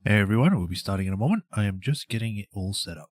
Hey everyone, we'll be starting in a moment. I am just getting it all set up.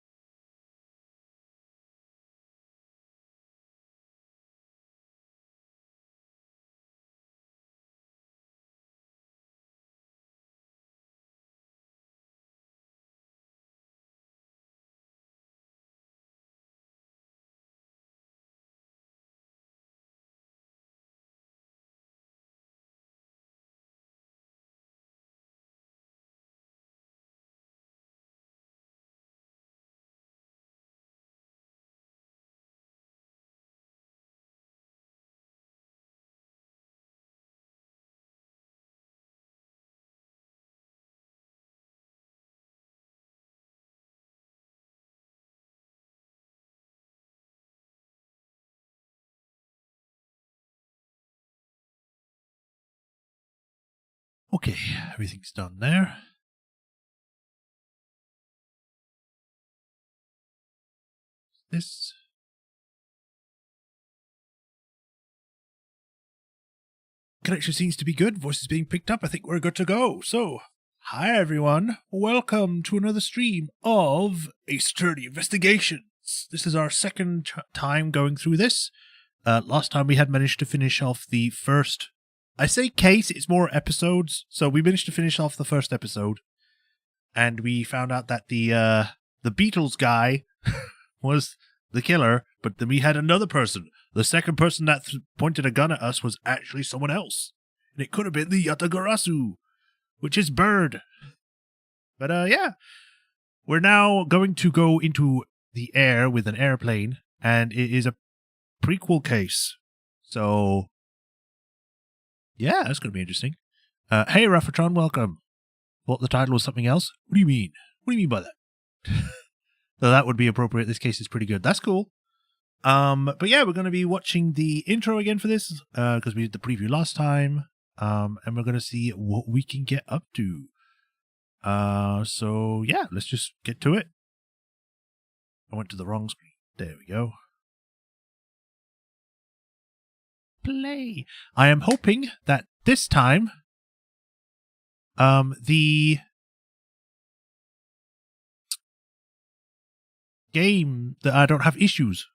Okay, everything's done there. This. Connection seems to be good. Voice is being picked up. I think we're good to go. So, hi everyone. Welcome to another stream of A Sturdy Investigations. This is our second time going through this. Last time we had managed to finish off the first... I say case, it's more episodes. So we managed to finish off the first episode. And we found out that the Beatles guy was the killer, but then we had another person. The second person that pointed a gun at us was actually someone else. And it could have been the Yatagarasu, which is Bird. But yeah, we're now going to go into the air with an airplane, and it is a prequel case. So, yeah, that's going to be interesting. Hey, Raffatron, welcome. Thought the title was something else? What do you mean? What do you mean by that? So that would be appropriate. This case is pretty good. That's cool. But yeah, we're going to be watching the intro again for this, because we did the preview last time. And we're going to see what we can get up to. So yeah, let's just get to it. I went to the wrong screen. There we go. Play. I am hoping that this time, the game that I don't have issues,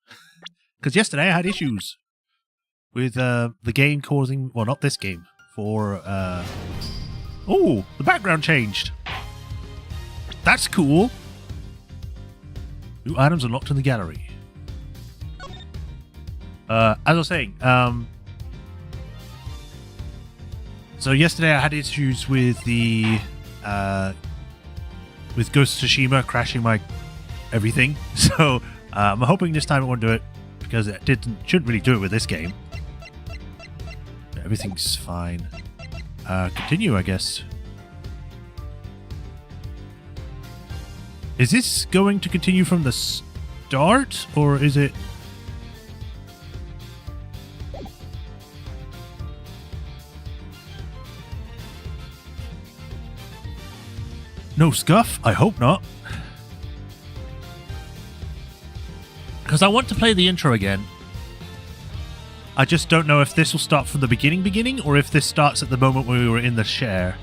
because yesterday I had issues with the game causing, well, not this game, for oh, the background changed. That's cool. New items unlocked in the gallery. As I was saying, so yesterday I had issues with the with Ghost of Tsushima crashing my everything. So I'm hoping this time it won't do it, because it shouldn't really do it with this game. Everything's fine. Continue, I guess. Is this going to continue from the start, or is it... No scuff? I hope not. Because I want to play the intro again. I just don't know if this will start from the beginning, or if this starts at the moment when we were in the share.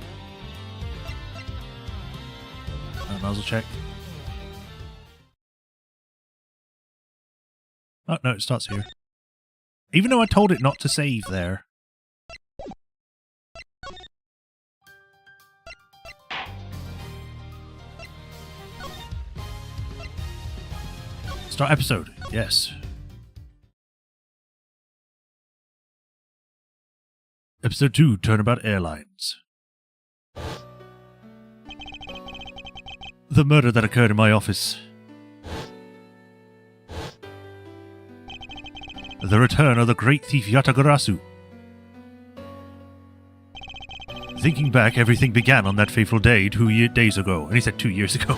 Muzzle check. Oh, no, it starts here. Even though I told it not to save there. Start episode, yes. Episode 2, Turnabout Airlines. The murder that occurred in my office. The return of the great thief Yatagarasu. Thinking back, everything began on that fateful day 2 days ago. And he said 2 years ago.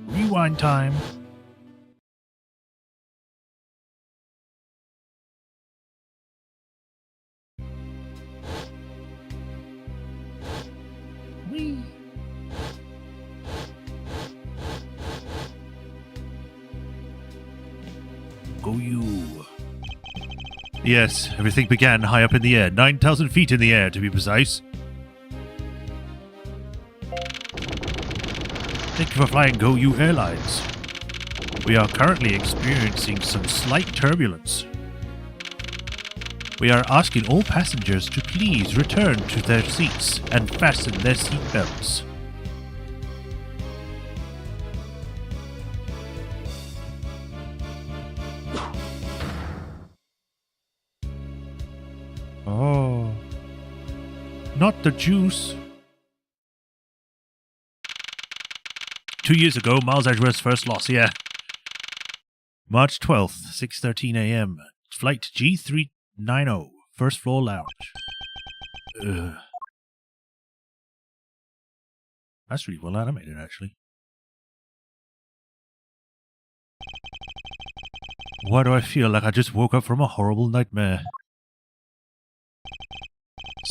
Rewind time. Whee. Go you. Yes, everything began high up in the air. 9,000 feet in the air, to be precise. Thank you for flying Go You Airlines. We are currently experiencing some slight turbulence. We are asking all passengers to please return to their seats and fasten their seatbelts. Oh. Not the juice. 2 years ago, Miles Edgeworth's first loss, yeah. March 12th, 6:13 a.m. Flight G390, first floor lounge. Ugh. That's really well animated, actually. Why do I feel like I just woke up from a horrible nightmare?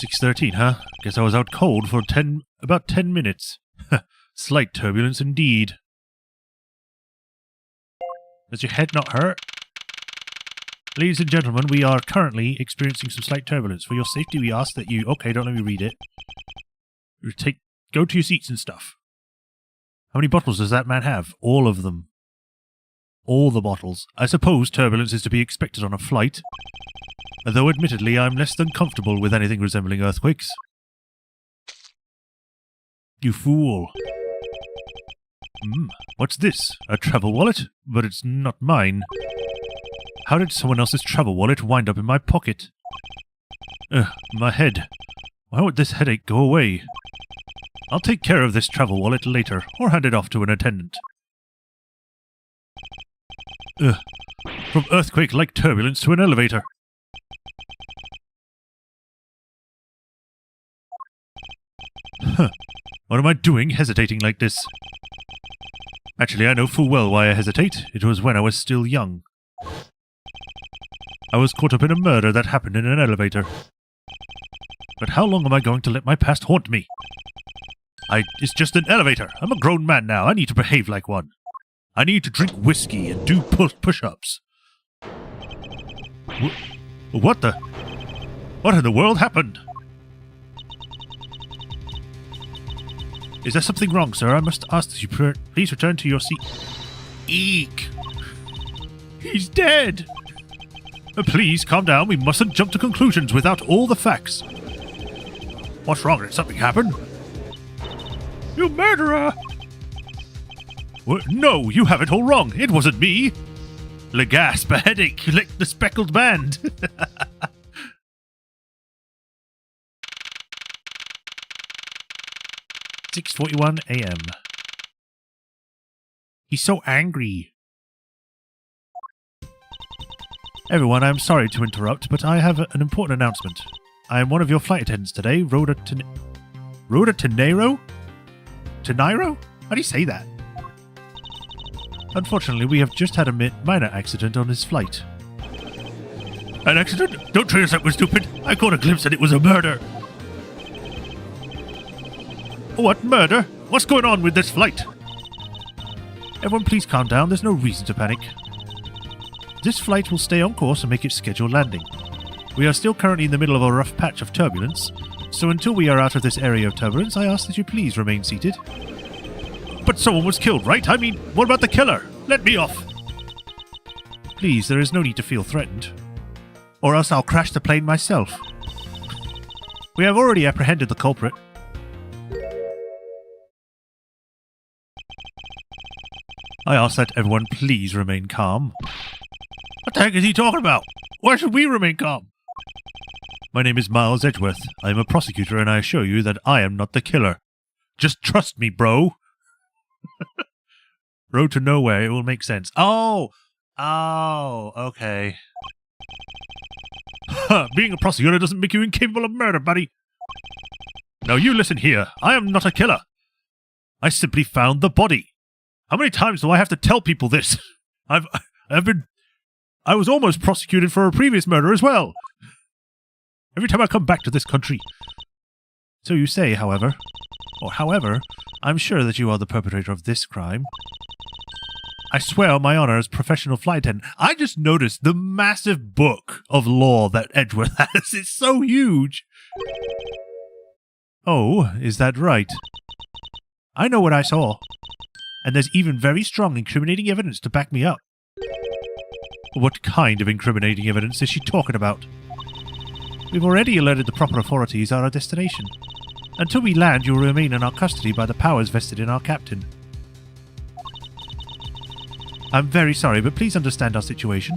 6:13, huh? Guess I was out cold for about 10 minutes. Slight turbulence indeed. Does your head not hurt? Ladies and gentlemen, we are currently experiencing some slight turbulence. For your safety, we ask that you... Okay, don't let me read it. Go to your seats and stuff. How many bottles does that man have? All of them. All the bottles. I suppose turbulence is to be expected on a flight. Though admittedly, I'm less than comfortable with anything resembling earthquakes. You fool. What's this? A travel wallet? But it's not mine. How did someone else's travel wallet wind up in my pocket? My head. Why won't this headache go away? I'll take care of this travel wallet later, or hand it off to an attendant. From earthquake-like turbulence to an elevator. What am I doing hesitating like this? Actually, I know full well why I hesitate. It was when I was still young. I was caught up in a murder that happened in an elevator. But how long am I going to let my past haunt me? It's just an elevator. I'm a grown man now. I need to behave like one. I need to drink whiskey and do push-ups. What in the world happened? Is there something wrong, sir? I must ask that you please return to your seat. Eek! He's dead! Please, calm down. We mustn't jump to conclusions without all the facts. What's wrong? Did something happen? You murderer! What? No, you have it all wrong. It wasn't me. Le gasp, a headache, you licked the speckled band. 6:41 a.m. He's so angry. Everyone, I'm sorry to interrupt, but I have an important announcement. I am one of your flight attendants today, Rhoda Tenairo? Tenairo? How do you say that? Unfortunately, we have just had a minor accident on his flight. An accident? Don't treat us like we're stupid. I caught a glimpse and it was a murder. What murder? What's going on with this flight? Everyone please calm down. There's no reason to panic. This flight will stay on course and make its scheduled landing. We are still currently in the middle of a rough patch of turbulence, so until we are out of this area of turbulence, I ask that you please remain seated. But someone was killed, right? I mean, what about the killer? Let me off! Please, there is no need to feel threatened. Or else I'll crash the plane myself. We have already apprehended the culprit. I ask that everyone please remain calm. What the heck is he talking about? Why should we remain calm? My name is Miles Edgeworth. I am a prosecutor and I assure you that I am not the killer. Just trust me, bro. Road to nowhere, it will make sense. Oh, okay. Being a prosecutor doesn't make you incapable of murder, buddy. Now you listen here. I am not a killer. I simply found the body. How many times do I have to tell people this? I was almost prosecuted for a previous murder as well. Every time I come back to this country. So you say, however, I'm sure that you are the perpetrator of this crime. I swear on my honor as professional flight attendant. I just noticed the massive book of law that Edgeworth has. It's so huge. Oh, is that right? I know what I saw. And there's even very strong incriminating evidence to back me up. What kind of incriminating evidence is she talking about? We've already alerted the proper authorities at our destination. Until we land, you will remain in our custody by the powers vested in our captain. I'm very sorry, but please understand our situation.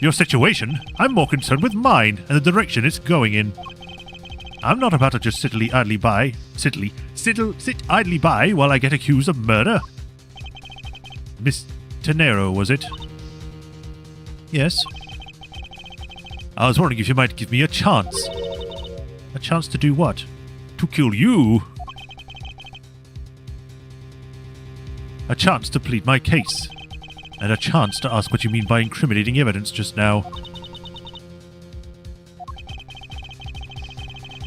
Your situation? I'm more concerned with mine and the direction it's going in. I'm not about to just sit idly by while I get accused of murder. Miss Tenero, was it? Yes. I was wondering if you might give me a chance. A chance to do what? To kill you? A chance to plead my case. And a chance to ask what you mean by incriminating evidence just now.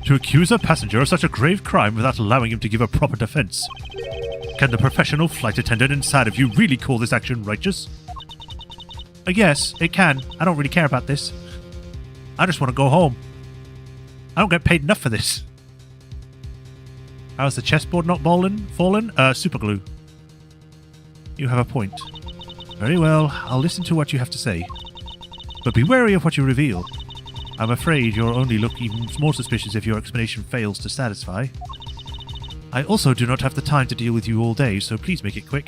To accuse a passenger of such a grave crime without allowing him to give a proper defense. Can the professional flight attendant inside of you really call this action righteous? Yes, it can. I don't really care about this. I just want to go home. I don't get paid enough for this. How's the chessboard not fallen? Superglue. You have a point. Very well, I'll listen to what you have to say. But be wary of what you reveal. I'm afraid you'll only look even more suspicious if your explanation fails to satisfy. I also do not have the time to deal with you all day, so please make it quick.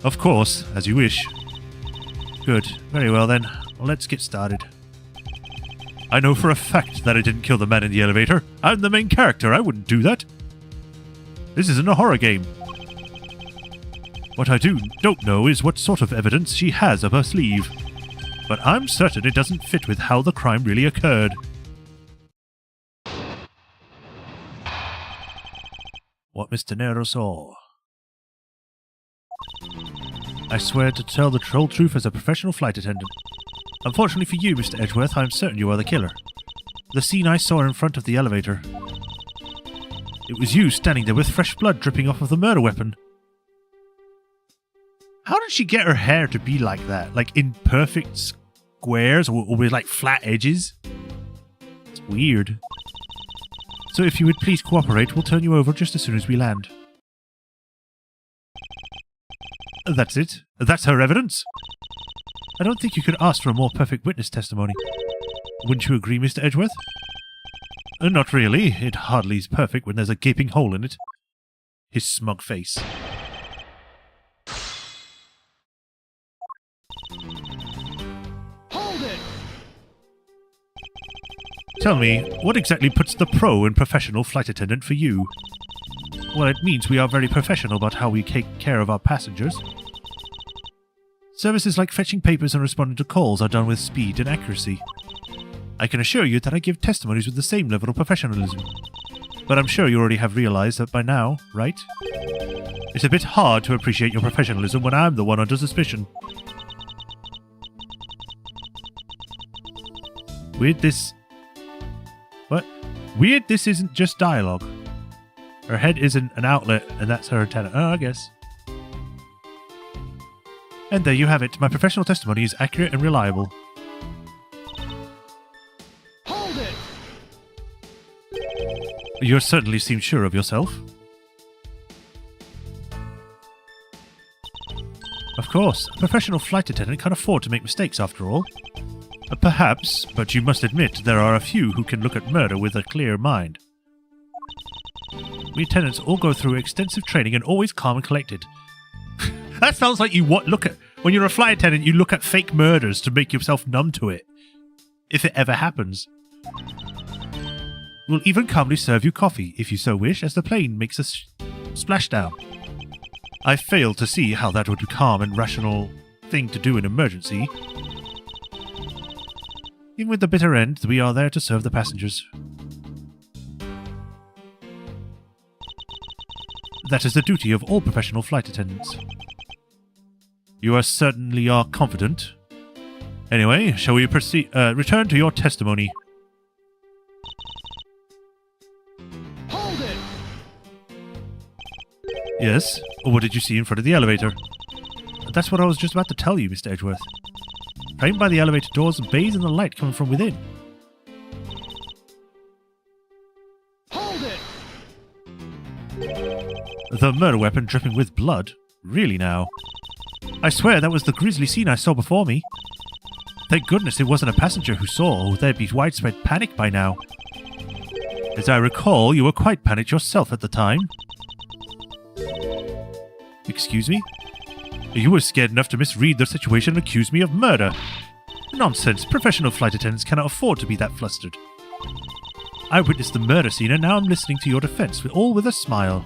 Of course, as you wish. Good. Very well then. Let's get started. I know for a fact that I didn't kill the man in the elevator. I'm the main character. I wouldn't do that. This isn't a horror game. What I don't know is what sort of evidence she has up her sleeve. But I'm certain it doesn't fit with how the crime really occurred. What Mr. Nero saw. I swear to tell the whole truth as a professional flight attendant. Unfortunately for you, Mr. Edgeworth, I'm certain you are the killer. The scene I saw in front of the elevator. It was you standing there with fresh blood dripping off of the murder weapon. How did she get her hair to be like that? Like in perfect squares or with like flat edges? It's weird. So if you would please cooperate, we'll turn you over just as soon as we land. That's it. That's her evidence. I don't think you could ask for a more perfect witness testimony. Wouldn't you agree, Mr. Edgeworth? Not really. It hardly is perfect when there's a gaping hole in it. His smug face. Hold it! Tell me, what exactly puts the pro in professional flight attendant for you? Well, it means we are very professional about how we take care of our passengers. Services like fetching papers and responding to calls are done with speed and accuracy. I can assure you that I give testimonies with the same level of professionalism. But I'm sure you already have realized that by now, right? It's a bit hard to appreciate your professionalism when I'm the one under suspicion. Weird this isn't just dialogue. Her head isn't an outlet, and that's her antenna. Oh, I guess. And there you have it. My professional testimony is accurate and reliable. Hold it! You certainly seem sure of yourself. Of course, a professional flight attendant can't afford to make mistakes after all. Perhaps, but you must admit there are a few who can look at murder with a clear mind. We attendants all go through extensive training and always calm and collected. That sounds like you when you're a flight attendant, you look at fake murders to make yourself numb to it. If it ever happens. We'll even calmly serve you coffee, if you so wish, as the plane makes a splashdown. I fail to see how that would be a calm and rational thing to do in emergency. Even with the bitter end, we are there to serve the passengers. That is the duty of all professional flight attendants. You certainly are confident. Anyway, shall we proceed? Return to your testimony. Hold it! Yes? Or what did you see in front of the elevator? That's what I was just about to tell you, Mr. Edgeworth. Framed by the elevator doors and bays and the light coming from within. Hold it! The murder weapon dripping with blood? Really now? I swear that was the grisly scene I saw before me. Thank goodness it wasn't a passenger who saw, or there'd be widespread panic by now. As I recall, you were quite panicked yourself at the time. Excuse me? You were scared enough to misread the situation and accuse me of murder. Nonsense. Professional flight attendants cannot afford to be that flustered. I witnessed the murder scene and now I'm listening to your defense, all with a smile.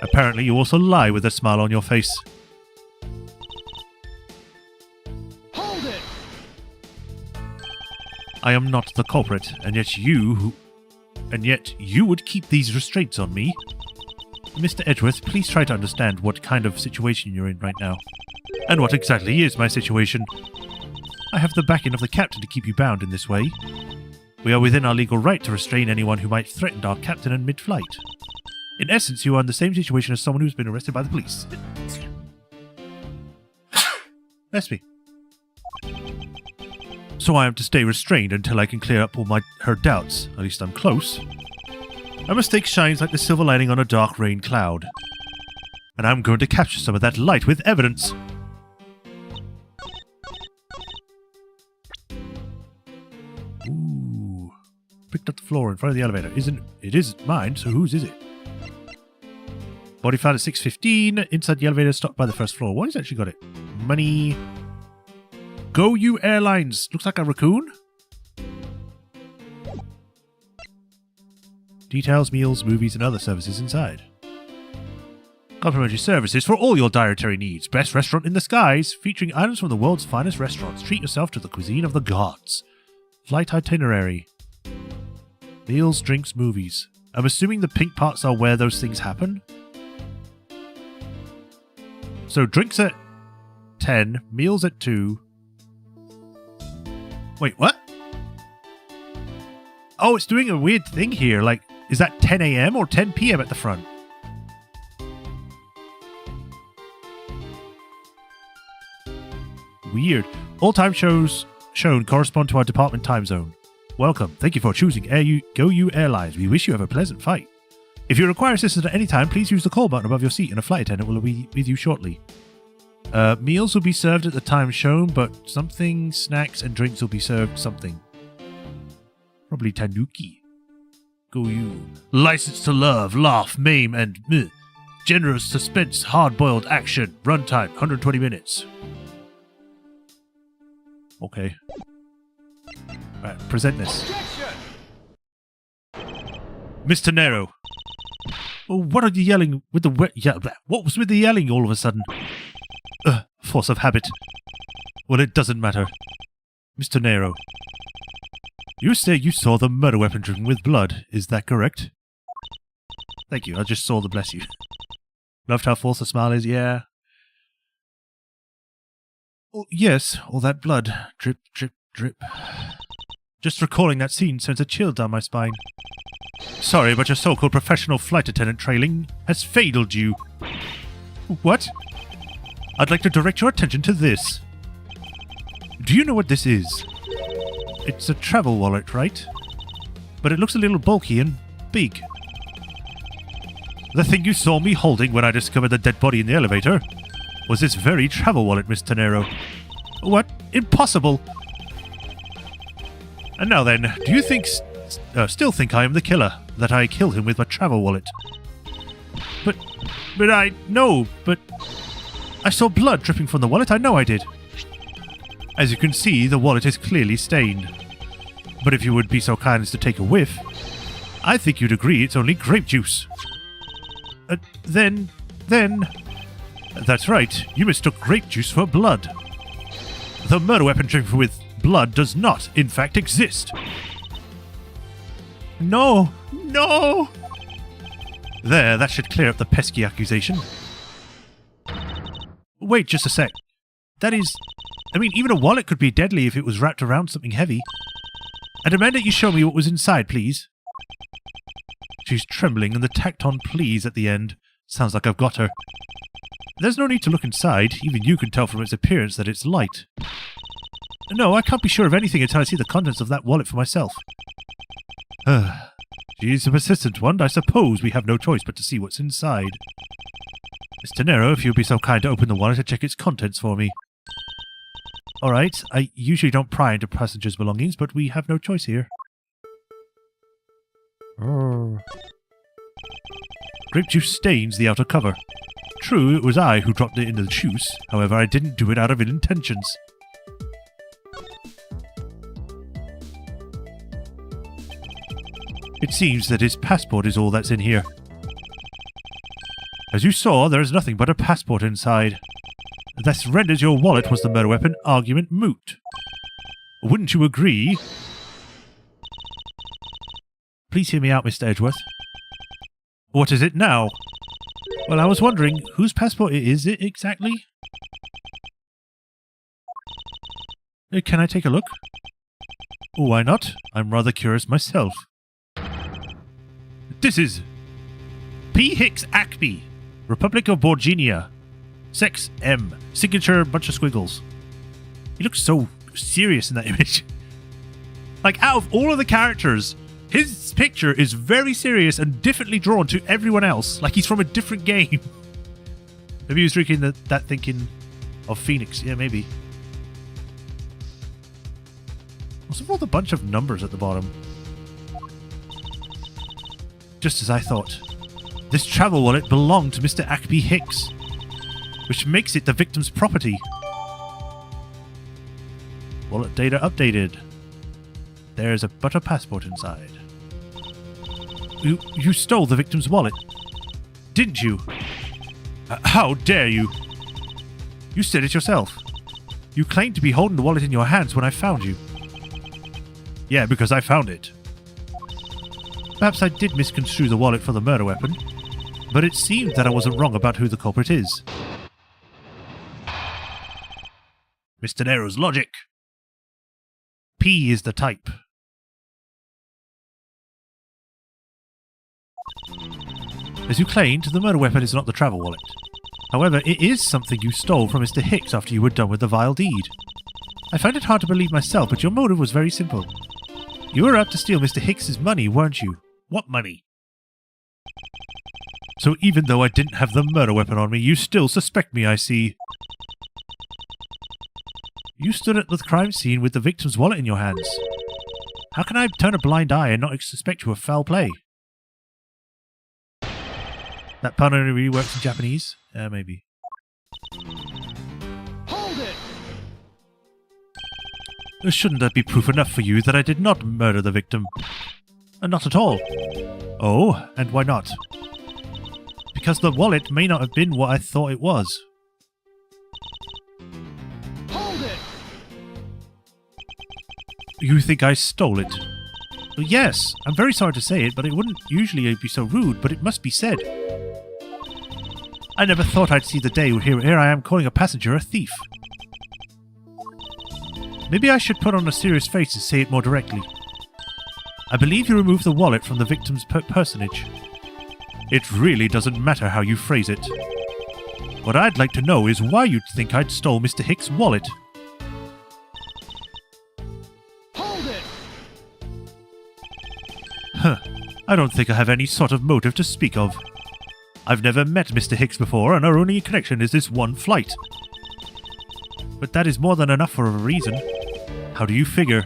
Apparently you also lie with a smile on your face. Hold it! I am not the culprit, and yet you would keep these restraints on me. Mr. Edgeworth, please try to understand what kind of situation you're in right now. And what exactly is my situation? I have the backing of the captain to keep you bound in this way. We are within our legal right to restrain anyone who might threaten our captain in mid-flight. In essence, you are in the same situation as someone who's been arrested by the police. Bless me. So I am to stay restrained until I can clear up all her doubts. At least I'm close. A mistake shines like the silver lining on a dark rain cloud. And I'm going to capture some of that light with evidence. Ooh. Picked up the floor in front of the elevator. It isn't mine, so whose is it? Body found at 6:15. Inside the elevator, stopped by the first floor. What has actually got it? Money. Go You Airlines. Looks like a raccoon. Details, meals, movies, and other services inside. Complimentary services for all your dietary needs. Best restaurant in the skies, featuring items from the world's finest restaurants. Treat yourself to the cuisine of the gods. Flight itinerary. Meals, drinks, movies. I'm assuming the pink parts are where those things happen. So drinks at 10, meals at 2. Wait, what? Oh, it's doing a weird thing here. Like, is that 10 a.m. or 10 p.m. at the front? Weird. All time shows shown correspond to our department time zone. Welcome. Thank you for choosing Go You Airlines. We wish you have a pleasant flight. If you require assistance at any time, please use the call button above your seat and a flight attendant will be with you shortly. Meals will be served at the time shown, but something, snacks and drinks will be served something. Probably tanuki. Go You. License to love, laugh, maim, and generous suspense, hard-boiled action. Runtime, 120 minutes. Okay. Right, present this. Mr. Nero. Oh, what are you yelling with the what was with the yelling all of a sudden? Force of habit. Well, it doesn't matter. Mr. Nero. You say you saw the murder weapon dripping with blood, is that correct? Thank you, I just saw the bless you. Loved how false the smile is, yeah. Oh, yes, all that blood. Drip, drip, drip. Just recalling that scene sends a chill down my spine. Sorry, but your so-called professional flight attendant trailing has failed you. What? I'd like to direct your attention to this. Do you know what this is? It's a travel wallet, right? But it looks a little bulky and big. The thing you saw me holding when I discovered the dead body in the elevator was this very travel wallet, Mr. Nero. What? Impossible! And now then, do you still think I am the killer? That I killed him with my travel wallet? But I saw blood dripping from the wallet, I know I did. As you can see, the wallet is clearly stained. But if you would be so kind as to take a whiff, I think you'd agree it's only grape juice. Then... That's right, you mistook grape juice for blood. The murder weapon dripping with blood does not, in fact, exist. No! There, that should clear up the pesky accusation. Wait just a sec. That is... even a wallet could be deadly if it was wrapped around something heavy. I demand that you show me what was inside, please. She's trembling, and the tacked on please at the end. Sounds like I've got her. There's no need to look inside. Even you can tell from its appearance that it's light. No, I can't be sure of anything until I see the contents of that wallet for myself. She's a persistent one. I suppose we have no choice but to see what's inside. Mr. Nero, if you'd be so kind to open the wallet and check its contents for me. All right, I usually don't pry into passengers' belongings, but we have no choice here. Grape juice stains the outer cover. True, it was I who dropped it into the juice. However, I didn't do it out of ill intentions. It seems that his passport is all that's in here. As you saw, there is nothing but a passport inside. This renders your wallet was the murder weapon argument moot. Wouldn't you agree? Please hear me out, Mr. Edgeworth. What is it now? Well, I was wondering, whose passport is it exactly? Can I take a look? Why not? I'm rather curious myself. This is P. Hicks Acme, Republic of Borginia. Sex M. Signature bunch of squiggles. He looks so serious in that image. Like, out of all of the characters, his picture is very serious and differently drawn to everyone else. Like he's from a different game. Maybe he was drinking that thinking of Phoenix. Yeah, maybe. What's with all the bunch of numbers at the bottom? Just as I thought. This travel wallet belonged to Mr. Acme Hicks, which makes it the victim's property. Wallet data updated. There's a butter passport inside. You stole the victim's wallet, didn't you? How dare you? You said it yourself. You claimed to be holding the wallet in your hands when I found you. Yeah, because I found it. Perhaps I did misconstrue the wallet for the murder weapon, but it seemed that I wasn't wrong about who the culprit is. Mr. Nero's logic. P is the type. As you claimed, the murder weapon is not the travel wallet. However, it is something you stole from Mr. Hicks after you were done with the vile deed. I find it hard to believe myself, but your motive was very simple. You were out to steal Mr. Hicks's money, weren't you? What money? So even though I didn't have the murder weapon on me, you still suspect me, I see. You stood at the crime scene with the victim's wallet in your hands. How can I turn a blind eye and not suspect you of foul play? That pun only really works in Japanese? Maybe. Hold it! Shouldn't that be proof enough for you that I did not murder the victim? Not at all. Oh, and why not? Because the wallet may not have been what I thought it was. Hold it! You think I stole it? Well, yes, I'm very sorry to say it, but it wouldn't usually be so rude, but it must be said. I never thought I'd see the day where here I am calling a passenger a thief. Maybe I should put on a serious face and say it more directly. I believe you removed the wallet from the victim's personage. It really doesn't matter how you phrase it. What I'd like to know is why you'd think I'd stole Mr. Hicks' wallet. Hold it! Huh. I don't think I have any sort of motive to speak of. I've never met Mr. Hicks before, and our only connection is this one flight. But that is more than enough for a reason. How do you figure?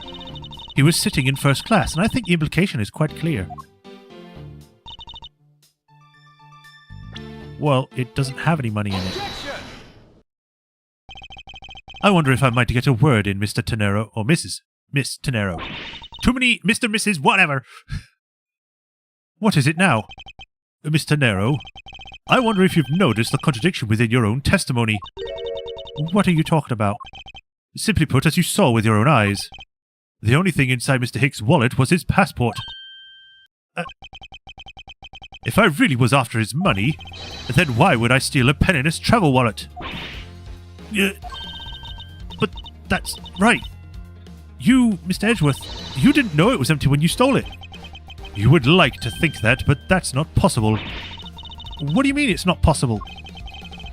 He was sitting in first class, and I think the implication is quite clear. Well, it doesn't have any money in it. I wonder if I might get a word in, Mr. Tenero, or Miss Tenero. Too many Mr. Mrs. whatever. What is it now? Mr. Nero, I wonder if you've noticed the contradiction within your own testimony. What are you talking about? Simply put, as you saw with your own eyes. The only thing inside Mr. Hicks' wallet was his passport. If I really was after his money, then why would I steal a penniless travel wallet? But that's right. You, Mr. Edgeworth, you didn't know it was empty when you stole it. You would like to think that, but that's not possible. What do you mean it's not possible?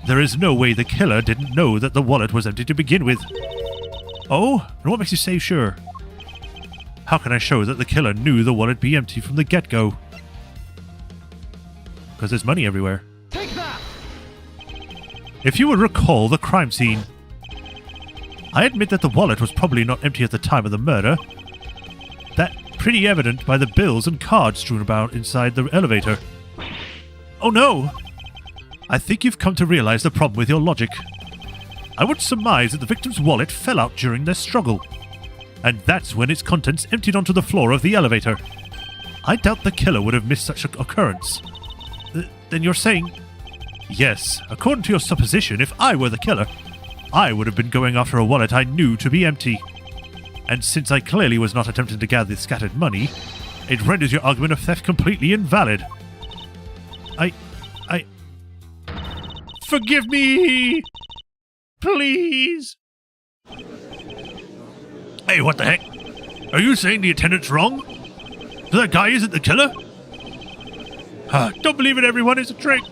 There is no way the killer didn't know that the wallet was empty to begin with. Oh? And what makes you say sure? How can I show that the killer knew the wallet be empty from the get-go? because there's money everywhere. Take that! If you would recall the crime scene, I admit that the wallet was probably not empty at the time of the murder. That pretty evident by the bills and cards strewn about inside the elevator. Oh no! I think you've come to realize the problem with your logic. I would surmise that the victim's wallet fell out during their struggle, and that's when its contents emptied onto the floor of the elevator. I doubt the killer would have missed such an occurrence. Then you're saying... Yes, according to your supposition, if I were the killer, I would have been going after a wallet I knew to be empty. And since I clearly was not attempting to gather the scattered money, it renders your argument of theft completely invalid. I... Forgive me! Please! Hey, what the heck? Are you saying the attendant's wrong? That guy isn't the killer? Don't believe it, everyone. It's a trick.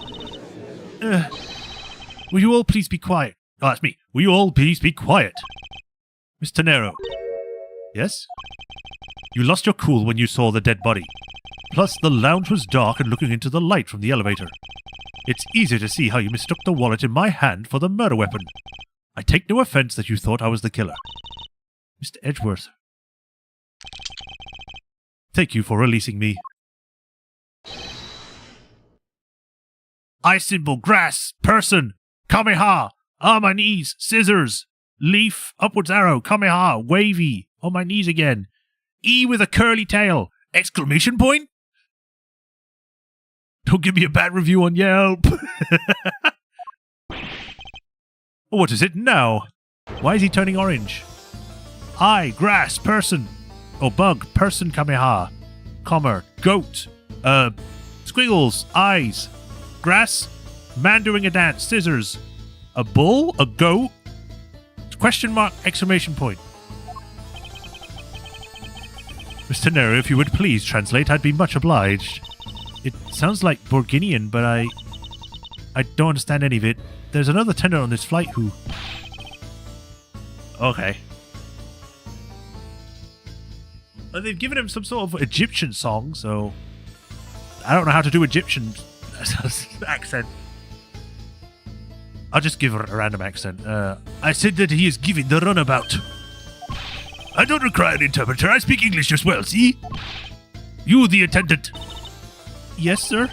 Will you all please be quiet? Oh, that's me. Will you all please be quiet? Mr. Nero. Yes? You lost your cool when you saw the dead body. Plus, the lounge was dark and looking into the light from the elevator. It's easy to see how you mistook the wallet in my hand for the murder weapon. I take no offense that you thought I was the killer. Mr. Edgeworth. Thank you for releasing me. I symbol, grass, person, kameha, on my knees, scissors, leaf, upwards arrow, kameha, wavy, on my knees again, E with a curly tail, exclamation point? Don't give me a bad review on Yelp. What is it now? Why is he turning orange? I, grass, person. Oh, bug, person, kameha. Comma, goat. Squiggles, eyes. Grass, man doing a dance, scissors. A bull, a goat. Question mark, exclamation point. Mr. Nero, if you would please translate, I'd be much obliged. It sounds like Borginian, but I don't understand any of it. There's another attendant on this flight who... Okay. Well, they've given him some sort of Egyptian song, so... I don't know how to do Egyptian accent. I'll just give a random accent. I said that he is giving the runabout. I don't require an interpreter. I speak English as well, see? You, the attendant. Yes, sir?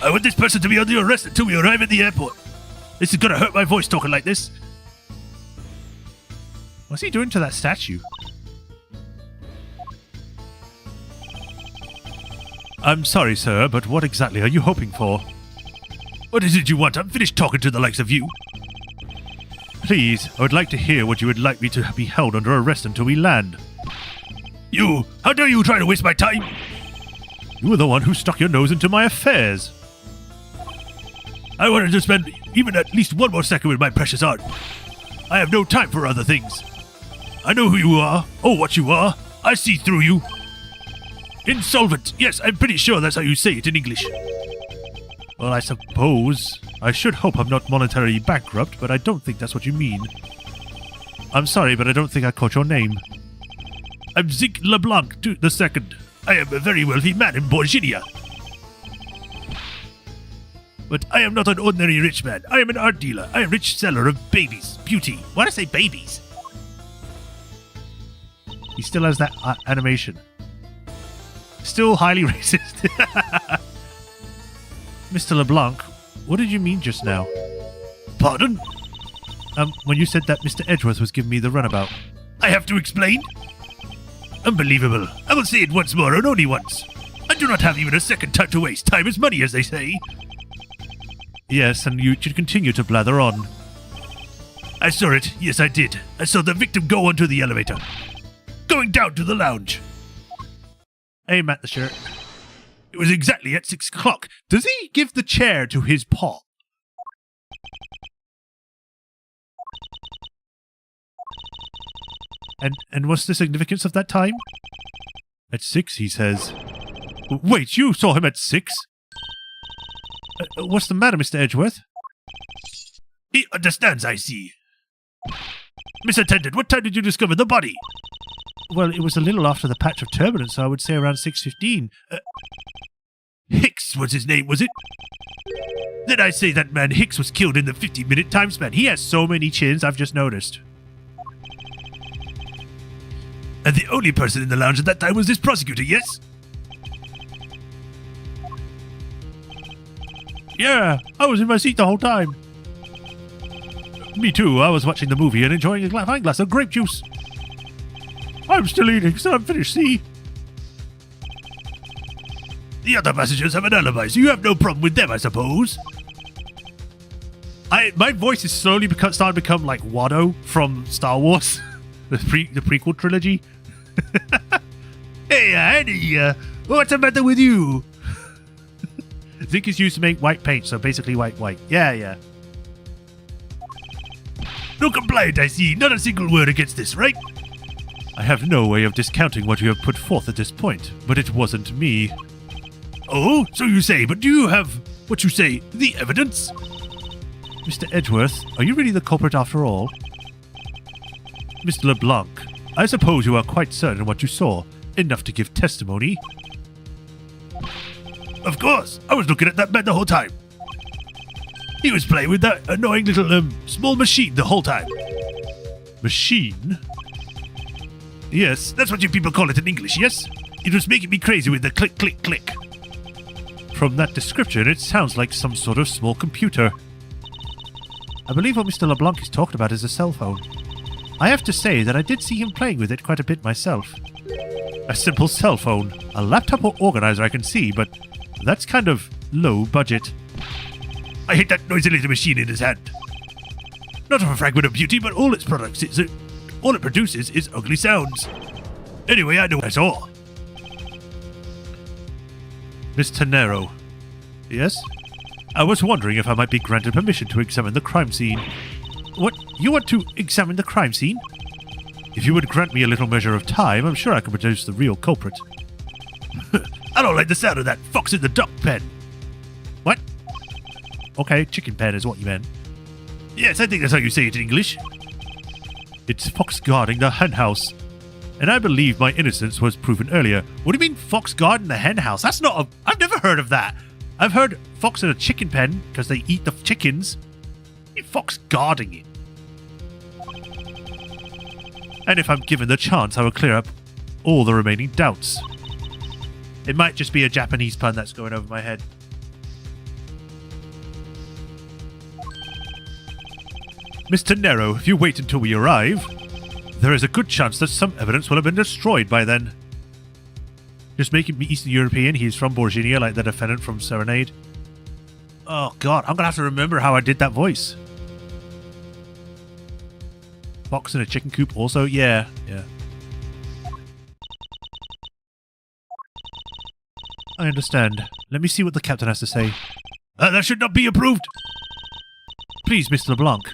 I want this person to be under arrest until we arrive at the airport. This is gonna hurt my voice talking like this. What's he doing to that statue? I'm sorry, sir, but what exactly are you hoping for? What is it you want? I'm finished talking to the likes of you. Please, I would like to hear what you would like me to be held under arrest until we land. You! How dare you try to waste my time? You were the one who stuck your nose into my affairs. I wanted to spend even at least one more second with my precious art. I have no time for other things. I know who you are. Oh, what you are. I see through you. Insolvent. Yes, I'm pretty sure that's how you say it in English. Well, I suppose. I should hope I'm not monetarily bankrupt, but I don't think that's what you mean. I'm sorry, but I don't think I caught your name. I'm Zinc LeBlanc II. I am a very wealthy man in Borginia. But I am not an ordinary rich man. I am an art dealer. I am a rich seller of babies. Beauty. Why did I say babies? He still has that animation. Still highly racist. Mr. LeBlanc, what did you mean just now? Pardon? When you said that Mr. Edgeworth was giving me the runabout. I have to explain? Unbelievable. I will say it once more and only once. I do not have even a second time to waste. Time is money, as they say. Yes, and you should continue to blather on. I saw it. Yes, I did. I saw the victim go onto the elevator. Going down to the lounge. Aim at the shirt. It was exactly at 6 o'clock. Does he give the chair to his paw? And what's the significance of that time? At 6, he says. Wait, you saw him at 6? What's the matter, Mr. Edgeworth? He understands, I see. Miss Attendant, what time did you discover the body? Well, it was a little after the patch of turbulence, so I would say around 6:15. Hicks was his name, was it? Then I say that man Hicks was killed in the 50-minute time span. He has so many chins, I've just noticed. And the only person in the lounge at that time was this prosecutor, yes? Yeah, I was in my seat the whole time. Me too, I was watching the movie and enjoying a fine glass of grape juice. I'm still eating, so I'm finished, see? The other passengers have an alibi, so you have no problem with them, I suppose. My voice is slowly starting to become like Watto from Star Wars, the prequel trilogy. Hey, Annie, what's the matter with you? Zinc is used to make white paint, so basically white. Yeah. No complaint, I see. Not a single word against this, right? I have no way of discounting what you have put forth at this point, but it wasn't me. Oh, so you say, but do you have, what you say, the evidence? Mr. Edgeworth, are you really the culprit after all? Mr. LeBlanc, I suppose you are quite certain what you saw, enough to give testimony. Of course, I was looking at that man the whole time. He was playing with that annoying little, small machine the whole time. Machine? Yes, that's what you people call it in English, yes? It was making me crazy with the click, click, click. From that description, it sounds like some sort of small computer. I believe what Mr. LeBlanc is talking about is a cell phone. I have to say that I did see him playing with it quite a bit myself. A simple cell phone. A laptop or organizer I can see, but that's kind of low budget. I hate that noisy little machine in his hand. Not a fragment of beauty, but all it produces is ugly sounds. Anyway, I know what I saw. Miss Tenero. Yes? I was wondering if I might be granted permission to examine the crime scene. What? You want to examine the crime scene? If you would grant me a little measure of time, I'm sure I can produce the real culprit. I don't like the sound of that fox in the duck pen. What? Okay, chicken pen is what you meant. Yes, I think that's how you say it in English. It's fox guarding the hen house. And I believe my innocence was proven earlier. What do you mean fox guarding the hen house? That's not a... I've never heard of that. I've heard fox in a chicken pen because they eat the chickens. Fox guarding it. And if I'm given the chance, I will clear up all the remaining doubts. It might just be a Japanese pun that's going over my head. Mr. Nero, if you wait until we arrive, there is a good chance that some evidence will have been destroyed by then. Just making me Eastern European, he's from Borginia, like the defendant from Serenade. Oh god, I'm gonna have to remember how I did that voice. Fox in a chicken coop also? Yeah. I understand. Let me see what the captain has to say. That should not be approved! Please, Mr. LeBlanc.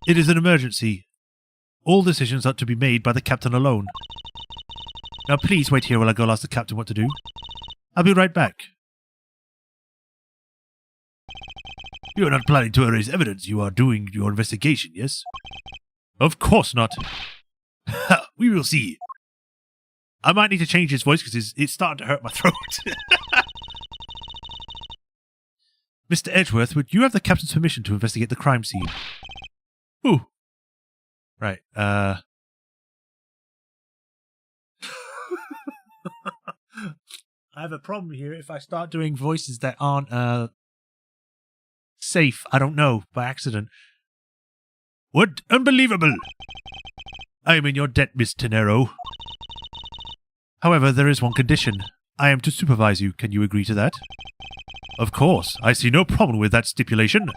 It is an emergency. All decisions are to be made by the captain alone. Now please wait here while I go ask the captain what to do. I'll be right back. You are not planning to erase evidence. You are doing your investigation, yes? Of course not. We will see. I might need to change his voice because it's starting to hurt my throat. Mr. Edgeworth, would you have the captain's permission to investigate the crime scene? Ooh. Right, I have a problem here if I start doing voices that aren't, safe. I don't know, by accident. What? Unbelievable! I am in your debt, Miss Tenero. However, there is one condition. I am to supervise you. Can you agree to that? Of course. I see no problem with that stipulation.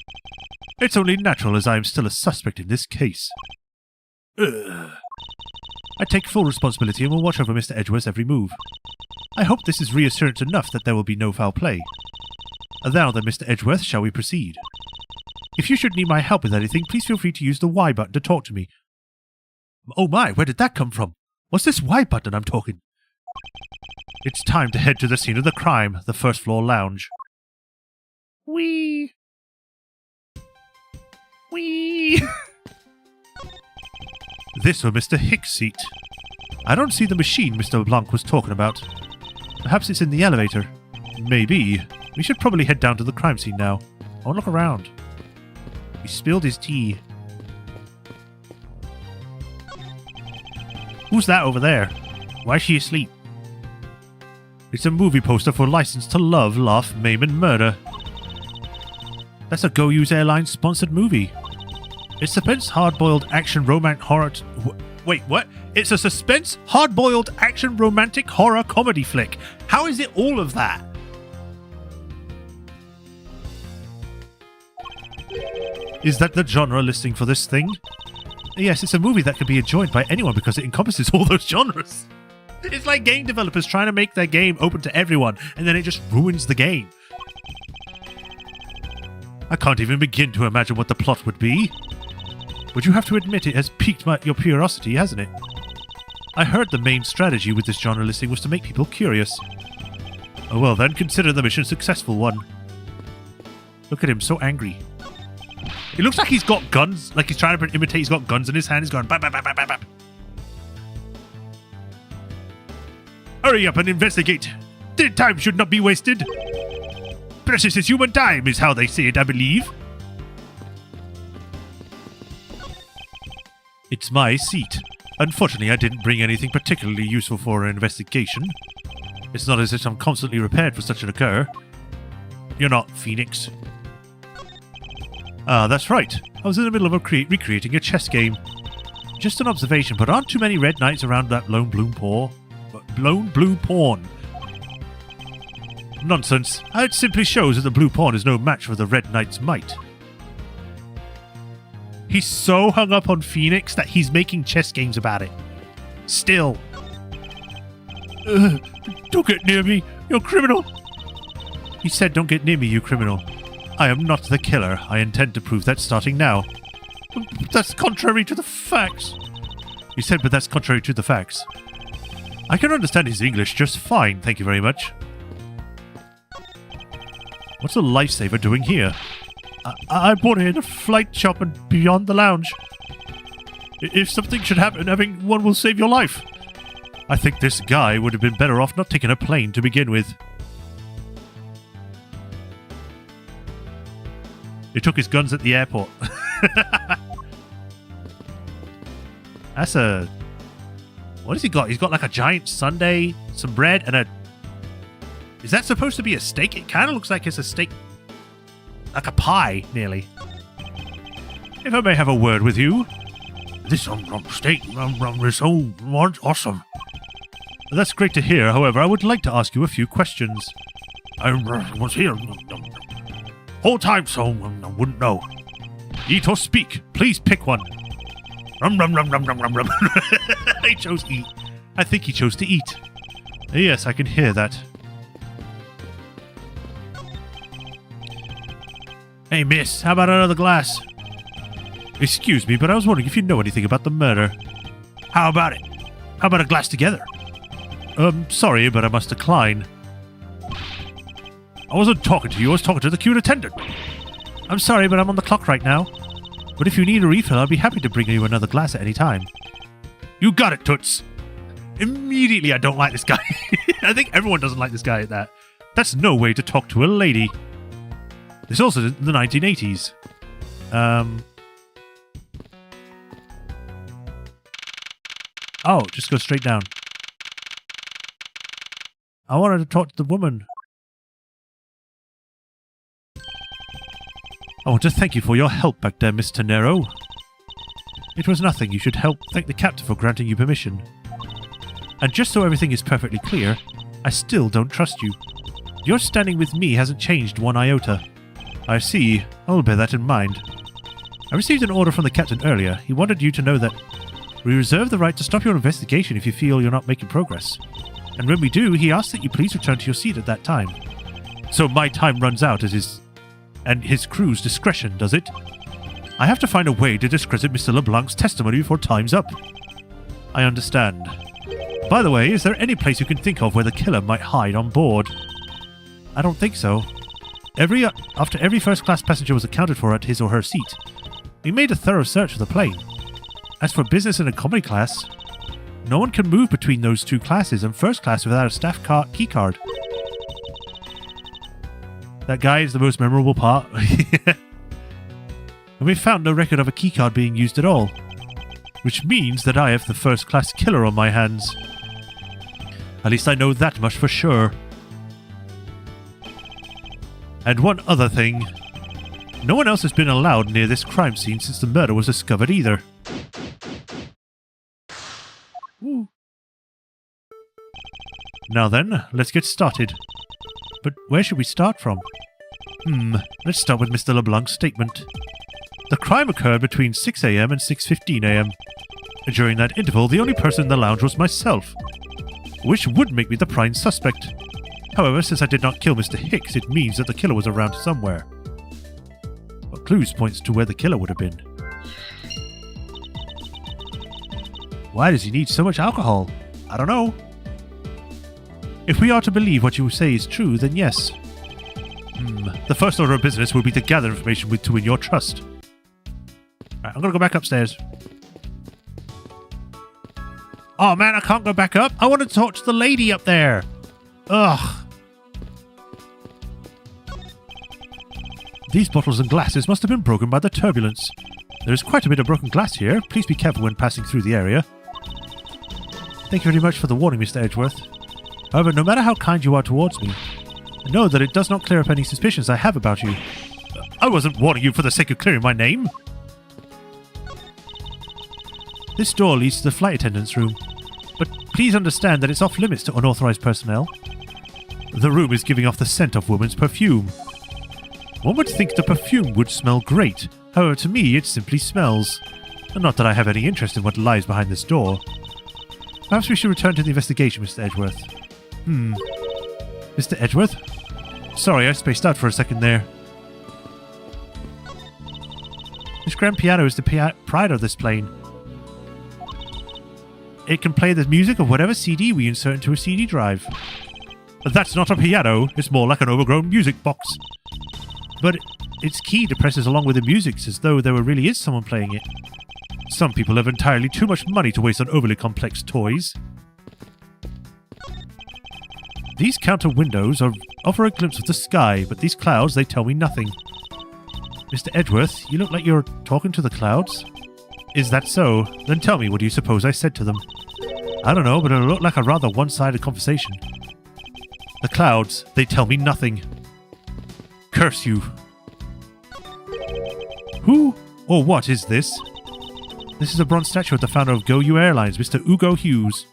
It's only natural as I am still a suspect in this case. I take full responsibility and will watch over Mr. Edgeworth's every move. I hope this is reassurance enough that there will be no foul play. Now then, Mr. Edgeworth, shall we proceed? If you should need my help with anything, please feel free to use the Y button to talk to me. Oh my, where did that come from? What's this Y button I'm talking? It's time to head to the scene of the crime, the first floor lounge. Whee! Whee! This or Mr. Hicks' seat. I don't see the machine Mr. LeBlanc was talking about. Perhaps it's in the elevator. Maybe. We should probably head down to the crime scene now. I want to look around. He spilled his tea. Who's that over there? Why is she asleep? It's a movie poster for License to Love, Laugh, Maim and Murder. That's a Go Use Airlines sponsored movie. It's suspense, hard-boiled action romance horror... Wait, what? It's a suspense, hard-boiled action romantic horror comedy flick. How is it all of that? Is that the genre listing for this thing? Yes, it's a movie that can be enjoyed by anyone because it encompasses all those genres. It's like game developers trying to make their game open to everyone, and then it just ruins the game. I can't even begin to imagine what the plot would be. But you have to admit it has piqued your curiosity, hasn't it? I heard the main strategy with this genre listing was to make people curious. Oh well then, consider the mission a successful one. Look at him, so angry. It looks like he's got guns, like he's trying to imitate he's got guns in his hand. He's going bap, bap, bap, bap, bap, bap. Hurry up and investigate. Their time should not be wasted. Precious is human time is how they say it, I believe. It's my seat. Unfortunately, I didn't bring anything particularly useful for an investigation. It's not as if I'm constantly prepared for such an occur. You're not, Phoenix. Ah, that's right. I was in the middle of recreating a chess game. Just an observation, but aren't too many red knights around that lone blue pawn? Nonsense. It simply shows that the blue pawn is no match for the red knight's might. He's so hung up on Phoenix that he's making chess games about it. Still. Don't get near me, you criminal. He said, don't get near me, you criminal. I am not the killer. I intend to prove that starting now. But that's contrary to the facts. He said, but that's contrary to the facts. I can understand his English just fine, thank you very much. What's a lifesaver doing here? I bought it in a flight shop and beyond the lounge. If something should happen, having one will save your life. I think this guy would have been better off not taking a plane to begin with. He took his guns at the airport. That's a... What has he got? He's got like a giant sundae, some bread, and a... Is that supposed to be a steak? It kind of looks like it's a steak... Like a pie, nearly. If I may have a word with you. This steak is so awesome. That's great to hear. However, I would like to ask you a few questions. I was here... Whole time, so I wouldn't know. Eat or speak. Please pick one. Rum. He chose eat. I think he chose to eat. Yes, I can hear that. Hey, miss, how about another glass? Excuse me, but I was wondering if you know anything about the murder. How about it? How about a glass together? Sorry, but I must decline. I wasn't talking to you, I was talking to the cute attendant. I'm sorry, but I'm on the clock right now. But if you need a refill, I'll be happy to bring you another glass at any time. You got it, Toots. Immediately, I don't like this guy. I think everyone doesn't like this guy at that. That's no way to talk to a lady. This also in the 1980s. Oh, just go straight down. I wanted to talk to the woman. I want to thank you for your help back there, Miss Tenero. It was nothing. You should thank the captain for granting you permission. And just so everything is perfectly clear, I still don't trust you. Your standing with me hasn't changed one iota. I see. I will bear that in mind. I received an order from the captain earlier. He wanted you to know that we reserve the right to stop your investigation if you feel you're not making progress. And when we do, he asks that you please return to your seat at that time. So my time runs out at his crew's discretion, does it? I have to find a way to discredit Mr. LeBlanc's testimony before time's up. I understand. By the way, is there any place you can think of where the killer might hide on board? I don't think so. After every first-class passenger was accounted for at his or her seat, we made a thorough search of the plane. As for business and economy class, no one can move between those two classes and first class without a staff key card. That guy is the most memorable part. And we found no record of a keycard being used at all. Which means that I have the first-class killer on my hands. At least I know that much for sure. And one other thing. No one else has been allowed near this crime scene since the murder was discovered either. Ooh. Now then, let's get started. But where should we start from? Let's start with Mr. LeBlanc's statement. The crime occurred between 6 a.m. and 6:15 a.m. During that interval, the only person in the lounge was myself, which would make me the prime suspect. However, since I did not kill Mr. Hicks, it means that the killer was around somewhere. But clues points to where the killer would have been. Why does he need so much alcohol? I don't know. If we are to believe what you say is true, then yes. The first order of business will be to gather information to win your trust. Right, I'm gonna go back upstairs. Oh man, I can't go back up. I want to talk to the lady up there. Ugh. These bottles and glasses must have been broken by the turbulence. There is quite a bit of broken glass here. Please be careful when passing through the area. Thank you very much for the warning, Mr. Edgeworth. However, no matter how kind you are towards me, know that it does not clear up any suspicions I have about you. I wasn't warning you for the sake of clearing my name. This door leads to the flight attendant's room, but please understand that it's off limits to unauthorized personnel. The room is giving off the scent of woman's perfume. One would think the perfume would smell great, however to me it simply smells. Not that I have any interest in what lies behind this door. Perhaps we should return to the investigation, Mr. Edgeworth. Mr. Edgeworth? Sorry, I spaced out for a second there. This grand piano is the pride of this plane. It can play the music of whatever CD we insert into a CD drive. But that's not a piano, it's more like an overgrown music box. But its key depresses along with the music as though there really is someone playing it. Some people have entirely too much money to waste on overly complex toys. These counter windows offer a glimpse of the sky, but these clouds, they tell me nothing. Mr. Edgeworth, you look like you're talking to the clouds? Is that so? Then tell me, what do you suppose I said to them? I don't know, but it looked like a rather one-sided conversation. The clouds, they tell me nothing. Curse you. Who or what is this? This is a bronze statue of the founder of Go You Airlines, Mr. Ugo Hughes.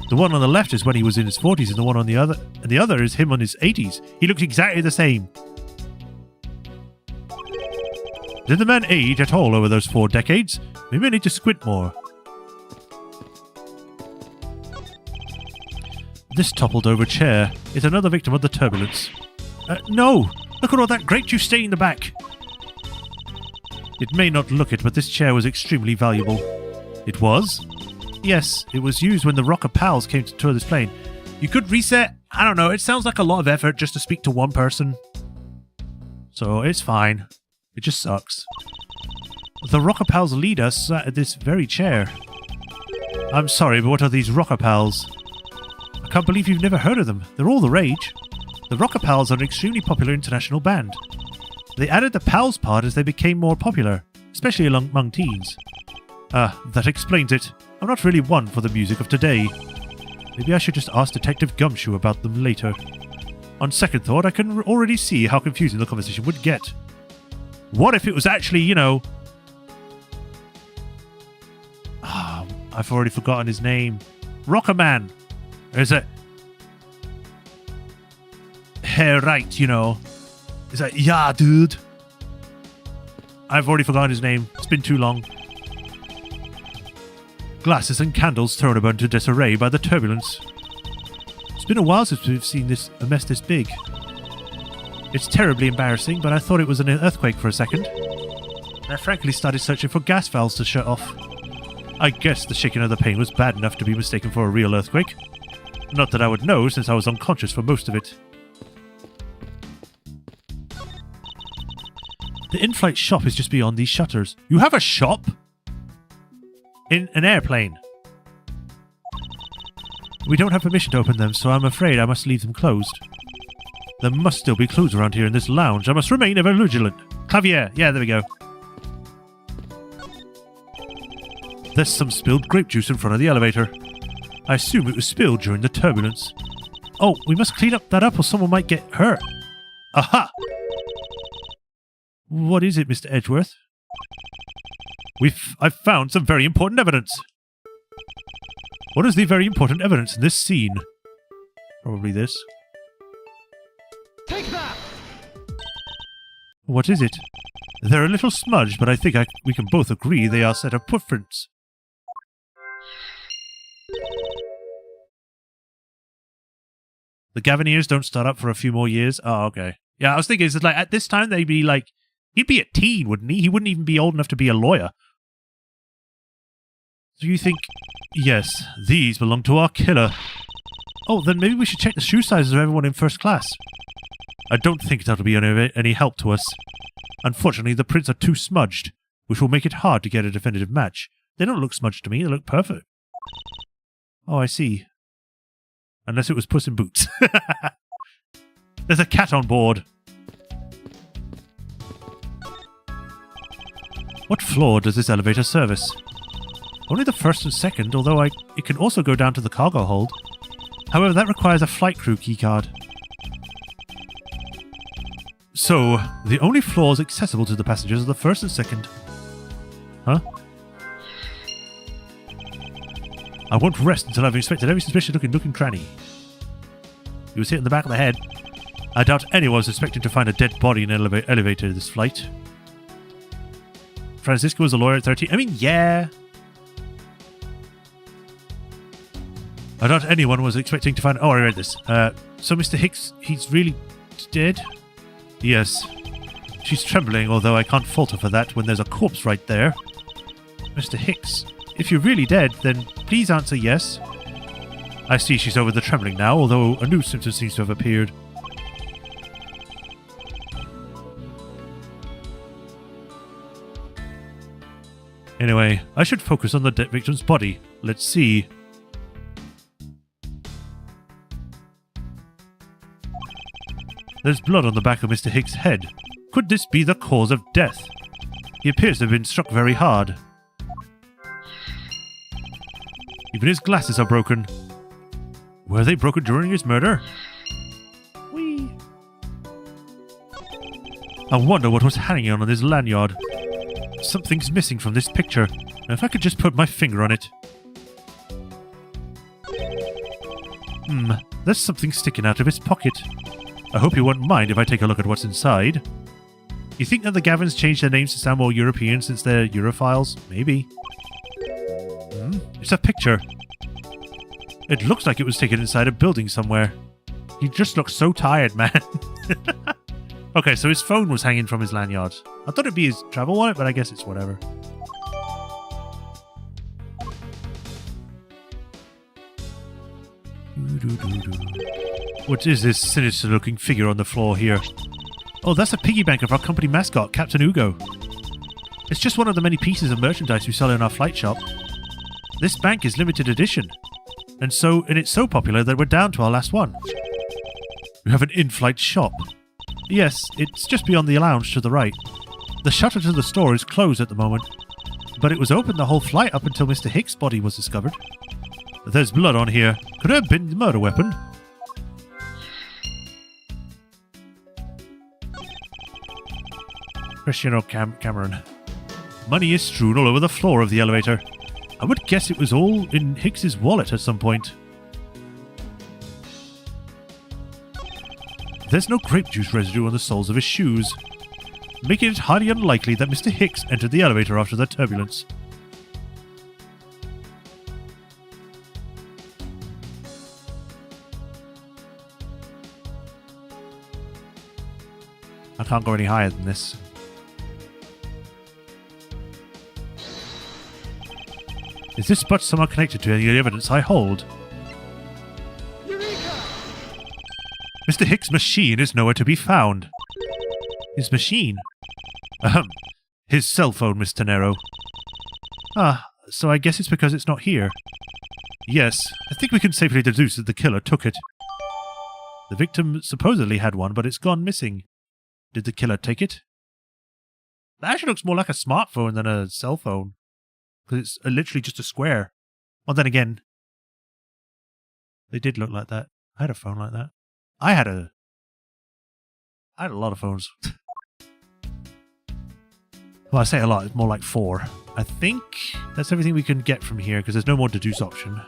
The one on the left is when he was in his 40s, and the other is him on his 80s. He looked exactly the same. Did the man age at all over those 4 decades? Maybe I need to squint more. This toppled over chair is another victim of the turbulence. No! Look at all that grape juice staining the back! It may not look it, but this chair was extremely valuable. It was? Yes, it was used when the Rocker Pals came to tour this plane. You could reset? I don't know, it sounds like a lot of effort just to speak to one person. So, it's fine. It just sucks. The Rocker Pals leader sat at this very chair. I'm sorry, but what are these Rocker Pals? I can't believe you've never heard of them. They're all the rage. The Rocker Pals are an extremely popular international band. They added the Pals part as they became more popular, especially among teens. That explains it. I'm not really one for the music of today. Maybe I should just ask Detective Gumshoe about them later. On second thought, I can already see how confusing the conversation would get. What if it was actually, you know... I've already forgotten his name. Rockerman! Is it... Hair right, you know. Is that... Yeah, dude. I've already forgotten his name. It's been too long. Glasses and candles thrown about into disarray by the turbulence. It's been a while since we've seen a mess this big. It's terribly embarrassing, but I thought it was an earthquake for a second. And I frankly started searching for gas valves to shut off. I guess the shaking of the plane was bad enough to be mistaken for a real earthquake. Not that I would know, since I was unconscious for most of it. The in-flight shop is just beyond these shutters. You have a shop? In an airplane. We don't have permission to open them, so I'm afraid I must leave them closed. There must still be clues around here in this lounge. I must remain ever vigilant. Clavier. Yeah, there we go. There's some spilled grape juice in front of the elevator. I assume it was spilled during the turbulence. Oh, we must clean that up or someone might get hurt. Aha! What is it, Mr. Edgeworth? I've found some very important evidence. What is the very important evidence in this scene? Probably this. Take that! What is it? They're a little smudged, but I think we can both agree they are set of footprints. The Gaviniers don't start up for a few more years. Oh, okay. Yeah, I was thinking, like, at this time, they'd be like, he'd be a teen, wouldn't he? He wouldn't even be old enough to be a lawyer. So you think, yes, these belong to our killer. Oh, then maybe we should check the shoe sizes of everyone in first class. I don't think that'll be any help to us. Unfortunately, the prints are too smudged, which will make it hard to get a definitive match. They don't look smudged to me, they look perfect. Oh, I see. Unless it was Puss in Boots. There's a cat on board. What floor does this elevator service? Only the first and second, although it can also go down to the cargo hold. However, that requires a flight crew keycard. So, the only floors accessible to the passengers are the first and second. Huh? I won't rest until I've inspected every suspicious-looking nook and cranny. He was hit in the back of the head. I doubt anyone was expecting to find a dead body in an elevator this flight. Francisco was a lawyer at 13. I mean, yeah. I doubt anyone was expecting to find... Oh, I read this. So Mr. Hicks, he's really dead? Yes. She's trembling, although I can't fault her for that when there's a corpse right there. Mr. Hicks, if you're really dead, then please answer yes. I see she's over the trembling now, although a new symptom seems to have appeared. Anyway, I should focus on the victim's body. Let's see. There's blood on the back of Mr. Hicks' head. Could this be the cause of death? He appears to have been struck very hard. Even his glasses are broken. Were they broken during his murder? Whee! I wonder what was hanging on his lanyard. Something's missing from this picture. Now if I could just put my finger on it. There's something sticking out of his pocket. I hope you won't mind if I take a look at what's inside. You think that the Gavins changed their names to sound more European since they're Europhiles? Maybe. It's a picture. It looks like it was taken inside a building somewhere. He just looks so tired, man. Okay, so his phone was hanging from his lanyard. I thought it'd be his travel wallet, but I guess it's whatever. What is this sinister-looking figure on the floor here? Oh, that's a piggy bank of our company mascot, Captain Ugo. It's just one of the many pieces of merchandise we sell in our flight shop. This bank is limited edition, and it's so popular that we're down to our last one. We have an in-flight shop. Yes, it's just beyond the lounge to the right. The shutter to the store is closed at the moment, but it was open the whole flight up until Mr. Hicks' body was discovered. There's blood on here. Could it have been the murder weapon? Cristiano Cameron. Money is strewn all over the floor of the elevator. I would guess it was all in Hicks's wallet at some point. There's no grape juice residue on the soles of his shoes, making it highly unlikely that Mr. Hicks entered the elevator after the turbulence. I can't go any higher than this. Is this spot somehow connected to any of the evidence I hold? Eureka! Mr. Hicks' machine is nowhere to be found. His machine? His cell phone, Mr. Nero. Ah, so I guess it's because it's not here. Yes, I think we can safely deduce that the killer took it. The victim supposedly had one, but it's gone missing. Did the killer take it? That actually looks more like a smartphone than a cell phone. Because it's literally just a square. Well, then again, they did look like that. I had a phone like that. I had a lot of phones. Well, I say a lot. It's more like 4. I think that's everything we can get from here because there's no more deduce option.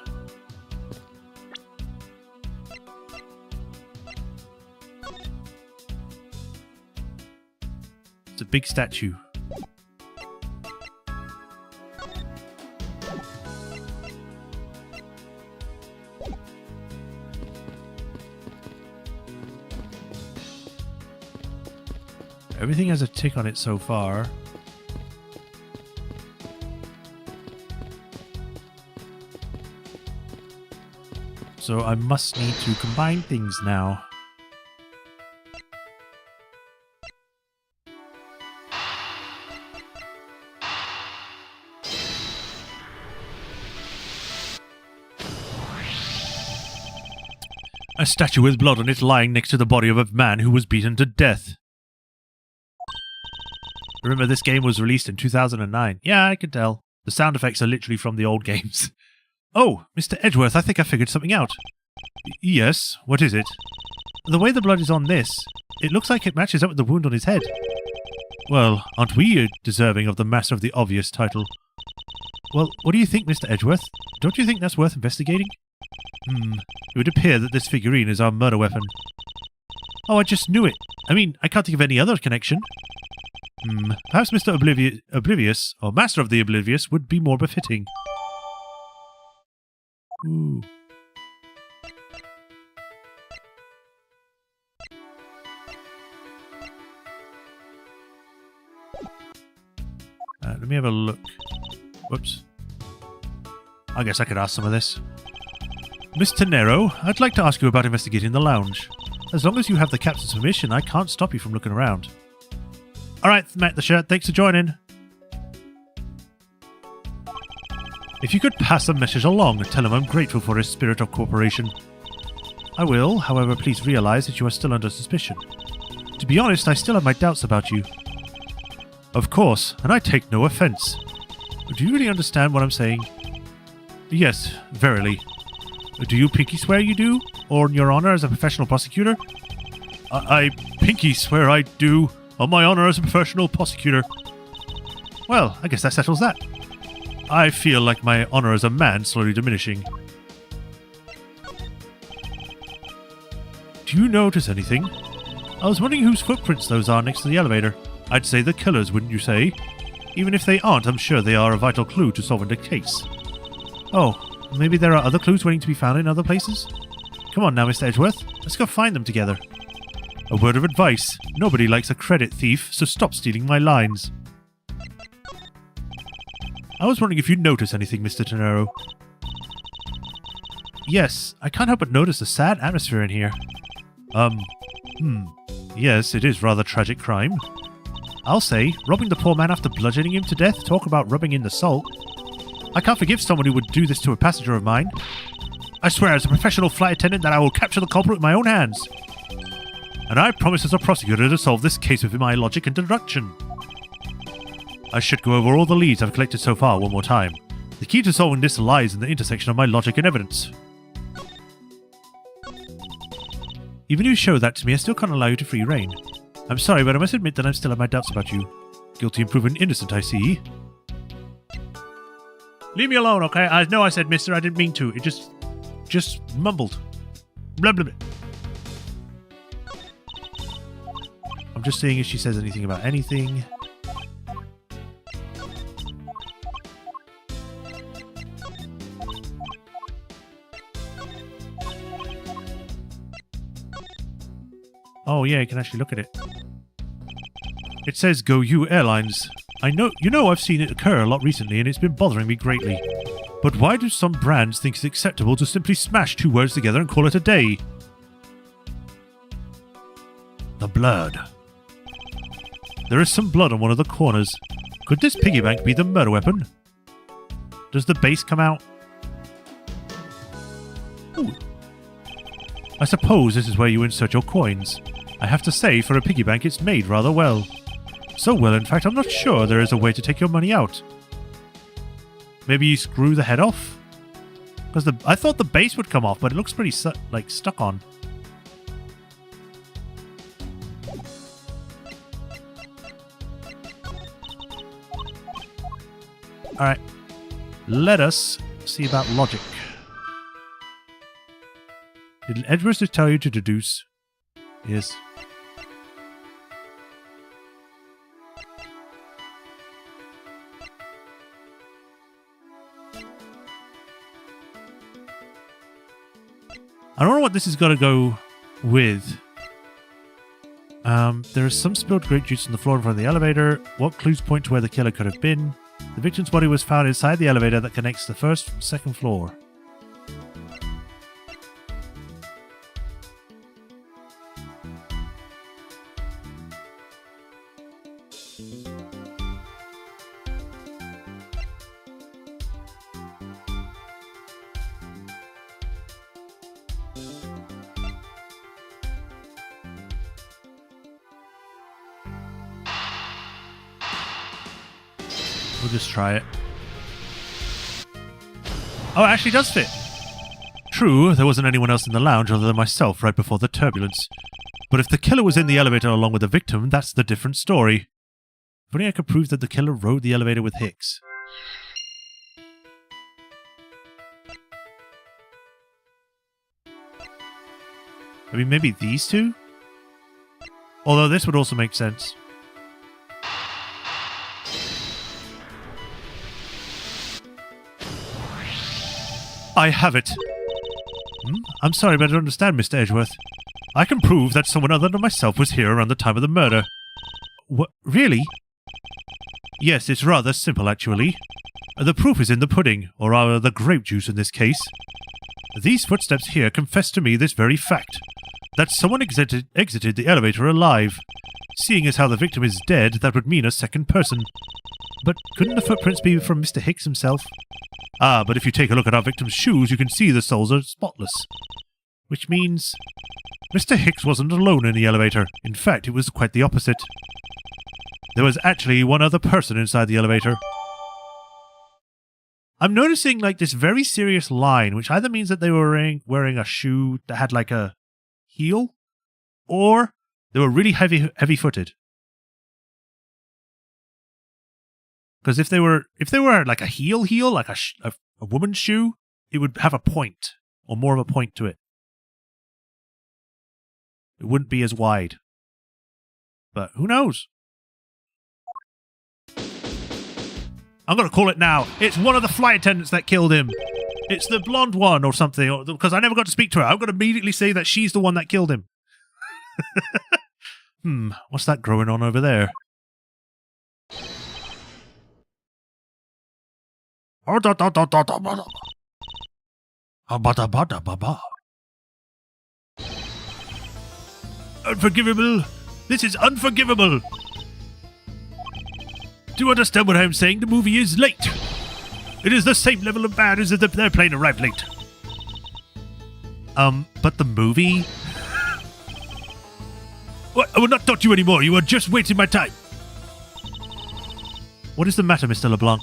It's a big statue. Everything has a tick on it so far. So I must need to combine things now. A statue with blood on it lying next to the body of a man who was beaten to death. Remember, this game was released in 2009. Yeah, I can tell. The sound effects are literally from the old games. Oh, Mr. Edgeworth, I think I figured something out. Yes, what is it? The way the blood is on this, it looks like it matches up with the wound on his head. Well, aren't we deserving of the Master of the Obvious title? Well, what do you think, Mr. Edgeworth? Don't you think that's worth investigating? It would appear that this figurine is our murder weapon. Oh, I just knew it. I mean, I can't think of any other connection. Perhaps Mr. Oblivious, or Master of the Oblivious, would be more befitting. Ooh. Let me have a look. Whoops. I guess I could ask some of this. Miss Tenero, I'd like to ask you about investigating the lounge. As long as you have the captain's permission, I can't stop you from looking around. Alright, Matt the Shirt, thanks for joining. If you could pass the message along and tell him I'm grateful for his spirit of cooperation. I will, however, please realize that you are still under suspicion. To be honest, I still have my doubts about you. Of course, and I take no offense. Do you really understand what I'm saying? Yes, verily. Do you pinky swear you do? Or on your honor as a professional prosecutor? I pinky swear I do, on my honor as a professional prosecutor. Well, I guess that settles that. I feel like my honor as a man slowly diminishing. Do you notice anything? I was wondering whose footprints those are next to the elevator. I'd say the killer's, wouldn't you say? Even if they aren't, I'm sure they are a vital clue to solving the case. Oh, maybe there are other clues waiting to be found in other places? Come on now, Mr. Edgeworth. Let's go find them together. A word of advice. Nobody likes a credit thief, so stop stealing my lines. I was wondering if you'd notice anything, Mr. Tenero. Yes, I can't help but notice the sad atmosphere in here. Yes, it is rather tragic crime. I'll say, robbing the poor man after bludgeoning him to death, talk about rubbing in the salt. I can't forgive someone who would do this to a passenger of mine. I swear as a professional flight attendant that I will capture the culprit with my own hands. And I promise as a prosecutor to solve this case with my logic and deduction. I should go over all the leads I've collected so far one more time. The key to solving this lies in the intersection of my logic and evidence. Even if you show that to me, I still can't allow you to free reign. I'm sorry, but I must admit that I still have my doubts about you. Guilty and proven innocent, I see. Leave me alone, okay? I know I said mister, I didn't mean to. It just mumbled. Blah, blah, blah. I'm just seeing if she says anything about anything. Oh yeah, you can actually look at it. It says Go You Airlines. You know I've seen it occur a lot recently and it's been bothering me greatly. But why do some brands think it's acceptable to simply smash two words together and call it a day? The blood. There is some blood on one of the corners. Could this piggy bank be the murder weapon? Does the base come out? Ooh. I suppose this is where you insert your coins. I have to say, for a piggy bank, it's made rather well. So well, in fact, I'm not sure there is a way to take your money out. Maybe you screw the head off? Because I thought the base would come off, but it looks pretty stuck on. Alright. Let us see about logic. Did Edwards just tell you to deduce? Yes. I don't know what this is going to go with. There is some spilled grape juice on the floor in front of the elevator. What clues point to where the killer could have been? The victim's body was found inside the elevator that connects the first and second floor. We'll just try it. Oh, it actually does fit. True, there wasn't anyone else in the lounge other than myself right before the turbulence. But if the killer was in the elevator along with the victim, that's the different story. If only I could prove that the killer rode the elevator with Hicks. I mean, maybe these two? Although this would also make sense. I have it. I'm sorry, but I don't understand, Mr. Edgeworth. I can prove that someone other than myself was here around the time of the murder. What? Really? Yes, it's rather simple, actually. The proof is in the pudding, or rather the grape juice in this case. These footsteps here confess to me this very fact, that someone exited the elevator alive. Seeing as how the victim is dead, that would mean a second person. But couldn't the footprints be from Mr. Hicks himself? Ah, but if you take a look at our victim's shoes, you can see the soles are spotless. Which means Mr. Hicks wasn't alone in the elevator. In fact, it was quite the opposite. There was actually one other person inside the elevator. I'm noticing like this very serious line, which either means that they were wearing a shoe that had like a heel, or they were really heavy-footed. Because if they were like a heel, like a woman's shoe, it would have a point, or more of a point to it. It wouldn't be as wide. But who knows? I'm going to call it now. It's one of the flight attendants that killed him. It's the blonde one or something, because I never got to speak to her. I'm going to immediately say that she's the one that killed him. What's that growing on over there? Unforgivable! This is unforgivable! Do you understand what I'm saying? The movie is late! It is the same level of bad as if their plane arrived late. But the movie? What? I will not talk to you anymore. You are just wasting my time. What is the matter, Mr. LeBlanc?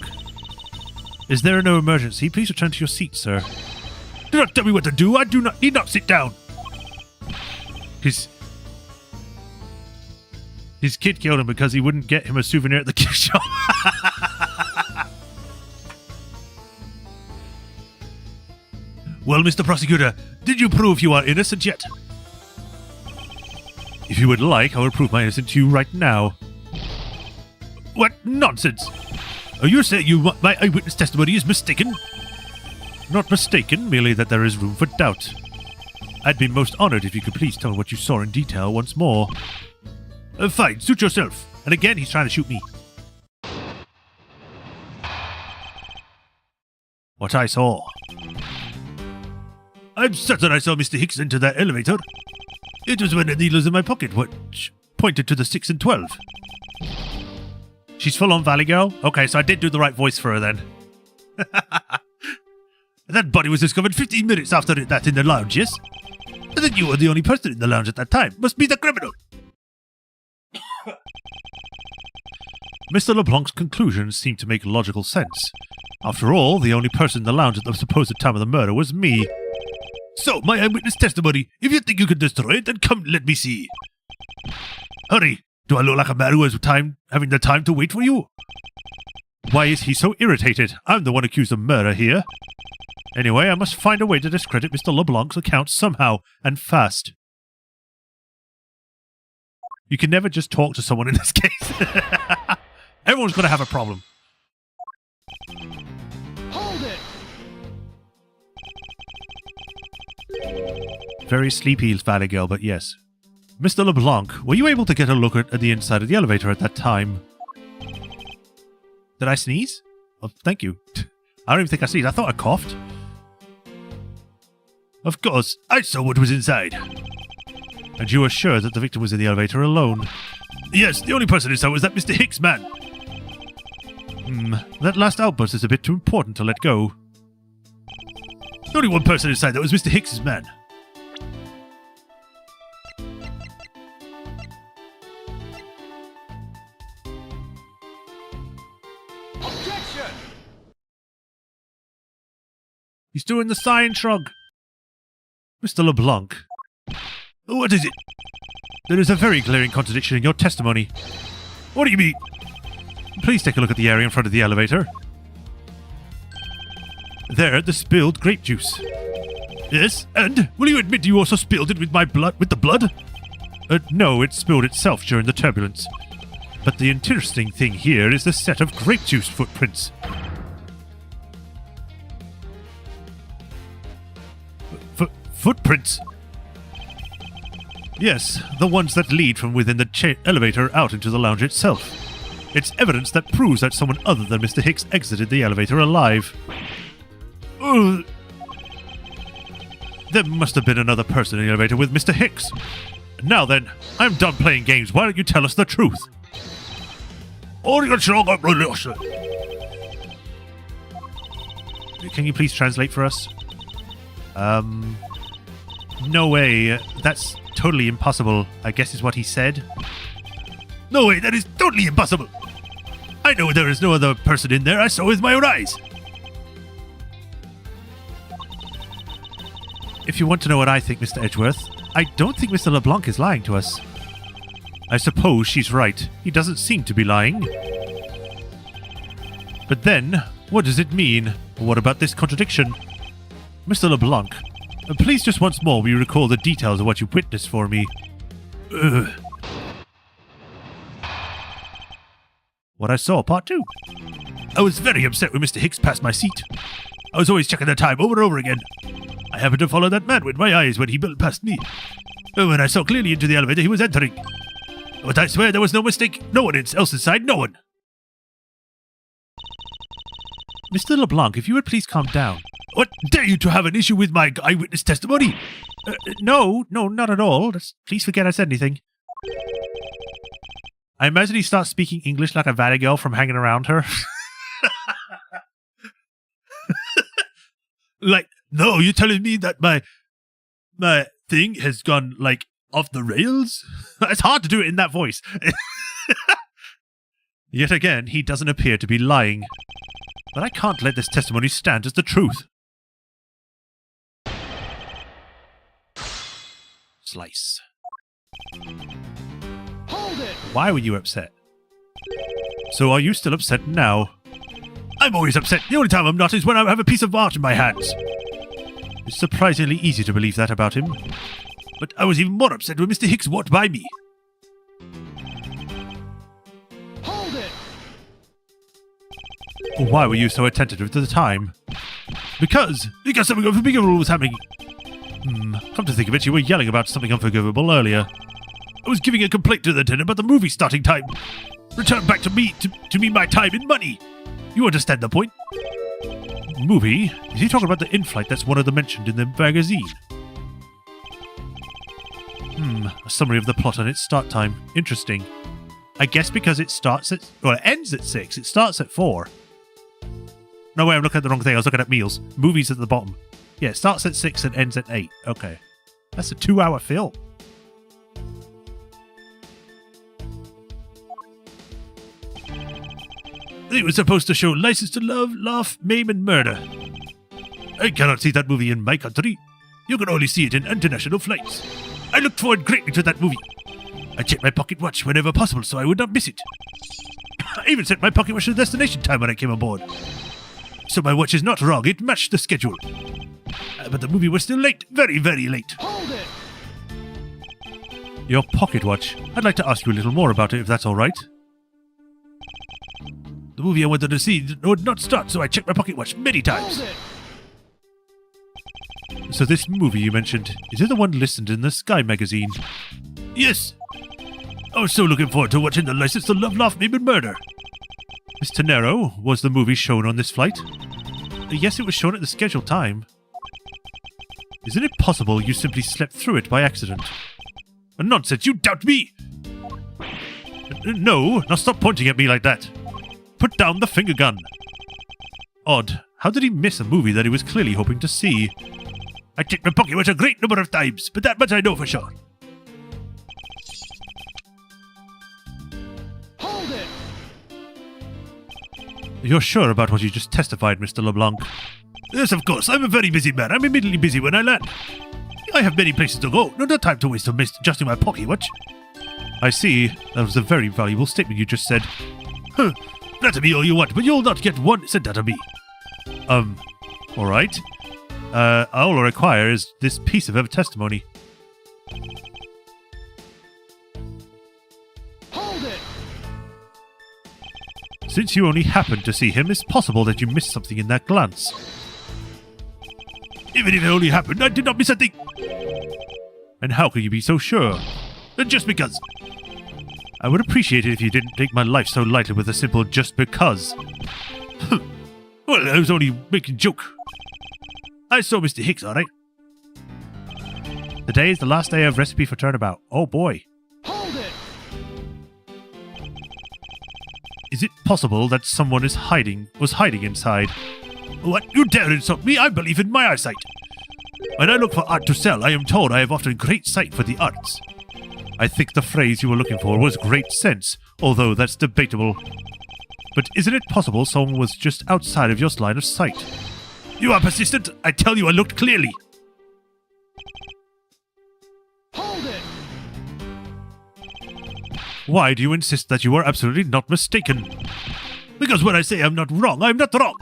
Is there no emergency? Please return to your seat, sir. Do not tell me what to do. I need not sit down. His kid killed him because he wouldn't get him a souvenir at the gift shop. Well, Mr. Prosecutor, did you prove you are innocent yet? If you would like, I will prove my innocence to you right now. What nonsense! Are you saying my eyewitness testimony is mistaken? Not mistaken, merely that there is room for doubt. I'd be most honored if you could please tell me what you saw in detail once more. Fine, suit yourself. And again, he's trying to shoot me. What I saw. I'm certain I saw Mr. Hicks enter that elevator. It was when the needle was in my pocket, which pointed to the 6 and 12. She's full on Valley Girl? Okay, so I did do the right voice for her then. That body was discovered 15 minutes after that in the lounge, yes? But then you were the only person in the lounge at that time. Must be the criminal. Mr. LeBlanc's conclusions seemed to make logical sense. After all, the only person in the lounge at the supposed time of the murder was me. So, my eyewitness testimony. If you think you can destroy it, then come let me see. Hurry. Do I look like a man who has having the time to wait for you? Why is he so irritated? I'm the one accused of murder here. Anyway, I must find a way to discredit Mr. LeBlanc's account somehow, and fast. You can never just talk to someone in this case. Everyone's going to have a problem. Hold it! Very sleepy, Valley Girl, but yes. Mr. LeBlanc, were you able to get a look at the inside of the elevator at that time? Did I sneeze? Oh, thank you. I don't even think I sneezed. I thought I coughed. Of course, I saw what was inside. And you were sure that the victim was in the elevator alone? Yes, the only person inside was that Mr. Hicks man. That last outburst is a bit too important to let go. There's only one person inside, that was Mr. Hicks's man. Objection! He's doing the sign shrug. Mr. LeBlanc. What is it? There is a very glaring contradiction in your testimony. What do you mean? Please take a look at the area in front of the elevator. There, the spilled grape juice. Yes, and will you admit you also spilled it with the blood? No, it spilled itself during the turbulence. But the interesting thing here is the set of grape juice footprints. Footprints? Yes, the ones that lead from within the elevator out into the lounge itself. It's evidence that proves that someone other than Mr. Hicks exited the elevator alive. There must have been another person in the elevator with Mr. Hicks. Now then, I'm done playing games. Why don't you tell us the truth? Can you please translate for us? No way. That's totally impossible, I guess is what he said. No way, that is totally impossible. I know there is no other person in there. I saw with my own eyes. If you want to know what I think, Mr. Edgeworth, I don't think Mr. LeBlanc is lying to us. I suppose she's right. He doesn't seem to be lying. But then, what does it mean? What about this contradiction? Mr. LeBlanc, please just once more will you recall the details of what you witnessed for me? What I saw, part 2. I was very upset when Mr. Hicks passed my seat. I was always checking the time over and over again. I happened to follow that man with my eyes when he built past me. When I saw clearly into the elevator he was entering. But I swear there was no mistake. No one else inside, no one. Mr. LeBlanc, if you would please calm down. What, dare you to have an issue with my eyewitness testimony? No, not at all. Please forget I said anything. I imagine he starts speaking English like a valley girl from hanging around her. Like, no, you're telling me that my thing has gone, like, off the rails? It's hard to do it in that voice. Yet again, he doesn't appear to be lying. But I can't let this testimony stand as the truth. Slice. Hold it! Why were you upset? So are you still upset now? I'm always upset. The only time I'm not is when I have a piece of art in my hands. It's surprisingly easy to believe that about him. But I was even more upset when Mr. Hicks walked by me. Hold it! Why were you so attentive at the time? Because something unforgivable was happening. Come to think of it, you were yelling about something unforgivable earlier. I was giving a complaint to the tenant about the movie starting time. Return back to me to me my time and money. You understand the point? Movie? Is he talking about the in-flight that's one of them mentioned in the magazine? A summary of the plot and its start time. Interesting. I guess because it starts at... Well, it ends at 6. It starts at 4. No way, I'm looking at the wrong thing. I was looking at meals. Movies at the bottom. Yeah, it starts at 6 and ends at 8. Okay. That's a 2-hour film. It was supposed to show License to Love, Laugh, Maim and Murder. I cannot see that movie in my country. You can only see it in international flights. I looked forward greatly to that movie. I checked my pocket watch whenever possible so I would not miss it. I even set my pocket watch to the destination time when I came on board. So my watch is not wrong, it matched the schedule. But the movie was still late, very, very late. Hold it! Your pocket watch. I'd like to ask you a little more about it if that's alright. The movie I wanted to see would not start, so I checked my pocket watch many times. Hold it! So this movie you mentioned, is it the one listed in the Sky magazine? Yes! I was so looking forward to watching the License to Love, Laugh, Maim and Murder. Mr. Nero, was the movie shown on this flight? Yes, it was shown at the scheduled time. Isn't it possible you simply slept through it by accident? Nonsense, you doubt me! No, now stop pointing at me like that. Put down the finger gun. Odd, how did he miss a movie that he was clearly hoping to see? I checked my pocket watch a great number of times, but that much I know for sure. Hold it! You're sure about what you just testified, Mr. LeBlanc? Yes, of course. I'm a very busy man. I'm immediately busy when I land. I have many places to go. No time to waste on adjusting my pocket watch. I see. That was a very valuable statement you just said. Huh. Flatter me all you want, but you'll not get 1 cent out of me. Alright. All I require is this piece of testimony. Hold it! Since you only happened to see him, it's possible that you missed something in that glance. Even if it only happened, I did not miss a thing. And how can you be so sure? Just because. I would appreciate it if you didn't take my life so lightly with a simple just because. Well, I was only making a joke. I saw Mr. Hicks, alright? Today is the last day of Recipe for Turnabout. Oh boy. Hold it! Is it possible that someone was hiding inside? What? You dare insult me? I believe in my eyesight. When I look for art to sell, I am told I have often great sight for the arts. I think the phrase you were looking for was great sense, although that's debatable. But isn't it possible someone was just outside of your line of sight? You are persistent. I tell you I looked clearly. Hold it! Why do you insist that you are absolutely not mistaken? Because when I say I'm not wrong, I'm not wrong.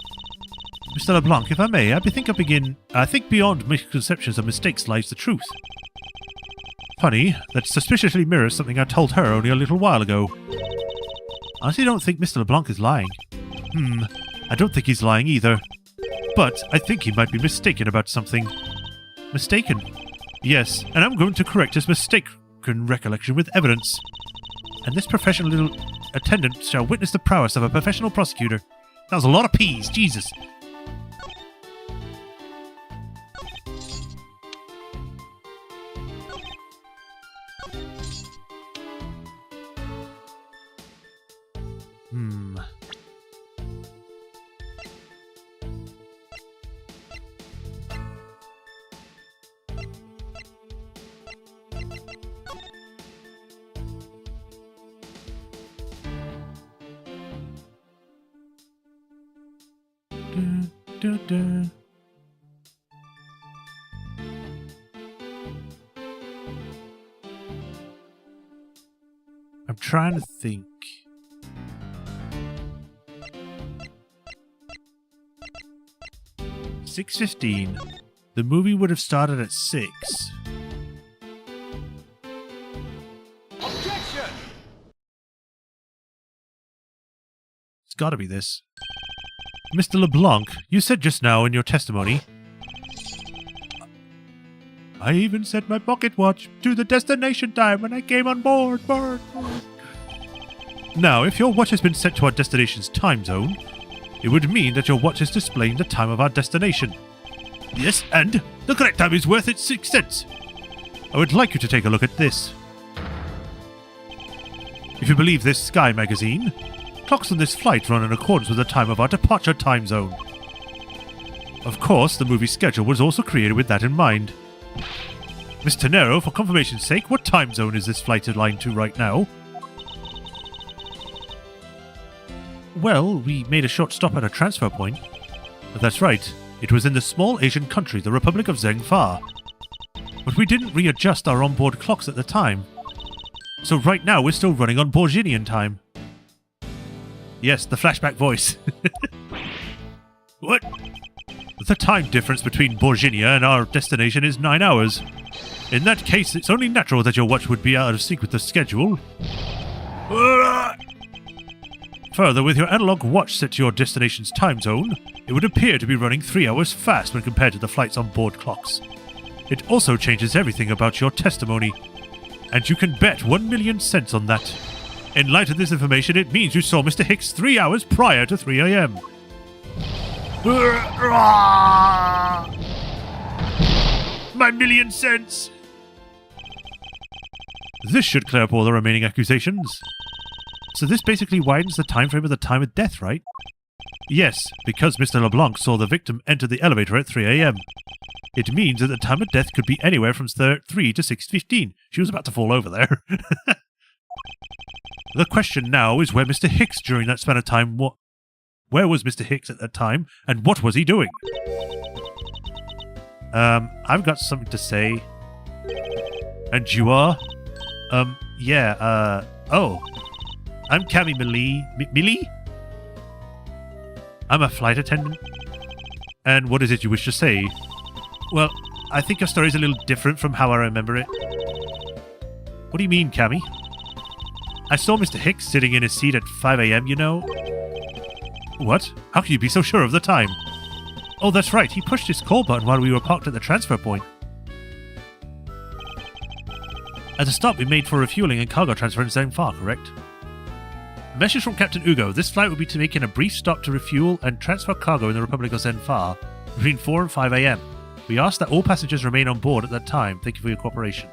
Mr. LeBlanc, if I may, I think beyond misconceptions and mistakes lies the truth. Funny, that suspiciously mirrors something I told her only a little while ago. I honestly don't think Mr. LeBlanc is lying. I don't think he's lying either. But I think he might be mistaken about something. Mistaken? Yes, and I'm going to correct his mistaken recollection with evidence. And this professional little attendant shall witness the prowess of a professional prosecutor. That was a lot of P's, Jesus. I'm trying to think. $6:15. The movie would have started at 6. Objection! It's gotta be this. Mr. LeBlanc, you said just now in your testimony, I even set my pocket watch to the destination time when I came on board. Now, if your watch has been set to our destination's time zone, it would mean that your watch is displaying the time of our destination. Yes, and the correct time is worth its 6 cents. I would like you to take a look at this. If you believe this Sky magazine, clocks on this flight run in accordance with the time of our departure time zone. Of course, the movie schedule was also created with that in mind. Miss Tenero, for confirmation's sake, what time zone is this flight aligned to right now? Well, we made a short stop at a transfer point. That's right. It was in the small Asian country, the Republic of Zhengfa. But we didn't readjust our onboard clocks at the time. So right now we're still running on Borginian time. Yes, the flashback voice. What? The time difference between Borginia and our destination is 9 hours. In that case, it's only natural that your watch would be out of sync with the schedule. Further, with your analog watch set to your destination's time zone, it would appear to be running 3 hours fast when compared to the flight's onboard clocks. It also changes everything about your testimony, and you can bet 1,000,000 cents on that. In light of this information, it means you saw Mr. Hicks 3 hours prior to 3 a.m. My 1,000,000 cents! This should clear up all the remaining accusations. So this basically widens the time frame of the time of death, right? Yes, because Mr. LeBlanc saw the victim enter the elevator at 3 a.m. It means that the time of death could be anywhere from 3 to 6:15. She was about to fall over there. The question now is where Mr. Hicks during that span of time Where was Mr. Hicks at that time, and what was he doing? I've got something to say. And you are? Oh. I'm Cammy Millie? I'm a flight attendant. And what is it you wish to say? Well, I think your story's a little different from how I remember it. What do you mean, Cammy? I saw Mr. Hicks sitting in his seat at 5 a.m., you know. What? How can you be so sure of the time? Oh, that's right. He pushed his call button while we were parked at the transfer point. At the stop, we made for refueling and cargo transfer in Zhengfa, correct? Message from Captain Ugo. This flight will be making a brief stop to refuel and transfer cargo in the Republic of Zhengfa between 4 and 5 a.m. We ask that all passengers remain on board at that time. Thank you for your cooperation.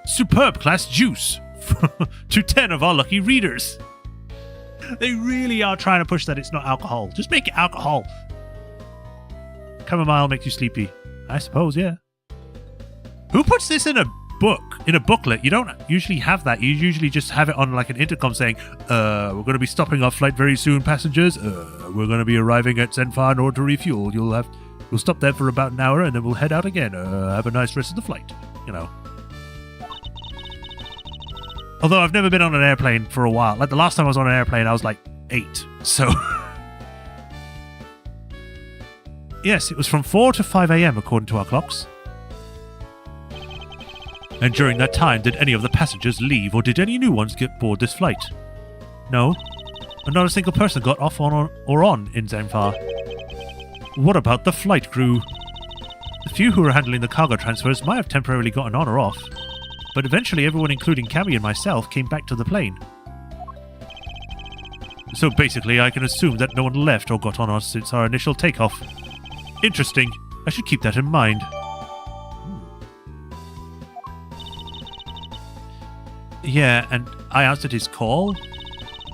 Superb class juice! To 10 of our lucky readers. They really are trying to push that it's not alcohol. Just make it alcohol. Chamomile makes you sleepy. I suppose, yeah. Who puts this in a book, in a booklet? You don't usually have that. You usually just have it on like an intercom saying, we're going to be stopping our flight very soon, passengers. We're going to be arriving at Zhengfa in order to refuel. We'll stop there for about an hour and then we'll head out again. Have a nice rest of the flight. You know. Although I've never been on an airplane for a while. Like the last time I was on an airplane, I was like 8. So... Yes, it was from 4 to 5 a.m. according to our clocks. And during that time, did any of the passengers leave or did any new ones get aboard this flight? No. And not a single person got off on in Zhengfa. What about the flight crew? The few who were handling the cargo transfers might have temporarily gotten on or off. But eventually everyone, including Cammy and myself, came back to the plane. So basically, I can assume that no one left or got on us since our initial takeoff. Interesting. I should keep that in mind. Yeah, and I answered his call.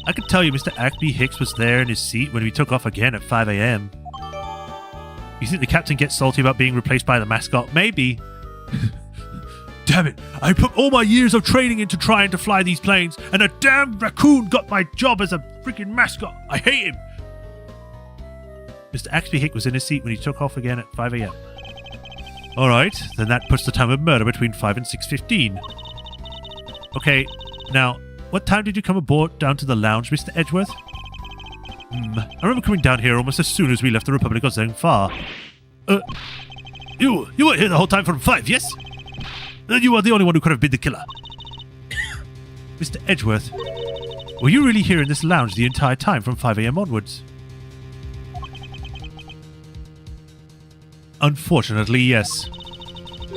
I could tell you Mr. Ackby Hicks was there in his seat when we took off again at 5 a.m. You think the captain gets salty about being replaced by the mascot? Maybe. Damn it, I put all my years of training into trying to fly these planes, and a damn raccoon got my job as a freaking mascot. I hate him. Mr. Axby Hick was in his seat when he took off again at 5 a.m. Alright, then that puts the time of murder between 5 and 6:15. Okay, now, what time did you come aboard down to the lounge, Mr. Edgeworth? I remember coming down here almost as soon as we left the Republic of Zhengfa. You were here the whole time from 5, yes? Then you are the only one who could have been the killer. Mr. Edgeworth, were you really here in this lounge the entire time from 5 a.m. onwards? Unfortunately, yes.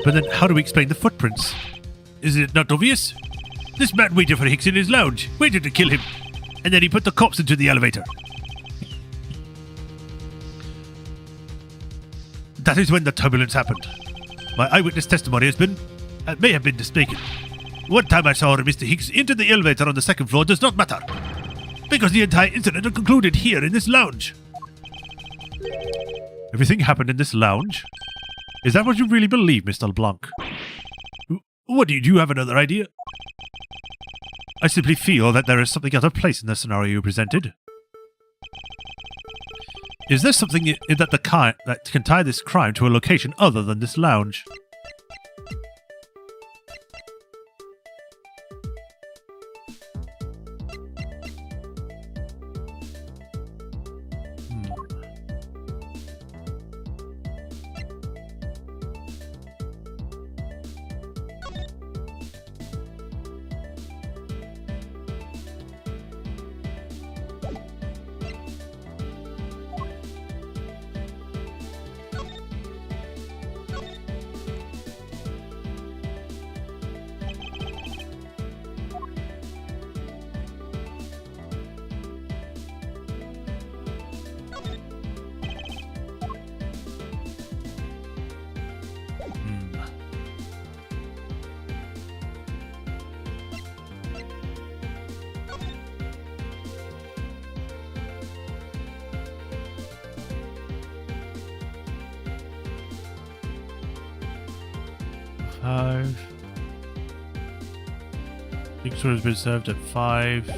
But then how do we explain the footprints? Is it not obvious? This man waited for Hicks in his lounge, waited to kill him, and then he put the corpse into the elevator. That is when the turbulence happened. My eyewitness testimony may have been mistaken. One time I saw Mr. Hicks enter the elevator on the second floor does not matter, because the entire incident concluded here in this lounge. Everything happened in this lounge? Is that what you really believe, Mr. LeBlanc? What do you have another idea? I simply feel that there is something out of place in the scenario you presented. Is there something that can tie this crime to a location other than this lounge? Picture has been served at 5.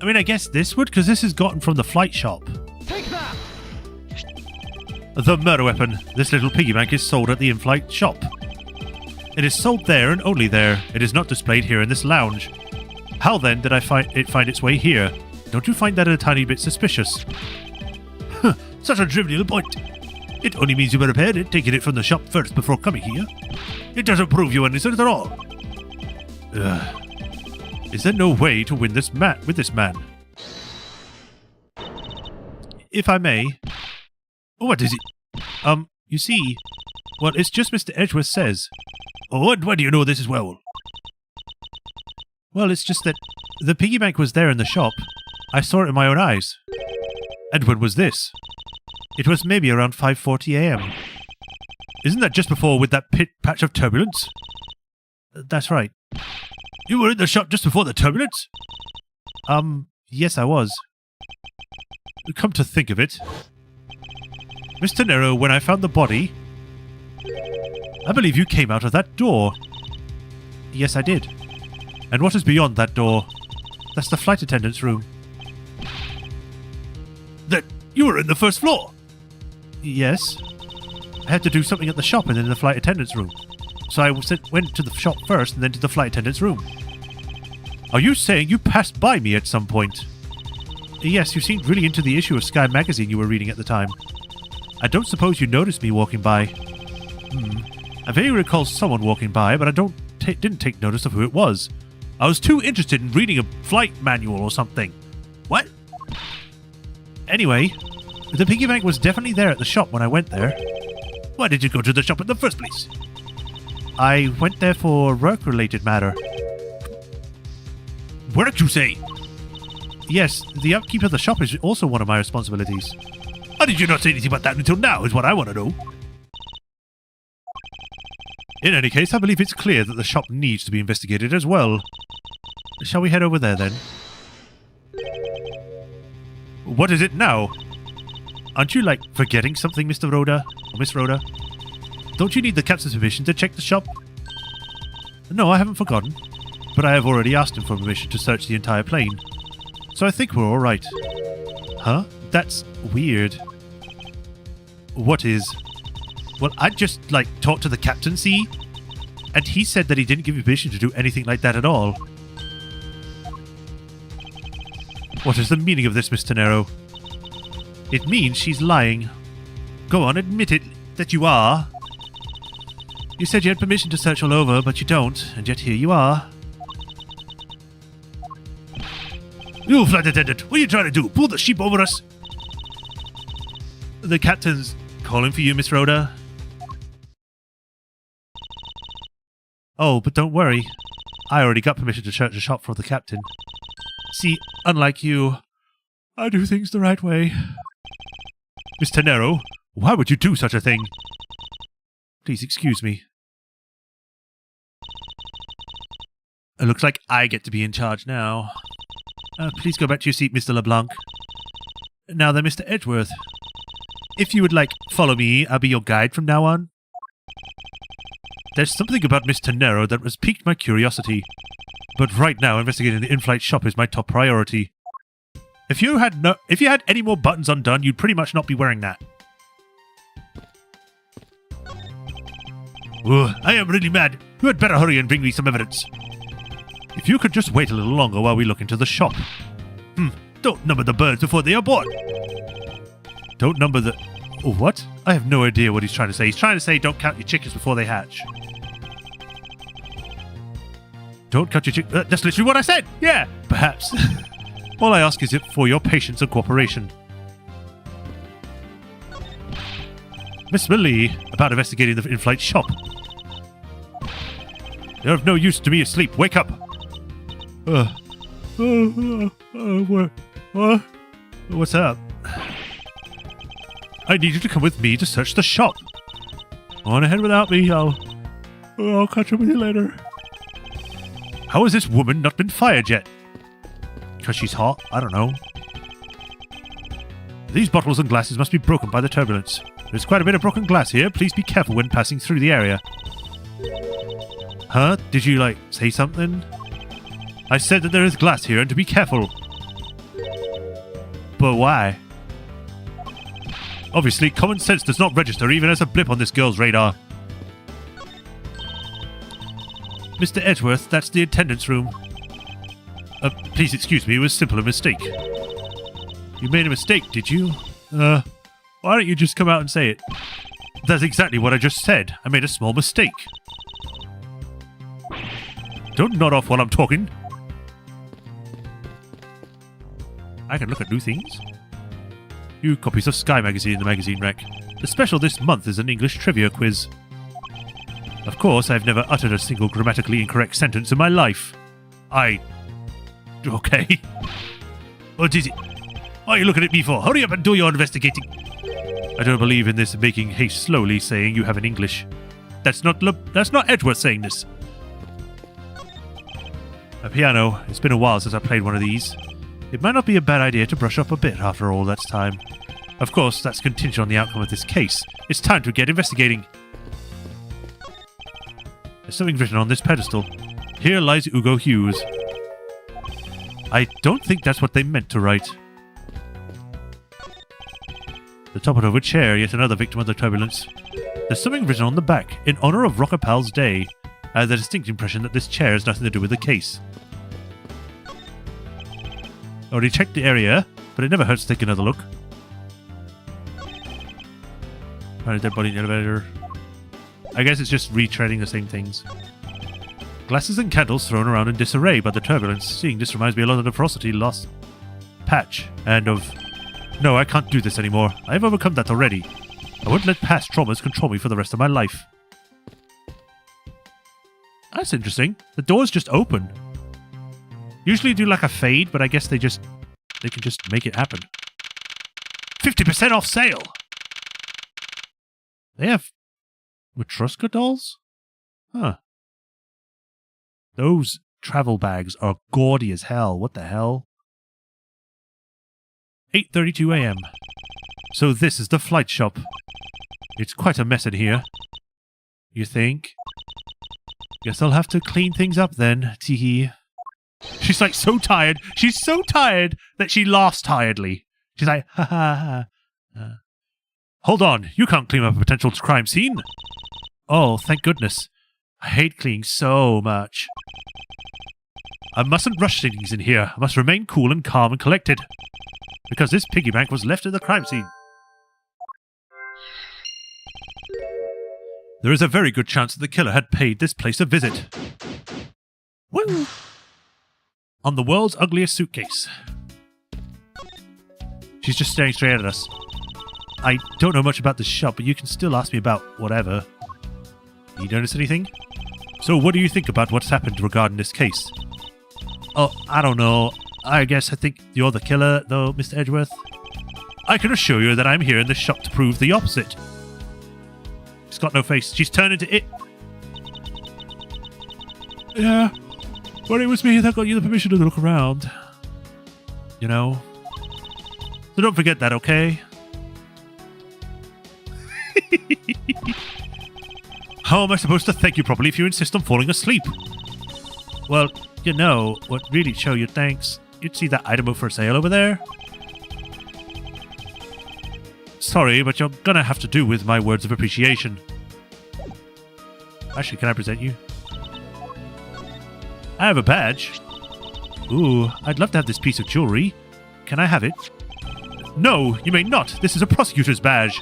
I mean, I guess this would, because this is gotten from the flight shop. Take that! The murder weapon. This little piggy bank is sold at the in-flight shop. It is sold there and only there. It is not displayed here in this lounge. How then did I find its way here? Don't you find that a tiny bit suspicious? Such a trivial point. It only means you were repaired it, taking it from the shop first before coming here. It doesn't prove you innocent at all. Is there no way to win this with this man? If I may. What is it? You see, well, it's just Mr. Edgeworth says. Oh, and why do you know this as well? Well, it's just that the piggy bank was there in the shop. I saw it in my own eyes. And when was this? It was maybe around 5:40 a.m. Isn't that just before with that patch of turbulence? That's right. You were in the shop just before the turbulence? Yes, I was. Come to think of it, Mr. Nero, when I found the body, I believe you came out of that door. Yes, I did. And what is beyond that door? That's the flight attendant's room. That you were in the first floor? Yes. I had to do something at the shop and then the flight attendant's room. So I went to the shop first and then to the flight attendant's room. Are you saying you passed by me at some point? Yes, you seemed really into the issue of Sky magazine you were reading at the time. I don't suppose you noticed me walking by. I vaguely recall someone walking by, but I didn't take notice of who it was. I was too interested in reading a flight manual or something. What? Anyway, the piggy bank was definitely there at the shop when I went there. Why did you go to the shop in the first place? I went there for work-related matter. Work, you say? Yes, the upkeep of the shop is also one of my responsibilities. How did you not say anything about that until now, is what I want to know. In any case, I believe it's clear that the shop needs to be investigated as well. Shall we head over there, then? What is it now? Aren't you, forgetting something, Mr. Rhoda? Or Miss Rhoda? Don't you need the captain's permission to check the shop? No, I haven't forgotten. But I have already asked him for permission to search the entire plane. So I think we're alright. Huh? That's weird. What is? Well, I just, talked to the captain, see? And he said that he didn't give you permission to do anything like that at all. What is the meaning of this, Mr. Nero? It means she's lying. Go on, admit it, that you are. You said you had permission to search all over, but you don't, and yet here you are. You flight attendant, what are you trying to do? Pull the sheep over us? The captain's calling for you, Miss Rhoda. Oh, but don't worry. I already got permission to search the shop for the captain. See, unlike you, I do things the right way. Miss Tenero, why would you do such a thing? Please excuse me. It looks like I get to be in charge now. Please go back to your seat, Mr. LeBlanc. Now then, Mr. Edgeworth. If you would like follow me, I'll be your guide from now on. There's something about Miss Tenero that has piqued my curiosity. But right now, investigating the in-flight shop is my top priority. If you had any more buttons undone, you'd pretty much not be wearing that. Ugh, I am really mad. You had better hurry and bring me some evidence. If you could just wait a little longer while we look into the shop. Don't number the birds before they are born. Don't number the... Oh, what? I have no idea what he's trying to say. He's trying to say don't count your chickens before they hatch. Don't count your chickens... that's literally what I said! Yeah, perhaps. All I ask is it for your patience and cooperation. Miss Millie, about investigating the in-flight shop. You're of no use to me asleep. Wake up! What's up? I need you to come with me to search the shop. On ahead without me. I'll catch up with you later. How has this woman not been fired yet? Because she's hot? I don't know. These bottles and glasses must be broken by the turbulence. There's quite a bit of broken glass here. Please be careful when passing through the area. Huh? Did you, say something? I said that there is glass here and to be careful. But why? Obviously, common sense does not register even as a blip on this girl's radar. Mr. Edgeworth, that's the attendance room. Please excuse me, it was simply a mistake. You made a mistake, did you? Why don't you just come out and say it? That's exactly what I just said. I made a small mistake. Don't nod off while I'm talking. I can look at new things. New copies of Sky Magazine in the magazine rack. The special this month is an English trivia quiz. Of course, I've never uttered a single grammatically incorrect sentence in my life. Okay. What is it? What are you looking at me for? Hurry up and do your investigating. I don't believe in this making haste slowly saying you have an English. That's not Edgeworth saying this. A piano. It's been a while since I played one of these. It might not be a bad idea to brush up a bit after all that time. Of course, that's contingent on the outcome of this case. It's time to get investigating. There's something written on this pedestal. Here lies Hugo Hughes. I don't think that's what they meant to write. The top of a chair, yet another victim of the turbulence. There's something written on the back, in honor of Rockapal's Day. I have the distinct impression that this chair has nothing to do with the case. Already checked the area, but it never hurts to take another look. Find a dead body in the elevator. I guess it's just retreading the same things. Glasses and candles thrown around in disarray by the turbulence. Seeing this reminds me a lot of the ferocity lost patch and of... No, I can't do this anymore. I've overcome that already. I won't let past traumas control me for the rest of my life. That's interesting. The door's just open. Usually do like a fade, but I guess they can just make it happen. 50% off sale! They have Matryoshka dolls? Huh. Those travel bags are gaudy as hell. What the hell? 8:32 a.m. So this is the flight shop. It's quite a mess in here. You think? Guess I'll have to clean things up then. Teehee. She's so tired. She's so tired that she laughs tiredly. She's like, ha ha ha. Hold on. You can't clean up a potential crime scene. Oh, thank goodness. I hate cleaning so much. I mustn't rush things in here. I must remain cool and calm and collected. Because this piggy bank was left at the crime scene. There is a very good chance that the killer had paid this place a visit. Woo! On the world's ugliest suitcase. She's just staring straight at us. I don't know much about the shop, but you can still ask me about whatever. You notice anything? So what do you think about what's happened regarding this case? Oh, I don't know. I think you're the killer, though, Mr. Edgeworth. I can assure you that I'm here in the shop to prove the opposite. She's got no face. She's turned into it. Yeah, but it was me that got you the permission to look around. You know? So don't forget that, okay? How am I supposed to thank you properly if you insist on falling asleep? Well, you know, what really show your thanks, you'd see that item up for sale over there. Sorry, but you're gonna have to do with my words of appreciation. Actually, can I present you? I have a badge. Ooh, I'd love to have this piece of jewelry. Can I have it? No, you may not. This is a prosecutor's badge.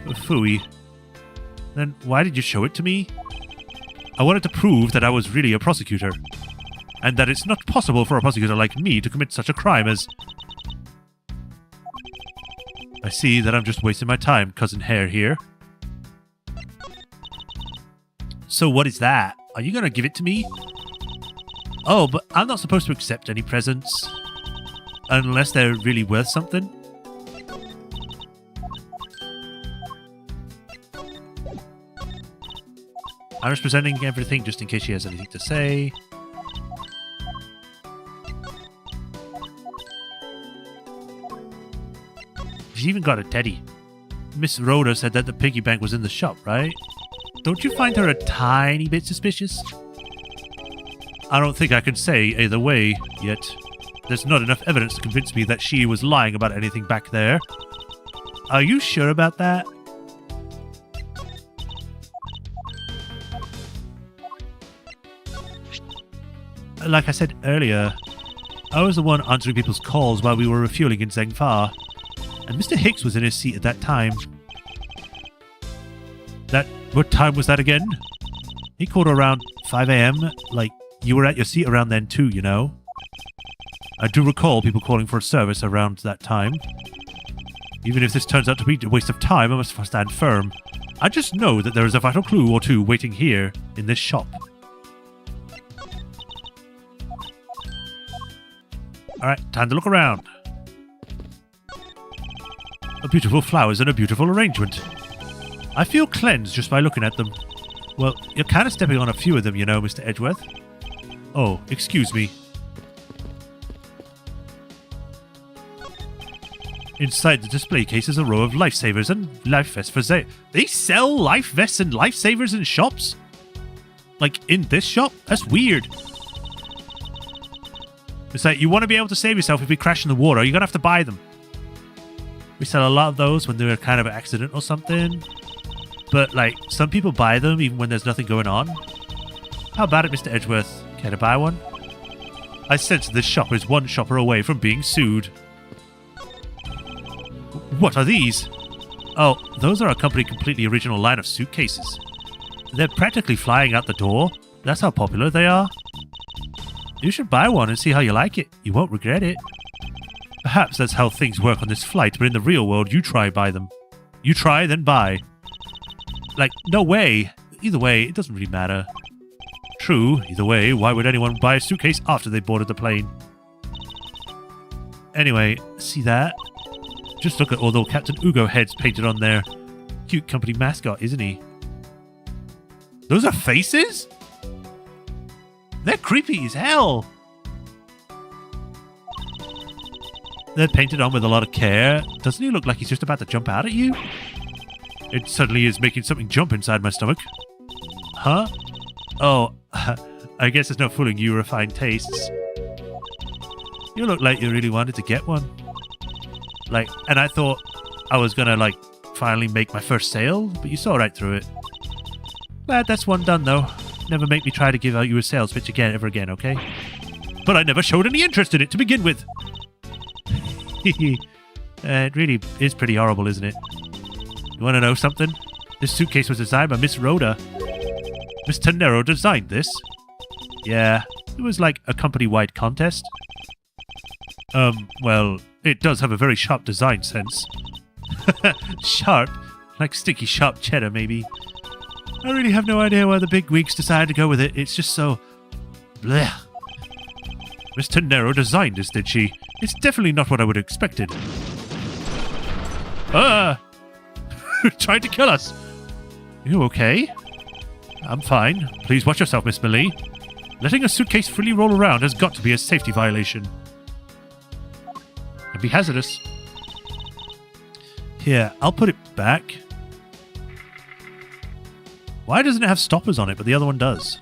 Phooey. Then why did you show it to me? I wanted to prove that I was really a prosecutor. And that it's not possible for a prosecutor like me to commit such a crime as... I see that I'm just wasting my time, Cousin Hare here. So what is that? Are you going to give it to me? Oh, but I'm not supposed to accept any presents. Unless they're really worth something. I'm just presenting everything just in case she has anything to say. She's even got a teddy. Miss Rhoda said that the piggy bank was in the shop, right? Don't you find her a tiny bit suspicious? I don't think I can say either way yet. There's not enough evidence to convince me that she was lying about anything back there. Are you sure about that? Like I said earlier, I was the one answering people's calls while we were refueling in Zengfa, and Mr. Hicks was in his seat at that time. What time was that again? He called around 5 a.m. Like, you were at your seat around then too, you know? I do recall people calling for a service around that time. Even if this turns out to be a waste of time, I must stand firm. I just know that there is a vital clue or two waiting here in this shop. Alright, time to look around. A beautiful flowers and a beautiful arrangement. I feel cleansed just by looking at them. Well, you're kind of stepping on a few of them, you know, Mr. Edgeworth. Oh, excuse me. Inside the display case is a row of lifesavers and life vests for sale. They sell life vests and lifesavers in shops? Like, in this shop? That's weird. It's like, you want to be able to save yourself if you crash in the water, you're going to have to buy them. We sell a lot of those when they're kind of an accident or something. But, like, some people buy them even when there's nothing going on. How about it, Mr. Edgeworth? Care to buy one? I sense this shop is one shopper away from being sued. What are these? Oh, those are a company completely original line of suitcases. They're practically flying out the door. That's how popular they are. You should buy one and see how you like it. You won't regret it. Perhaps that's how things work on this flight, but in the real world, you try buy them. You try, then buy. Like, no way. Either way, it doesn't really matter. True, either way, why would anyone buy a suitcase after they boarded the plane? Anyway, see that? Just look at all the Captain Ugo heads painted on there. Cute company mascot, isn't he? Those are faces? They're creepy as hell. They're painted on with a lot of care. Doesn't he look like he's just about to jump out at you? It suddenly is making something jump inside my stomach. Huh? Oh, I guess there's no fooling you refined tastes. You look like you really wanted to get one. Like, and I thought I was gonna, like, finally make my first sale, but you saw right through it. Glad that's one done, though. Never make me try to give out you a sales pitch ever again, okay? But I never showed any interest in it to begin with. It really is pretty horrible, isn't it? You want to know something? This suitcase was designed by Miss Rhoda. Miss Tenero designed this. Yeah, it was like a company-wide contest. Well, it does have a very sharp design sense. Sharp? Like sticky sharp cheddar, maybe. I really have no idea why the big wigs decided to go with it. It's just so... bleh. Miss Tenero designed this, did she? It's definitely not what I would have expected. Trying to kill us. You okay? I'm fine. Please watch yourself, Miss Millie. Letting a suitcase freely roll around has got to be a safety violation. It'd be hazardous. Here, I'll put it back. Why doesn't it have stoppers on it, but the other one does?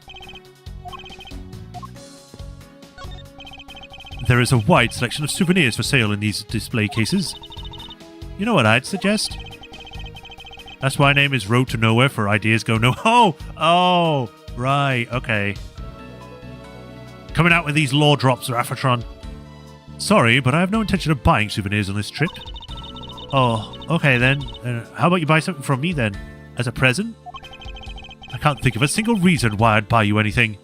There is a wide selection of souvenirs for sale in these display cases. You know what I'd suggest? That's why my name is Road to Nowhere, for ideas go no... Oh, right, okay. Coming out with these law drops, Raffatron. Sorry, but I have no intention of buying souvenirs on this trip. Oh, okay then. How about you buy something from me then? As a present? I can't think of a single reason why I'd buy you anything.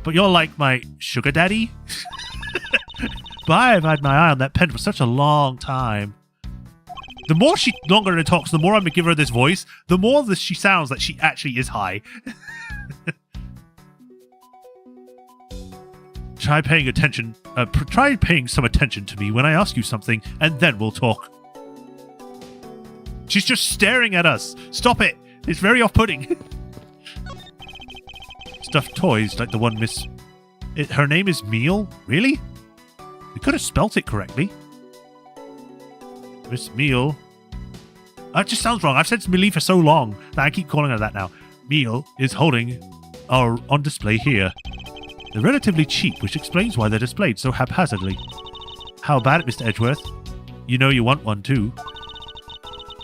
But you're like my sugar daddy? But I've had my eye on that pen for such a long time. The more longer it talks, the more I'm going to give her this voice, the more she sounds like she actually is high. Try paying some attention to me when I ask you something, and then we'll talk. She's just staring at us. Stop it. It's very off-putting. Stuffed toys like the one her name is Meal? Really? We could have spelt it correctly. Miss Meal. That just sounds wrong. I've said Millie for so long that I keep calling her that now. Meal is holding are on display here. They're relatively cheap, which explains why they're displayed so haphazardly. How about it, Mr. Edgeworth? You know you want one too.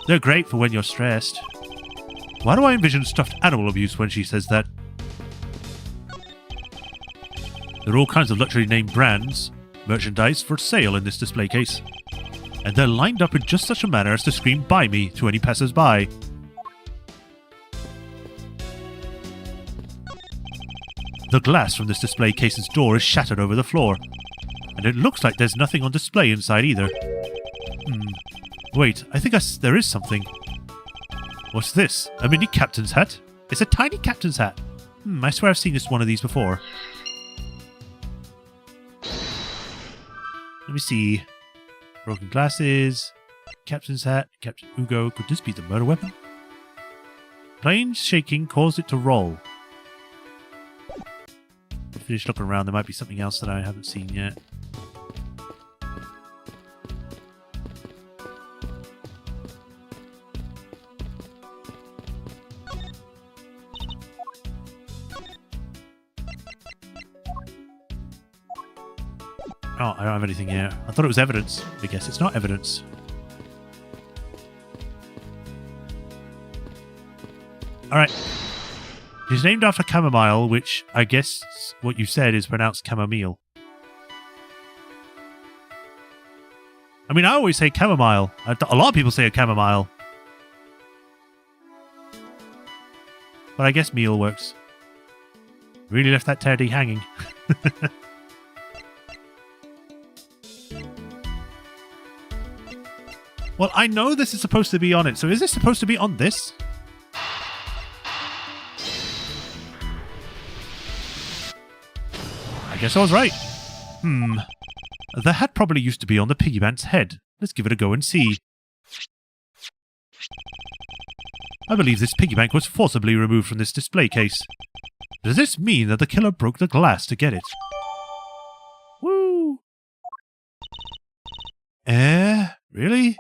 They're great for when you're stressed. Why do I envision stuffed animal abuse when she says that? There are all kinds of luxury name brands, merchandise for sale in this display case. And they're lined up in just such a manner as to scream "Buy me" to any passers-by. The glass from this display case's door is shattered over the floor, and it looks like there's nothing on display inside either. Wait, I think there is something. What's this? A mini captain's hat? It's a tiny captain's hat. I swear I've seen one of these before. Let me see. Broken glasses, captain's hat, Captain Ugo. Could this be the murder weapon? Plane shaking caused it to roll. Finish looking around. There might be something else that I haven't seen yet. Oh, I don't have anything here. I thought it was evidence. I guess it's not evidence. Alright. It's named after chamomile, which I guess what you said is pronounced chamomile. I mean, I always say chamomile. A lot of people say a chamomile. But I guess meal works. Really left that teddy hanging. Well, I know this is supposed to be on it, so is this supposed to be on this? I guess I was right. The hat probably used to be on the piggy bank's head. Let's give it a go and see. I believe this piggy bank was forcibly removed from this display case. Does this mean that the killer broke the glass to get it? Woo! Really?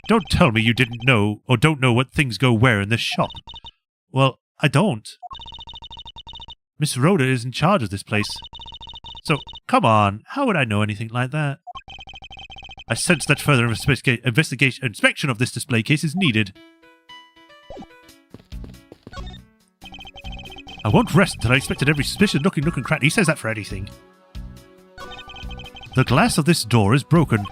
Don't tell me you didn't know or don't know what things go where in this shop. Well, I don't. Miss Rhoda is in charge of this place. So, come on, how would I know anything like that? I sense that further inspection of this display case is needed. I won't rest until I inspected every suspicious nookie nook and cranny. He says that for anything. The glass of this door is broken.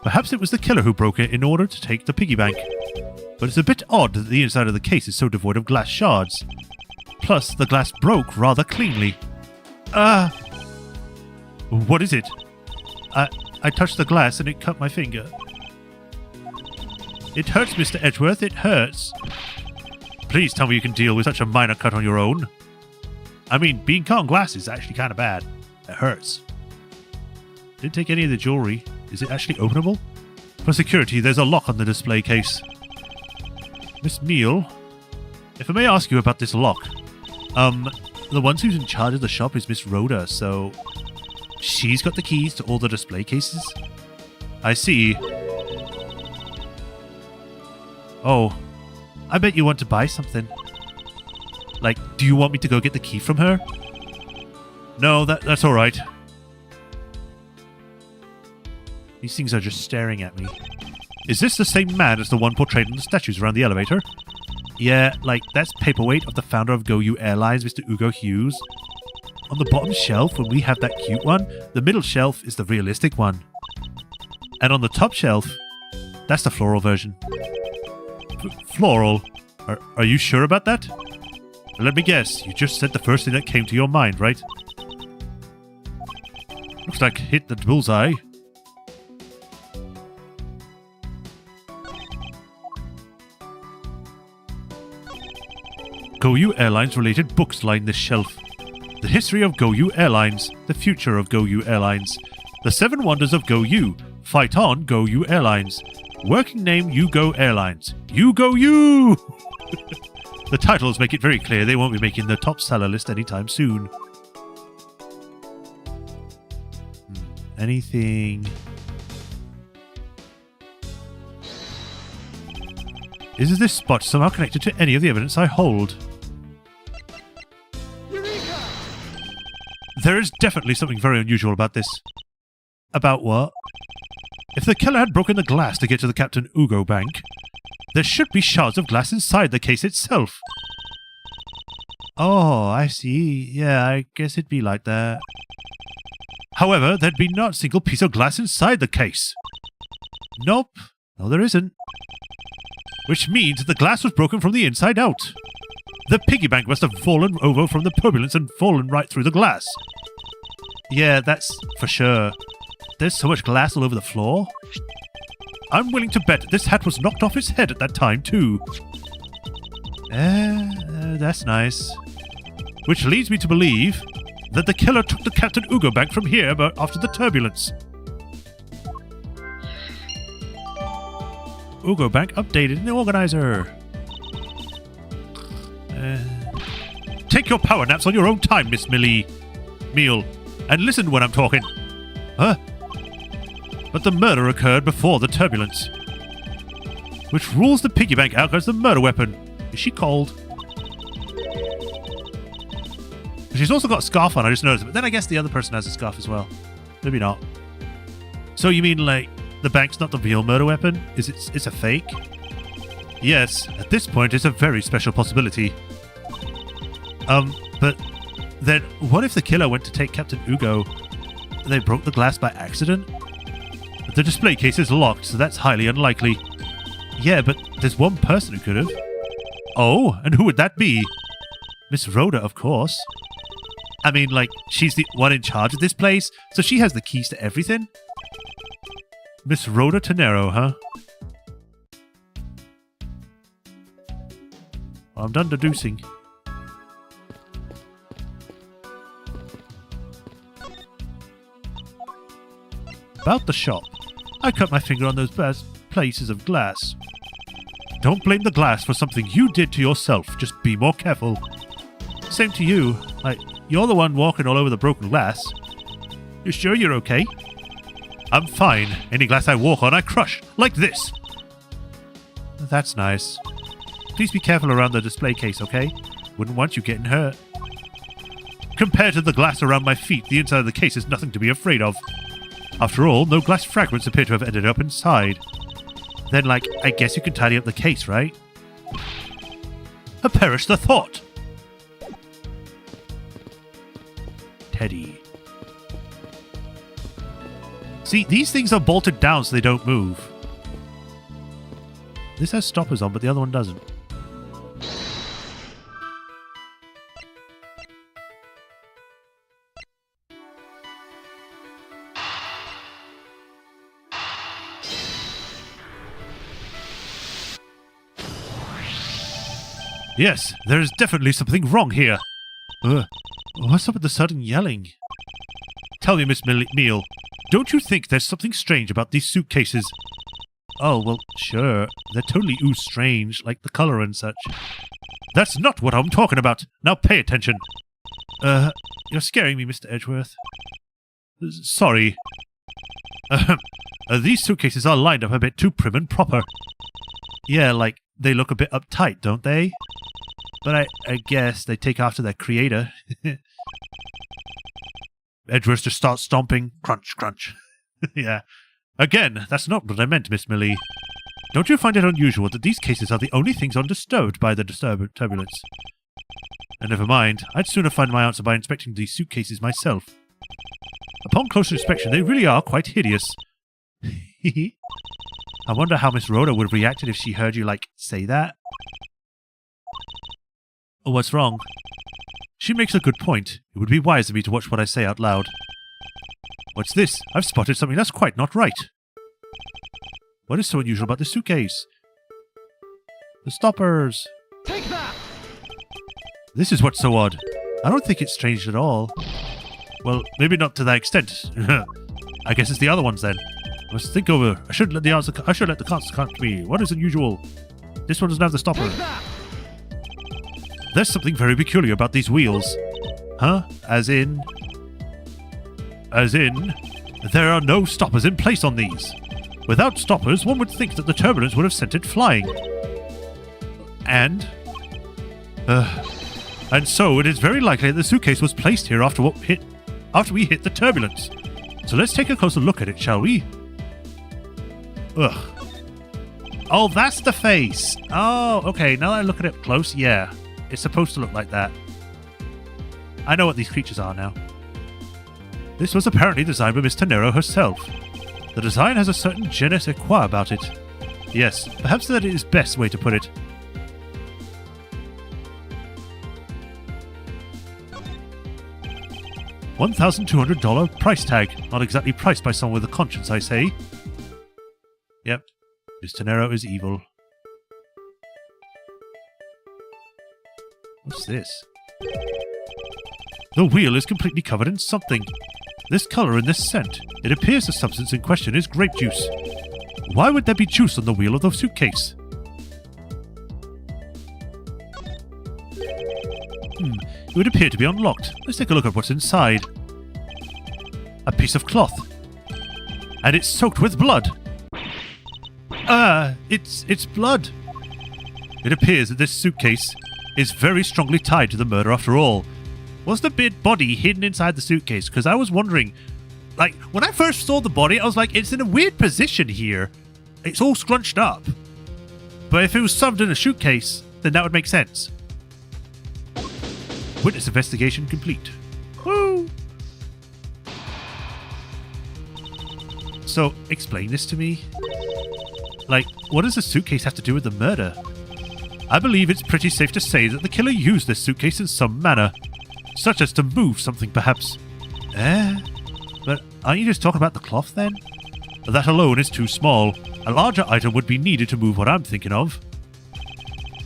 Perhaps it was the killer who broke it in order to take the piggy bank. But it's a bit odd that the inside of the case is so devoid of glass shards. Plus, the glass broke rather cleanly. What is it? I touched the glass and it cut my finger. It hurts, Mr. Edgeworth, it hurts. Please tell me you can deal with such a minor cut on your own. I mean, being caught on glass is actually kind of bad. It hurts. Didn't take any of the jewelry. Is it actually openable? For security, there's a lock on the display case. Miss Meal, if I may ask you about this lock. The one who's in charge of the shop is Miss Rhoda, so she's got the keys to all the display cases? I see. Oh, I bet you want to buy something. Like, do you want me to go get the key from her? No, that's alright. These things are just staring at me. Is this the same man as the one portrayed in the statues around the elevator? Yeah, like, that's paperweight of the founder of GoU Airlines, Mr. Ugo Hughes. On the bottom shelf, when we have that cute one, the middle shelf is the realistic one. And on the top shelf, that's the floral version. Floral? Are you sure about that? Let me guess, you just said the first thing that came to your mind, right? Looks like hit the bullseye. GoU Airlines related books line this shelf. The history of GoU Airlines, the future of GoU Airlines, the 7 wonders of GoU, fight on GoU Airlines, working name Ugo Airlines, You! The titles make it very clear they won't be making the top seller list anytime soon. Anything? Is this spot somehow connected to any of the evidence I hold? Eureka! There is definitely something very unusual about this. About what? If the killer had broken the glass to get to the Captain Ugo bank, there should be shards of glass inside the case itself. Oh, I see. Yeah, I guess it'd be like that. However, there'd be not a single piece of glass inside the case. Nope. No, there isn't. Which means the glass was broken from the inside out. The piggy bank must have fallen over from the turbulence and fallen right through the glass. Yeah, that's for sure. There's so much glass all over the floor. I'm willing to bet this hat was knocked off its head at that time, too. That's nice. Which leads me to believe that the killer took the Captain Ugo bank from here after the turbulence. Ugo bank updated in the organizer. Take your power naps on your own time, Miss Meal, and listen when I'm talking. Huh? But the murder occurred before the turbulence, which rules the piggy bank out as the murder weapon. Is she cold? She's also got a scarf on, I just noticed. But then I guess the other person has a scarf as well. Maybe not. So you mean, like, the bank's not the real murder weapon? It's a fake? Yes, at this point it's a very special possibility. But then what if the killer went to take Captain Ugo and they broke the glass by accident? The display case is locked, so that's highly unlikely. Yeah, but there's one person who could have. Oh, and who would that be? Miss Rhoda, of course. I mean, like, she's the one in charge of this place, so she has the keys to everything. Miss Rhoda Tenero, huh? Well, I'm done deducing. About the shop. I cut my finger on those bad places of glass. Don't blame the glass for something you did to yourself. Just be more careful. Same to you. Like, you're the one walking all over the broken glass. You sure you're okay? I'm fine. Any glass I walk on, I crush. Like this. That's nice. Please be careful around the display case, okay? Wouldn't want you getting hurt. Compared to the glass around my feet, the inside of the case is nothing to be afraid of. After all, no glass fragments appear to have ended up inside. Then, like, I guess you can tidy up the case, right? Perish the thought! Teddy. See, these things are bolted down so they don't move. This has stoppers on, but the other one doesn't. Yes, there is definitely something wrong here. What's up with the sudden yelling? Tell me, Miss Meal, don't you think there's something strange about these suitcases? Oh, well, sure. They're totally ooze strange, like the color and such. That's not what I'm talking about. Now pay attention. You're scaring me, Mr. Edgeworth. Sorry. These suitcases are lined up a bit too prim and proper. Yeah, like, they look a bit uptight, don't they? But I guess they take after their creator. Edgeworth just starts stomping. Crunch, crunch. Yeah. Again, that's not what I meant, Miss Millie. Don't you find it unusual that these cases are the only things undisturbed by the turbulence? And never mind, I'd sooner find my answer by inspecting these suitcases myself. Upon closer inspection, they really are quite hideous. I wonder how Miss Rhoda would have reacted if she heard you, like, say that. Oh, what's wrong? She makes a good point. It would be wise of me to watch what I say out loud. What's this? I've spotted something that's quite not right. What is so unusual about this suitcase? The stoppers. Take that! This is what's so odd. I don't think it's strange at all. Well, maybe not to that extent. I guess it's the other ones then. Let's think over. I should let the answer come to me. What is unusual? This one doesn't have the stopper. There's something very peculiar about these wheels. Huh? As in, there are no stoppers in place on these. Without stoppers, one would think that the turbulence would have sent it flying. And so it is very likely that the suitcase was placed here after we hit the turbulence. So let's take a closer look at it, shall we? Ugh. Oh, that's the face. Oh, okay. Now that I look at it up close, yeah. It's supposed to look like that. I know what these creatures are now. This was apparently designed by Miss Tenero herself. The design has a certain je ne sais quoi about it. Yes, perhaps that is the best way to put it. $1,200 price tag. Not exactly priced by someone with a conscience, I say. Yep, Miss Tenero is evil. What's this? The wheel is completely covered in something. This color and this scent. It appears the substance in question is grape juice. Why would there be juice on the wheel of the suitcase? It would appear to be unlocked. Let's take a look at what's inside. A piece of cloth. And it's soaked with blood. It's blood. It appears that this suitcase is very strongly tied to the murder after all. Was the body hidden inside the suitcase? Because I was wondering, like, when I first saw the body, I was like, it's in a weird position here. It's all scrunched up. But if it was shoved in a suitcase, then that would make sense. Witness investigation complete. Woo! So, explain this to me. Like, what does the suitcase have to do with the murder? I believe it's pretty safe to say that the killer used this suitcase in some manner. Such as to move something, perhaps. But aren't you just talking about the cloth, then? That alone is too small. A larger item would be needed to move what I'm thinking of.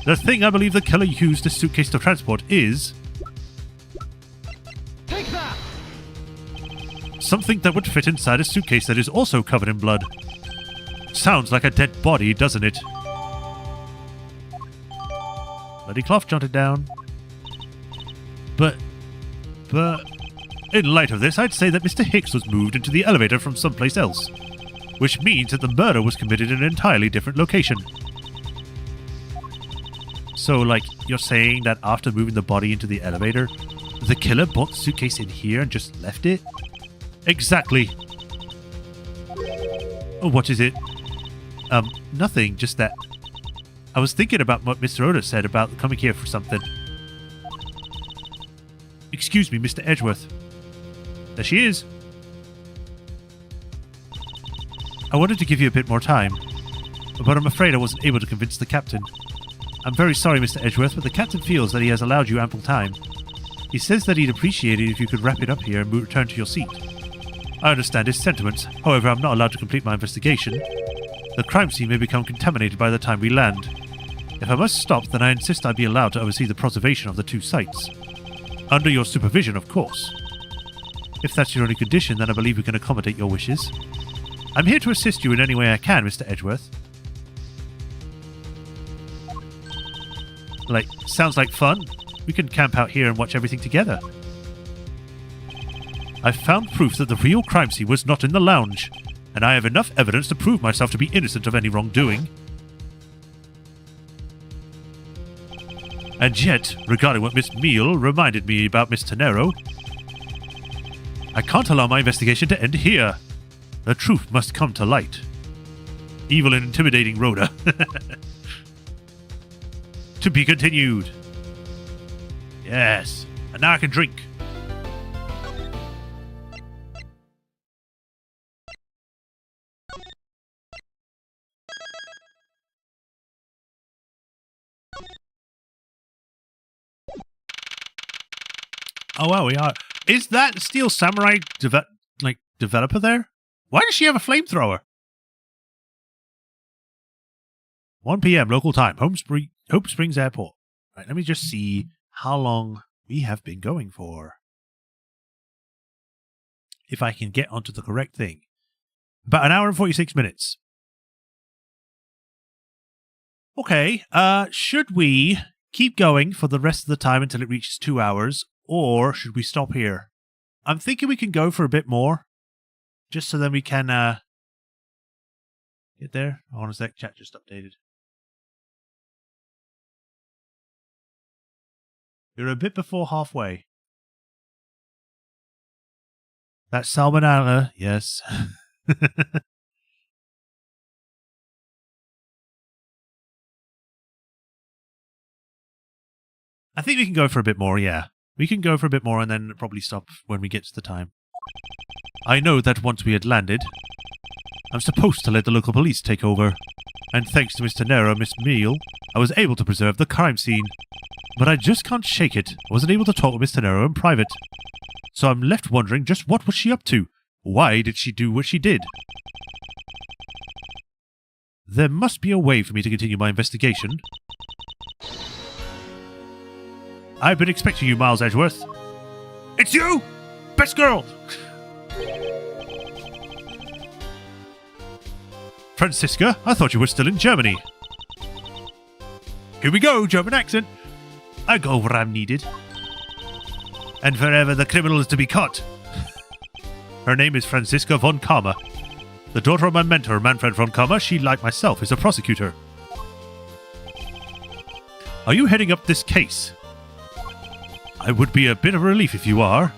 The thing I believe the killer used this suitcase to transport is... Take that! something that would fit inside a suitcase that is also covered in blood. Sounds like a dead body, doesn't it? Bloody cloth jotted down. But, in light of this, I'd say that Mr. Hicks was moved into the elevator from someplace else, which means that the murder was committed in an entirely different location. So, like, you're saying that after moving the body into the elevator, the killer brought the suitcase in here and just left it? Exactly. Oh, what is it? Nothing, just that I was thinking about what Mr. Oda said about coming here for something. Excuse me, Mr. Edgeworth. There she is. I wanted to give you a bit more time, but I'm afraid I wasn't able to convince the captain. I'm very sorry, Mr. Edgeworth, but the captain feels that he has allowed you ample time. He says that he'd appreciate it if you could wrap it up here and return to your seat. I understand his sentiments, however I'm not allowed to complete my investigation. The crime scene may become contaminated by the time we land. If I must stop, then I insist I be allowed to oversee the preservation of the two sites. Under your supervision, of course. If that's your only condition, then I believe we can accommodate your wishes. I'm here to assist you in any way I can, Mr. Edgeworth. Like, sounds like fun. We can camp out here and watch everything together. I've found proof that the real crime scene was not in the lounge, and I have enough evidence to prove myself to be innocent of any wrongdoing. And yet, regarding what Miss Meal reminded me about Miss Tenero, I can't allow my investigation to end here. The truth must come to light. Evil and intimidating Rhoda. To be continued. Yes. And now I can drink. Oh, wow, we are. Is that Steel Samurai developer there? Why does she have a flamethrower? 1 p.m. local time, Hope Springs Airport. Right, let me just see how long we have been going for. If I can get onto the correct thing. About an hour and 46 minutes. Okay, should we keep going for the rest of the time until it reaches 2 hours, or should we stop here? I'm thinking we can go for a bit more, just so then we can get there. Hold on a sec, chat just updated. You're a bit before halfway. That's salmonella, yes. I think we can go for a bit more, yeah. We can go for a bit more and then probably stop when we get to the time. I know that once we had landed, I'm supposed to let the local police take over. And thanks to Mr. Nero and Miss Meal, I was able to preserve the crime scene. But I just can't shake it. I wasn't able to talk with Mr. Nero in private. So I'm left wondering just what was she up to? Why did she do what she did? There must be a way for me to continue my investigation. I've been expecting you, Miles Edgeworth. It's you! Best girl! Franziska, I thought you were still in Germany. Here we go, German accent. I go where I'm needed. And wherever the criminal is to be caught. Her name is Franziska von Kammer. The daughter of my mentor, Manfred von Kammer. She, like myself, is a prosecutor. Are you heading up this case? I would be a bit of a relief if you are.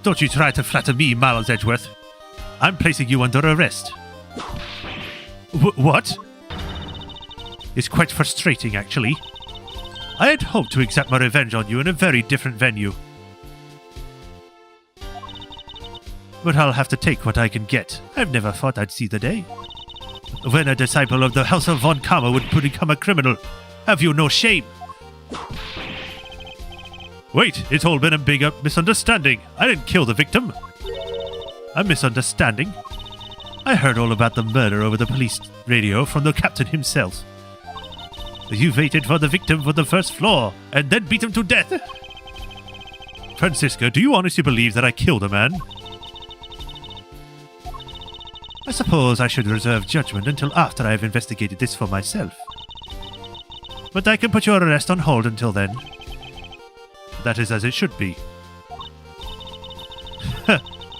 Don't you try to flatter me, Miles Edgeworth. I'm placing you under arrest. What? It's quite frustrating, actually. I had hoped to exact my revenge on you in a very different venue. But I'll have to take what I can get. I've never thought I'd see the day when a disciple of the House of von Kammer would become a criminal. Have you no shame? Wait, it's all been a big misunderstanding. I didn't kill the victim. A misunderstanding? I heard all about the murder over the police radio from the captain himself. You waited for the victim for the first floor and then beat him to death. Franziska, do you honestly believe that I killed a man? I suppose I should reserve judgment until after I have investigated this for myself. But I can put your arrest on hold until then. That is as it should be.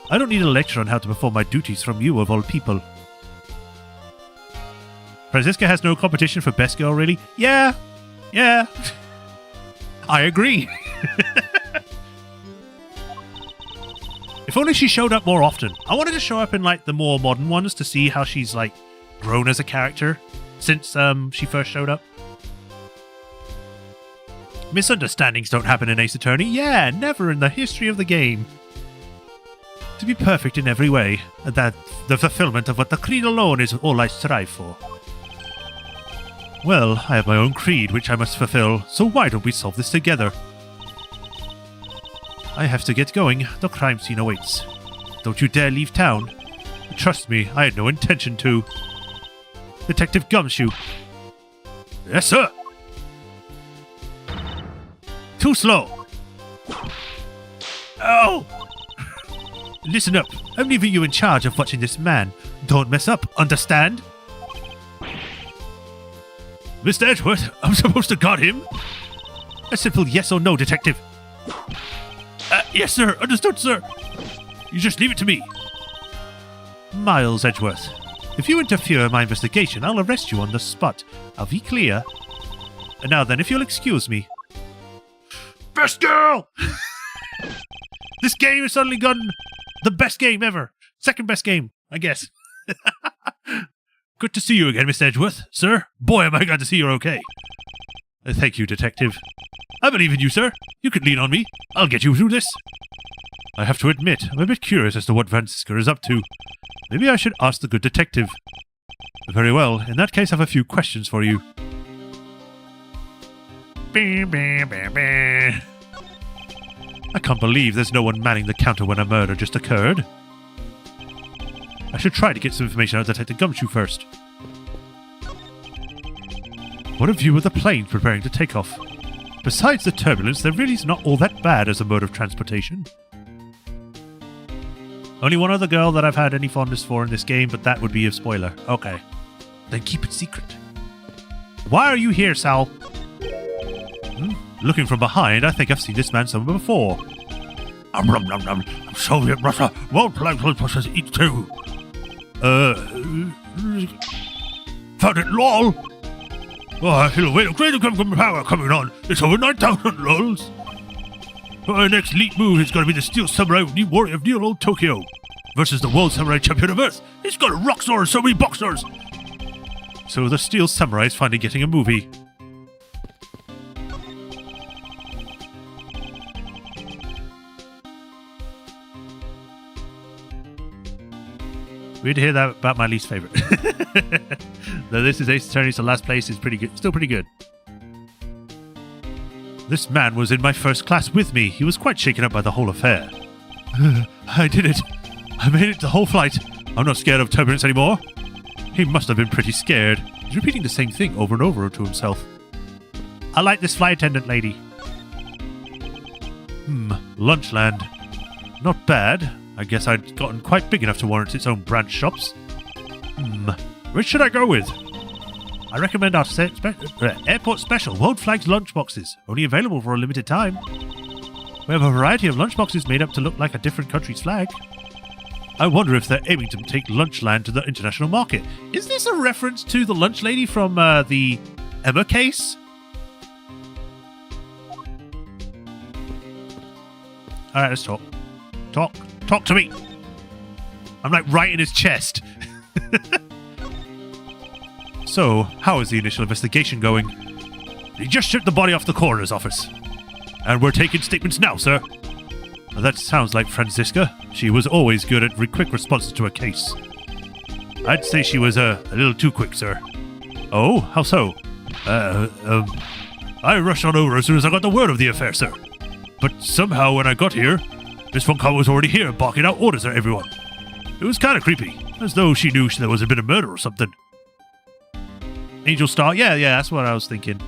I don't need a lecture on how to perform my duties from you, of all people. Franziska has no competition for best girl, really? Yeah. I agree. If only she showed up more often. I wanted to show up in, like, the more modern ones to see how she's, like, grown as a character since she first showed up. Misunderstandings don't happen in Ace Attorney. Yeah, never in the history of the game. To be perfect in every way, that the fulfillment of what the creed alone is all I strive for. Well, I have my own creed which I must fulfill, so why don't we solve this together? I have to get going. The crime scene awaits. Don't you dare leave town. Trust me, I had no intention to. Detective Gumshoe. Yes, sir. Too slow. Oh! Listen up. I'm leaving you in charge of watching this man. Don't mess up, understand? Mr. Edgeworth, I'm supposed to guard him? A simple yes or no, detective. Yes, sir. Understood, sir. You just leave it to me. Miles Edgeworth, if you interfere in my investigation, I'll arrest you on the spot. Are we clear? And now then, if you'll excuse me. Best girl! This game has suddenly gotten the best game ever. Second best game, I guess. Good to see you again, Mr. Edgeworth. Sir, boy, am I glad to see you're okay. Thank you, detective. I believe in you, sir. You can lean on me. I'll get you through this. I have to admit, I'm a bit curious as to what Franziska is up to. Maybe I should ask the good detective. Very well. In that case, I have a few questions for you. I can't believe there's no one manning the counter when a murder just occurred. I should try to get some information out of Detective Gumshoe first. What a view of the planes preparing to take off. Besides the turbulence, there really is not all that bad as a mode of transportation. Only one other girl that I've had any fondness for in this game, but that would be a spoiler. Okay. Then keep it secret. Why are you here, Sal? Looking from behind, I think I've seen this man somewhere before. Soviet Russia won't play process eat too. Found it, lol. Oh, I feel a wave of greater power coming on. It's over 9,000 lols. Our next elite move is going to be the Steel Samurai Warrior of Neo Old Tokyo versus the World Samurai Champion of Earth. He's got a rock star and so many boxers. So the Steel Samurai is finally getting a movie. We'd hear that about my least favorite. Though this is Ace Attorney, so last place is pretty good. Still pretty good. This man was in my first class with me. He was quite shaken up by the whole affair. I did it. I made it the whole flight. I'm not scared of turbulence anymore. He must have been pretty scared. He's repeating the same thing over and over to himself. I like this flight attendant lady. Lunchland. Not bad. I guess I'd gotten quite big enough to warrant its own branch shops. Which should I go with? I recommend our airport special World Flags lunchboxes, only available for a limited time. We have a variety of lunchboxes made up to look like a different country's flag. I wonder if they're aiming to take Lunchland to the international market. Is this a reference to the lunch lady from the Emma case? Alright, let's talk. Talk to me! I'm like right in his chest. So, how is the initial investigation going? He just shipped the body off the coroner's office. And we're taking statements now, sir. Well, that sounds like Franziska. She was always good at quick responses to a case. I'd say she was a little too quick, sir. Oh, how so? I rushed on over as soon as I got the word of the affair, sir. But somehow when I got here, Miss Von Carr was already here barking out orders at everyone. It was kind of creepy, as though she knew there was a bit of murder or something. Angel Star? Yeah, that's what I was thinking.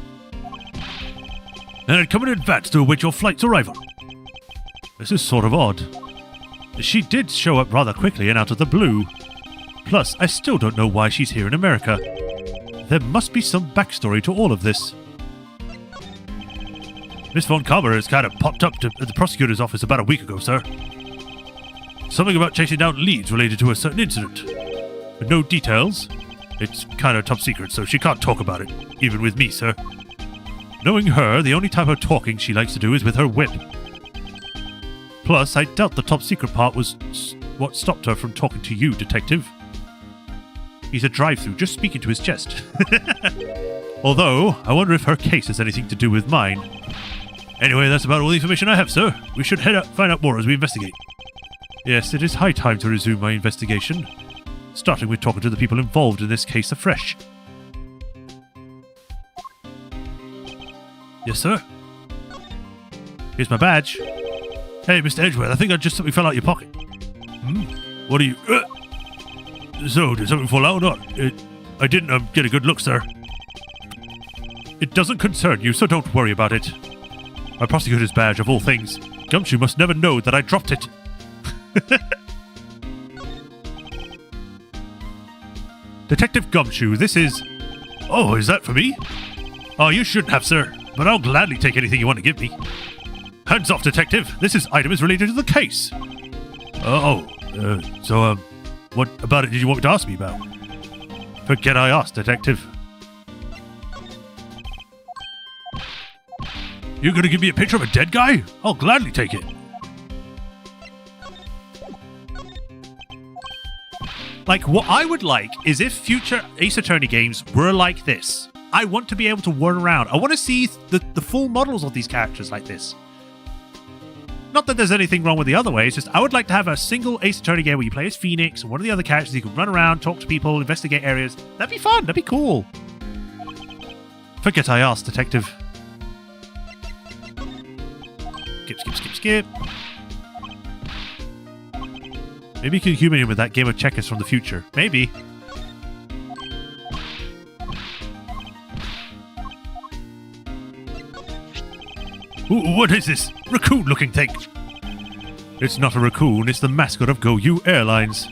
And I'd come in advance to await your flight's arrival. This is sort of odd. She did show up rather quickly and out of the blue. Plus, I still don't know why she's here in America. There must be some backstory to all of this. Miss Von Carver has kind of popped up at the prosecutor's office about a week ago, sir. Something about chasing down leads related to a certain incident. With no details. It's kind of top secret, so she can't talk about it, even with me, sir. Knowing her, the only type of talking she likes to do is with her whip. Plus, I doubt the top secret part was what stopped her from talking to you, detective. He's a drive-through, just speaking to his chest. Although, I wonder if her case has anything to do with mine. Anyway, that's about all the information I have, sir. We should head out, find out more as we investigate. Yes, it is high time to resume my investigation. Starting with talking to the people involved in this case afresh. Yes, sir? Here's my badge. Hey, Mr. Edgeworth, I think something fell out your pocket. What are you... So, did something fall out or not? I didn't get a good look, sir. It doesn't concern you, so don't worry about it. My prosecutor's badge, of all things. Gumshoe must never know that I dropped it. Detective Gumshoe, this is... Oh, is that for me? Oh, you shouldn't have, sir. But I'll gladly take anything you want to give me. Hands off, detective. This item is related to the case. What about it did you want me to ask me about? Forget I asked, detective. You're gonna give me a picture of a dead guy? I'll gladly take it. Like, what I would like is if future Ace Attorney games were like this. I want to be able to whirl around. I want to see the full models of these characters like this. Not that there's anything wrong with the other way, it's just I would like to have a single Ace Attorney game where you play as Phoenix and one of the other characters, you can run around, talk to people, investigate areas. That'd be fun, that'd be cool. Forget I asked, detective. Skip. Maybe you can humour him with that game of checkers from the future. Maybe. Ooh, what is this? Raccoon-looking thing. It's not a raccoon, it's the mascot of GoU Airlines.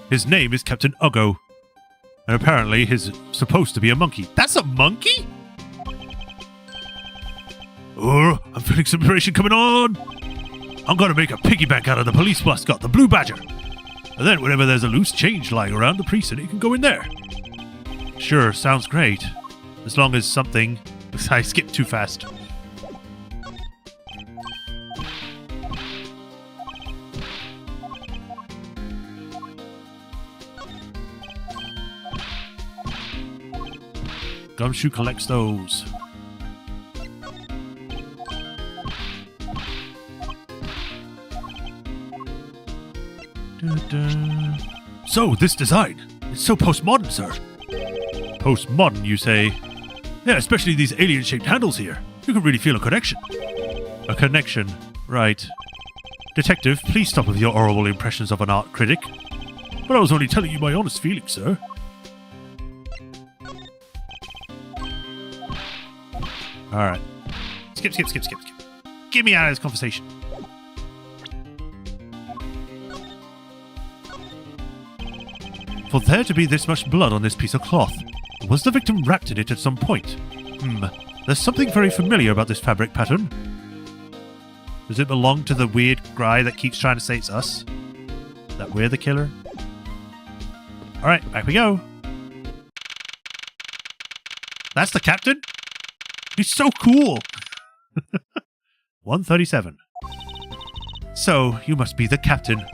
His name is Captain Uggo. And apparently he's supposed to be a monkey. That's a monkey? Oh, I'm feeling some inspiration coming on. I'm gonna make a piggy bank out of the police mascot, the Blue Badger. And then whenever there's a loose change lying around the precinct, you can go in there. Sure, sounds great. As long as something... I skipped too fast. Gumshoe collects those. So, this design. It's so postmodern, sir. Postmodern, you say? Yeah, especially these alien-shaped handles here. You can really feel a connection. A connection, right. Detective, please stop with your horrible impressions of an art critic. But I was only telling you my honest feelings, sir. Alright. Skip. Get me out of this conversation. For there to be this much blood on this piece of cloth, was the victim wrapped in it at some point? There's something very familiar about this fabric pattern. Does it belong to the weird guy that keeps trying to say it's us? That we're the killer? Alright, back we go. That's the captain? He's so cool! 137. So, you must be the captain.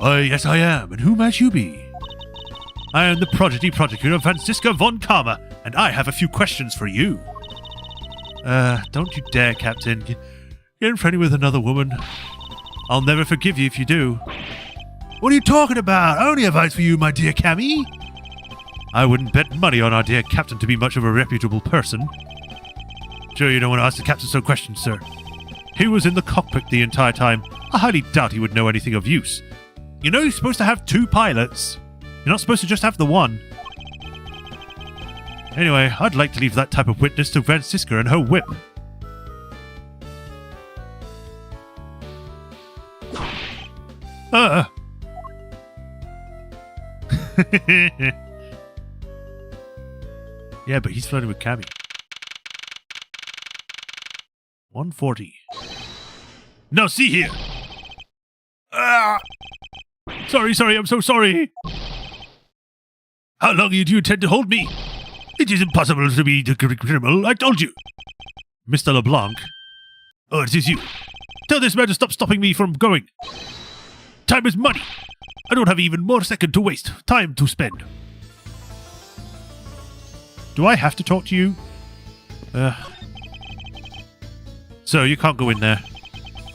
Yes I am, and who might you be? I am the prodigy prosecutor Franziska von Karma, and I have a few questions for you. Don't you dare, Captain. Getting friendly with another woman. I'll never forgive you if you do. What are you talking about? I only have eyes for you, my dear Cammy. I wouldn't bet money on our dear Captain to be much of a reputable person. Sure you don't want to ask the Captain some questions, sir. He was in the cockpit the entire time. I highly doubt he would know anything of use. You know you're supposed to have 2 pilots. You're not supposed to just have the one. Anyway, I'd like to leave that type of witness to Franziska and her whip. Yeah, but he's flirting with Cammy. 140. Now see here! Sorry, I'm so sorry! How long do you intend to hold me? It is impossible to be the criminal, I told you! Mr. LeBlanc? Oh, it is you. Tell this man to stop stopping me from going. Time is money. I don't have even more second to waste. Time to spend. Do I have to talk to you? Sir, you can't go in there.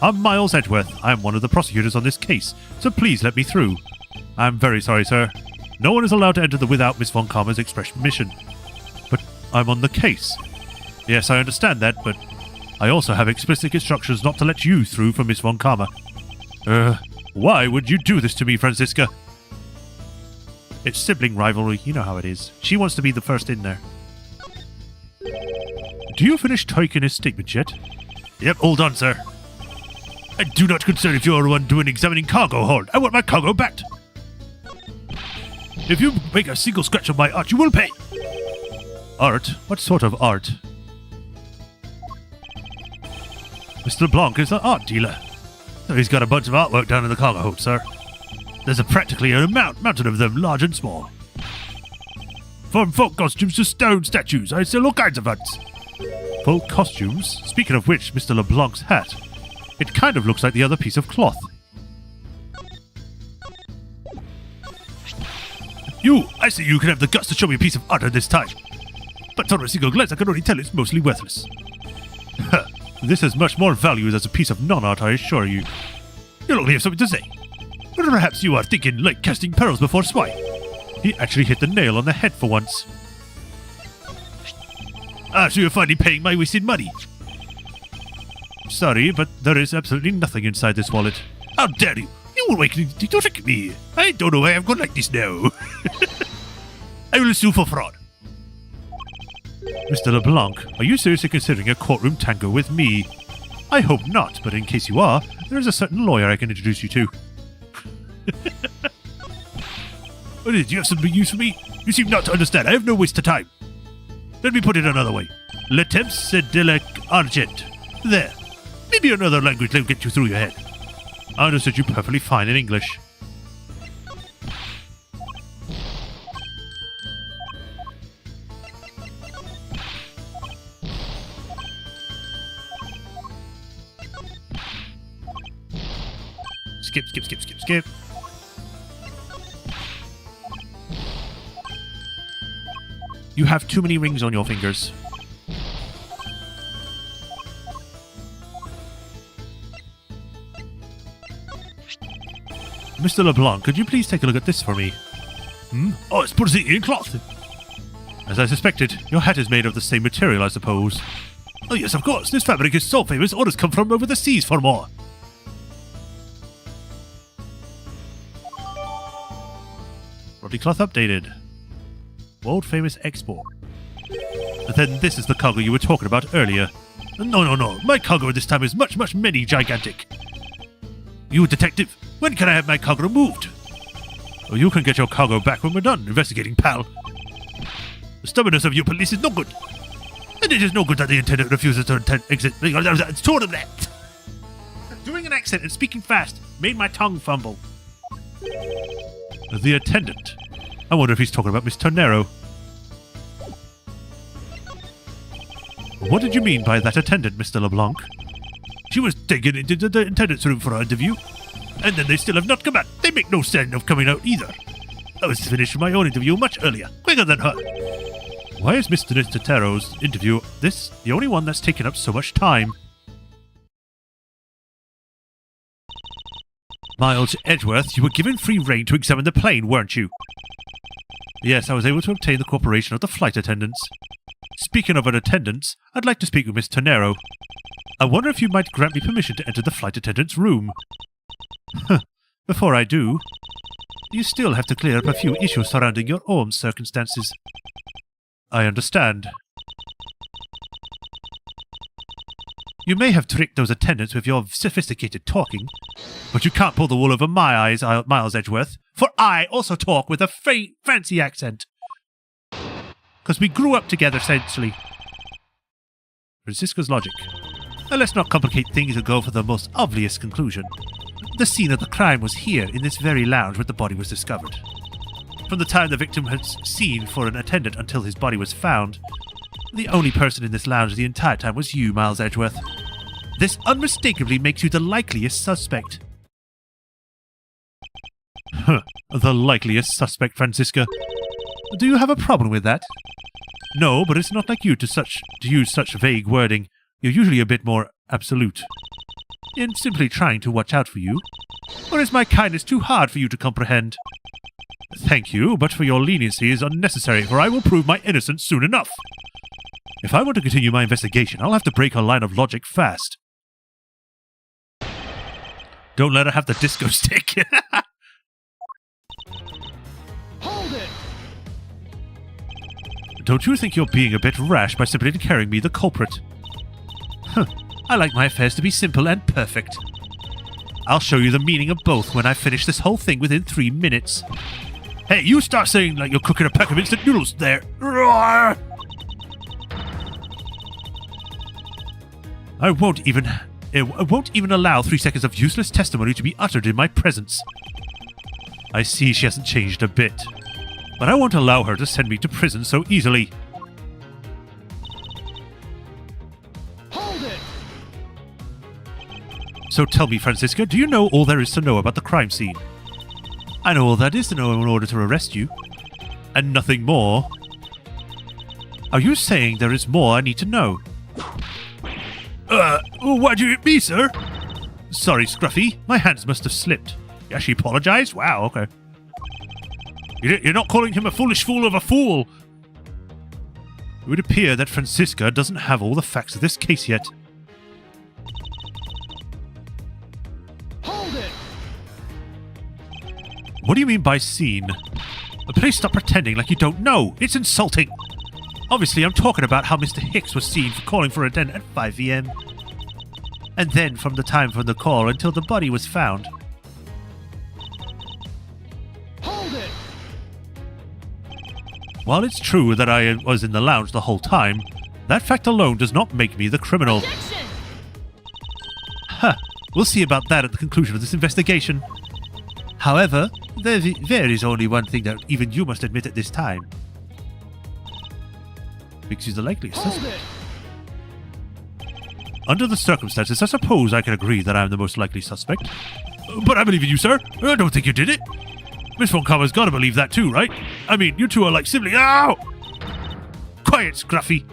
I'm Miles Edgeworth. I'm one of the prosecutors on this case, so please let me through. I'm very sorry, sir. No one is allowed to enter without Miss Von Karma's express permission. But I'm on the case. Yes, I understand that, but I also have explicit instructions not to let you through for Miss Von Karma. Why would you do this to me, Franziska? It's sibling rivalry, you know how it is. She wants to be the first in there. Do you finish taking his statement yet? Yep, all done, sir. I do not concern if you're the one doing examining cargo hold. I want my cargo back. If you make a single scratch of my art, you will pay. Art? What sort of art? Mr. LeBlanc is an art dealer. So he's got a bunch of artwork down in the cargo hold, sir. There's practically a mountain of them, large and small. From folk costumes to stone statues, I sell all kinds of arts. Folk costumes? Speaking of which, Mr. LeBlanc's hat. It kind of looks like the other piece of cloth. I see you can have the guts to show me a piece of art at this time. But on a single glance, I can only tell it's mostly worthless. This has much more value as a piece of non-art, I assure you. You'll only have something to say. But perhaps you are thinking like casting pearls before swine. He actually hit the nail on the head for once. Ah, so you're finally paying my wasted money. Sorry, but there is absolutely nothing inside this wallet. How dare you! You were waiting to trick me. I don't know why I've gone like this now. I will sue for fraud. Mr. LeBlanc, are you seriously considering a courtroom tango with me? I hope not, but in case you are, there is a certain lawyer I can introduce you to. What is it? Do you have some use for me? You seem not to understand. I have no waste of time. Let me put it another way. Le temps c'est de l'argent. There. Maybe another language will get you through your head. I understood you perfectly fine in English. Skip. You have too many rings on your fingers. Mr. LeBlanc, could you please take a look at this for me? Oh, it's Brazilian cloth. As I suspected, your hat is made of the same material, I suppose. Oh yes, of course. This fabric is so famous, orders come from over the seas for more. Body cloth updated. World famous export. But then this is the cargo you were talking about earlier. No. My cargo this time is much many gigantic. You detective, when can I have my cargo moved? Well, you can get your cargo back when we're done investigating, pal. The stubbornness of you police is no good. And it is no good that the intendant refuses to exit. It's told him that. Doing an accent and speaking fast made my tongue fumble. The attendant. I wonder if he's talking about Miss Tornero. What did you mean by that attendant, Mr. LeBlanc? She was taken into the attendant's room for our interview, and then they still have not come out. They make no sign of coming out either. I was finished my own interview much earlier, quicker than her. Why is Mr. Taro's interview the only one that's taken up so much time? Miles Edgeworth, you were given free rein to examine the plane, weren't you? Yes, I was able to obtain the cooperation of the flight attendants. Speaking of an attendants, I'd like to speak with Miss Tornero. I wonder if you might grant me permission to enter the flight attendant's room. Before I do, you still have to clear up a few issues surrounding your own circumstances. I understand. You may have tricked those attendants with your sophisticated talking, but you can't pull the wool over my eyes, Miles Edgeworth, for I also talk with a fancy accent. Because we grew up together, essentially. Francisco's logic. Now, let's not complicate things and go for the most obvious conclusion. The scene of the crime was here, in this very lounge where the body was discovered. From the time the victim had seen for an attendant until his body was found, the only person in this lounge the entire time was you, Miles Edgeworth. This unmistakably makes you the likeliest suspect. The likeliest suspect, Francisca. Do you have a problem with that? No, but it's not like you to use such vague wording. You're usually a bit more absolute. In simply trying to watch out for you. Or is my kindness too hard for you to comprehend? Thank you, but for your leniency is unnecessary, for I will prove my innocence soon enough. If I want to continue my investigation, I'll have to break her line of logic fast. Don't let her have the disco stick. Hold it! Don't you think you're being a bit rash by simply declaring me the culprit? I like my affairs to be simple and perfect. I'll show you the meaning of both when I finish this whole thing within 3 minutes. Hey, you start saying like you're cooking a pack of instant noodles there. Roar! I won't even allow 3 seconds of useless testimony to be uttered in my presence. I see she hasn't changed a bit, but I won't allow her to send me to prison so easily. Hold it! So tell me, Francisca, do you know all there is to know about the crime scene? I know all that is to know in order to arrest you. And nothing more. Are you saying there is more I need to know? Why'd you hit me, sir? Sorry, Scruffy. My hands must have slipped. You actually apologized? Wow, okay. You're not calling him a foolish fool of a fool. It would appear that Francisca doesn't have all the facts of this case yet. Hold it! What do you mean by scene? Please stop pretending like you don't know. It's insulting. Obviously, I'm talking about how Mr. Hicks was seen for calling for a den at 5 p.m. And then from the time from the call until the body was found. Hold it! While it's true that I was in the lounge the whole time, that fact alone does not make me the criminal. Objection! Huh. We'll see about that at the conclusion of this investigation. However, there is only one thing that even you must admit at this time. Because he's the likeliest suspect. Hold it! Under the circumstances, I suppose I can agree that I'm the most likely suspect. But I believe in you, sir. I don't think you did it. Miss Von Karma's gotta believe that too, right? I mean, you two are like siblings. Ow! Quiet, Scruffy.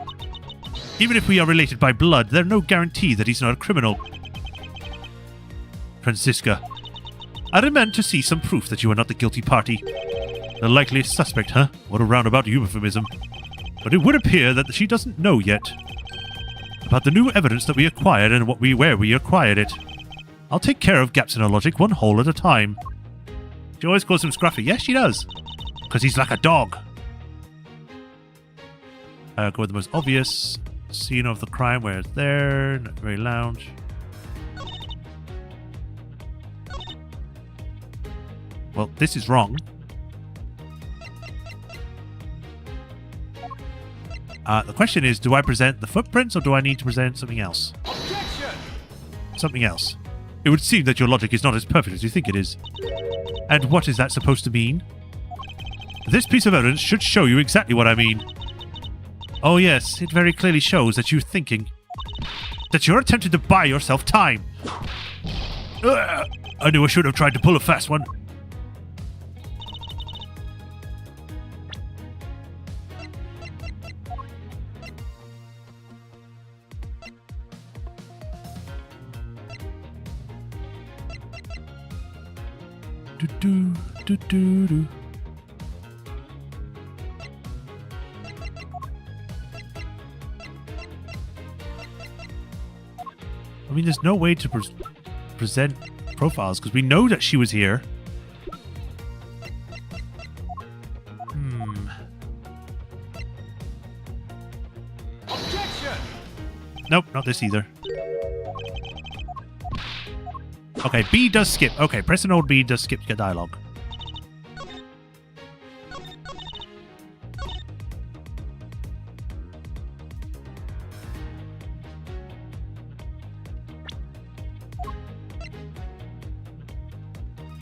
Even if we are related by blood, there's no guarantee that he's not a criminal. Francisca, I demand to see some proof that you are not the guilty party. The likeliest suspect, huh? What a roundabout euphemism. But it would appear that she doesn't know yet about the new evidence that we acquired and where we acquired it. I'll take care of gaps in her logic one hole at a time. She always calls him Scruffy. Yes, she does. Because he's like a dog. I'll go with the most obvious scene of the crime where it's there. Not very lounge. Well, this is wrong. The question is, do I present the footprints or do I need to present something else? Objection! Something else. It would seem that your logic is not as perfect as you think it is. And what is that supposed to mean? This piece of evidence should show you exactly what I mean. Oh yes, it very clearly shows that you're thinking. That you're attempting to buy yourself time. I knew I should have tried to pull a fast one. Do. I mean, there's no way to present profiles because we know that she was here. Objection! Nope, not this either. Okay, B does skip. Okay, press and hold B does skip the dialogue.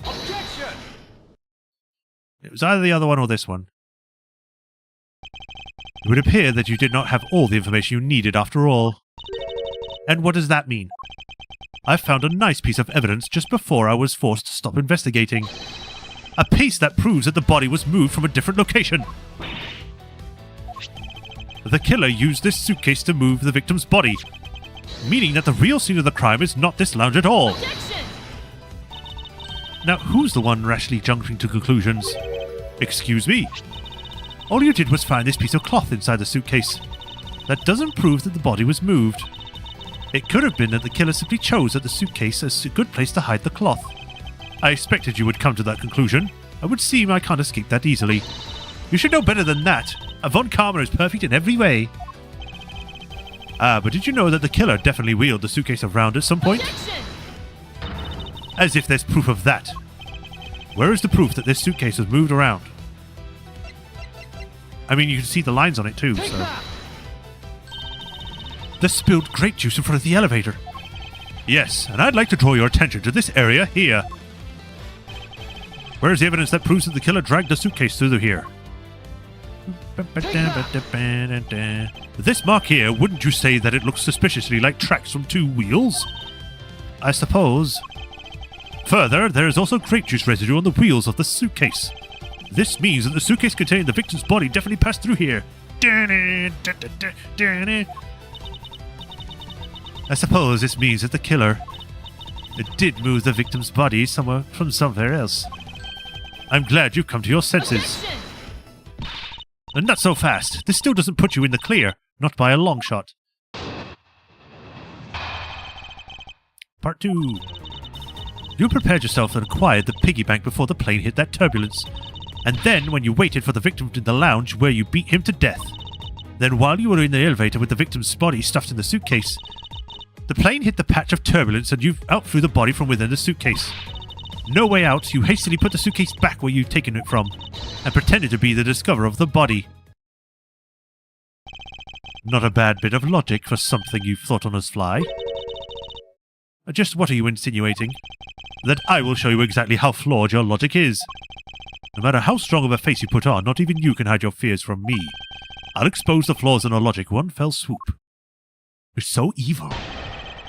Objection! It was either the other one or this one. It would appear that you did not have all the information you needed after all. And what does that mean? I found a nice piece of evidence just before I was forced to stop investigating. A piece that proves that the body was moved from a different location. The killer used this suitcase to move the victim's body, meaning that the real scene of the crime is not this lounge at all. Objection! Now, who's the one rashly jumping to conclusions? Excuse me. All you did was find this piece of cloth inside the suitcase. That doesn't prove that the body was moved. It could have been that the killer simply chose that the suitcase as a good place to hide the cloth. I expected you would come to that conclusion. It would seem I can't escape that easily. You should know better than that. Von Karma is perfect in every way. But did you know that the killer definitely wheeled the suitcase around at some point? Objection! As if there's proof of that. Where is the proof that this suitcase was moved around? I mean, you can see the lines on it too, Take so... that! The spilled grape juice in front of the elevator. Yes, and I'd like to draw your attention to this area here. Where is the evidence that proves that the killer dragged the suitcase through here? This mark here, wouldn't you say that it looks suspiciously like tracks from 2 wheels? I suppose. Further, there is also grape juice residue on the wheels of the suitcase. This means that the suitcase containing the victim's body definitely passed through here. I suppose this means that the killer did move the victim's body from somewhere else. I'm glad you've come to your senses. And not so fast. This still doesn't put you in the clear. Not by a long shot. Part 2. You prepared yourself and acquired the piggy bank before the plane hit that turbulence. And then, when you waited for the victim in the lounge where you beat him to death. Then while you were in the elevator with the victim's body stuffed in the suitcase, the plane hit the patch of turbulence and you outflew the body from within the suitcase. No way out, you hastily put the suitcase back where you'd taken it from, and pretended to be the discoverer of the body. Not a bad bit of logic for something you've thought on the fly. Just what are you insinuating? That I will show you exactly how flawed your logic is. No matter how strong of a face you put on, not even you can hide your fears from me. I'll expose the flaws in her logic one fell swoop. You're so evil.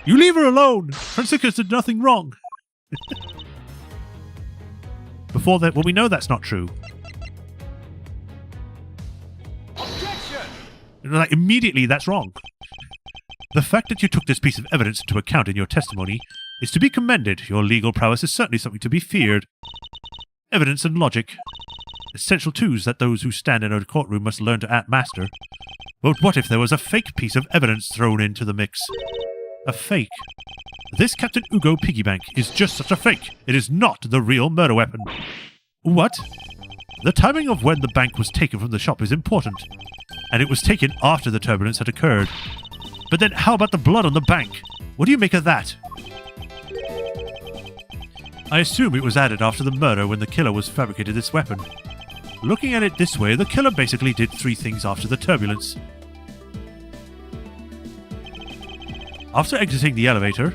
You leave her alone! Franciscus did nothing wrong! Before that, well, we know that's not true. Objection! Like, immediately, that's wrong. The fact that you took this piece of evidence into account in your testimony is to be commended. Your legal prowess is certainly something to be feared. Evidence and logic. Essential tools that those who stand in a courtroom must learn to outmaster. But what if there was a fake piece of evidence thrown into the mix? A fake. This Captain Ugo piggy bank is just such a fake. It is not the real murder weapon. What? The timing of when the bank was taken from the shop is important, and it was taken after the turbulence had occurred. But then how about the blood on the bank? What do you make of that? I assume it was added after the murder when the killer was fabricated this weapon. Looking at it this way, the killer basically did 3 things after the turbulence. After exiting the elevator,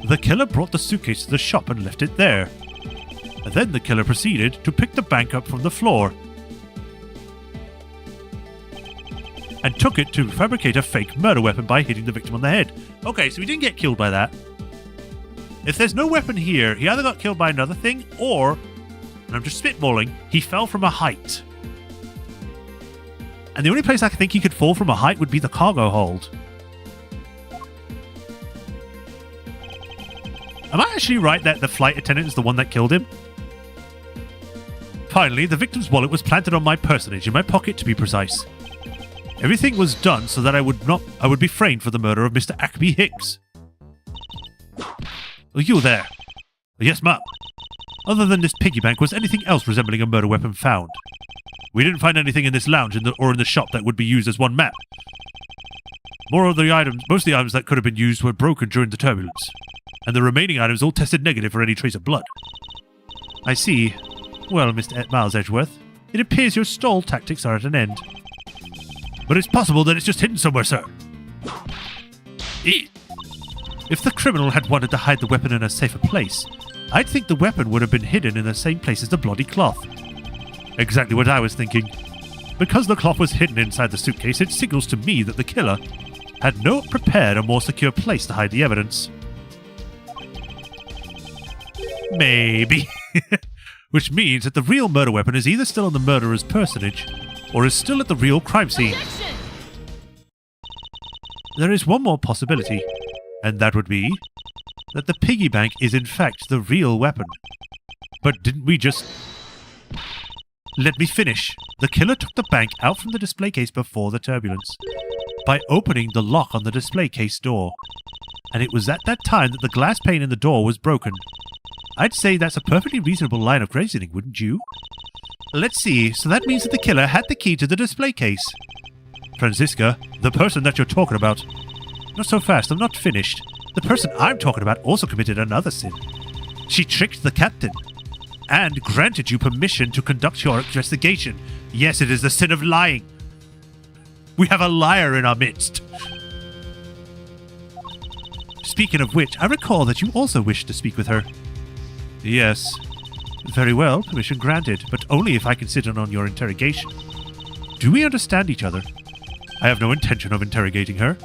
the killer brought the suitcase to the shop and left it there. Then the killer proceeded to pick the bank up from the floor and took it to fabricate a fake murder weapon by hitting the victim on the head. Okay, so he didn't get killed by that. If there's no weapon here, he either got killed by another thing or, and I'm just spitballing, he fell from a height. And the only place I think he could fall from a height would be the cargo hold. Am I actually right that the flight attendant is the one that killed him? Finally, the victim's wallet was planted on my personage, in my pocket to be precise. Everything was done so that I would be framed for the murder of Mr. Acme Hicks. Are you there? Yes, ma'am. Other than this piggy bank, was anything else resembling a murder weapon found? We didn't find anything in this lounge or in the shop that would be used as one map. Most of the items that could have been used were broken during the turbulence, and the remaining items all tested negative for any trace of blood. I see. Well, Mr. Miles Edgeworth, it appears your stall tactics are at an end. But it's possible that it's just hidden somewhere, sir. If the criminal had wanted to hide the weapon in a safer place, I'd think the weapon would have been hidden in the same place as the bloody cloth. Exactly what I was thinking. Because the cloth was hidden inside the suitcase, it signals to me that the killer had not prepared a more secure place to hide the evidence. Maybe. Which means that the real murder weapon is either still on the murderer's personage, or is still at the real crime scene. Objection! There is one more possibility, and that would be that the piggy bank is in fact the real weapon. But didn't we just... Let me finish. The killer took the bank out from the display case before the turbulence by opening the lock on the display case door. And it was at that time that the glass pane in the door was broken. I'd say that's a perfectly reasonable line of reasoning, wouldn't you? Let's see, so that means that the killer had the key to the display case. Francisca, the person that you're talking about... Not so fast, I'm not finished. The person I'm talking about also committed another sin. She tricked the captain. and granted you permission to conduct your investigation. Yes, it is the sin of lying. We have a liar in our midst. Speaking of which, I recall that you also wished to speak with her. Yes. Very well, permission granted, but only if I can sit in on your interrogation. Do we understand each other? I have no intention of interrogating her,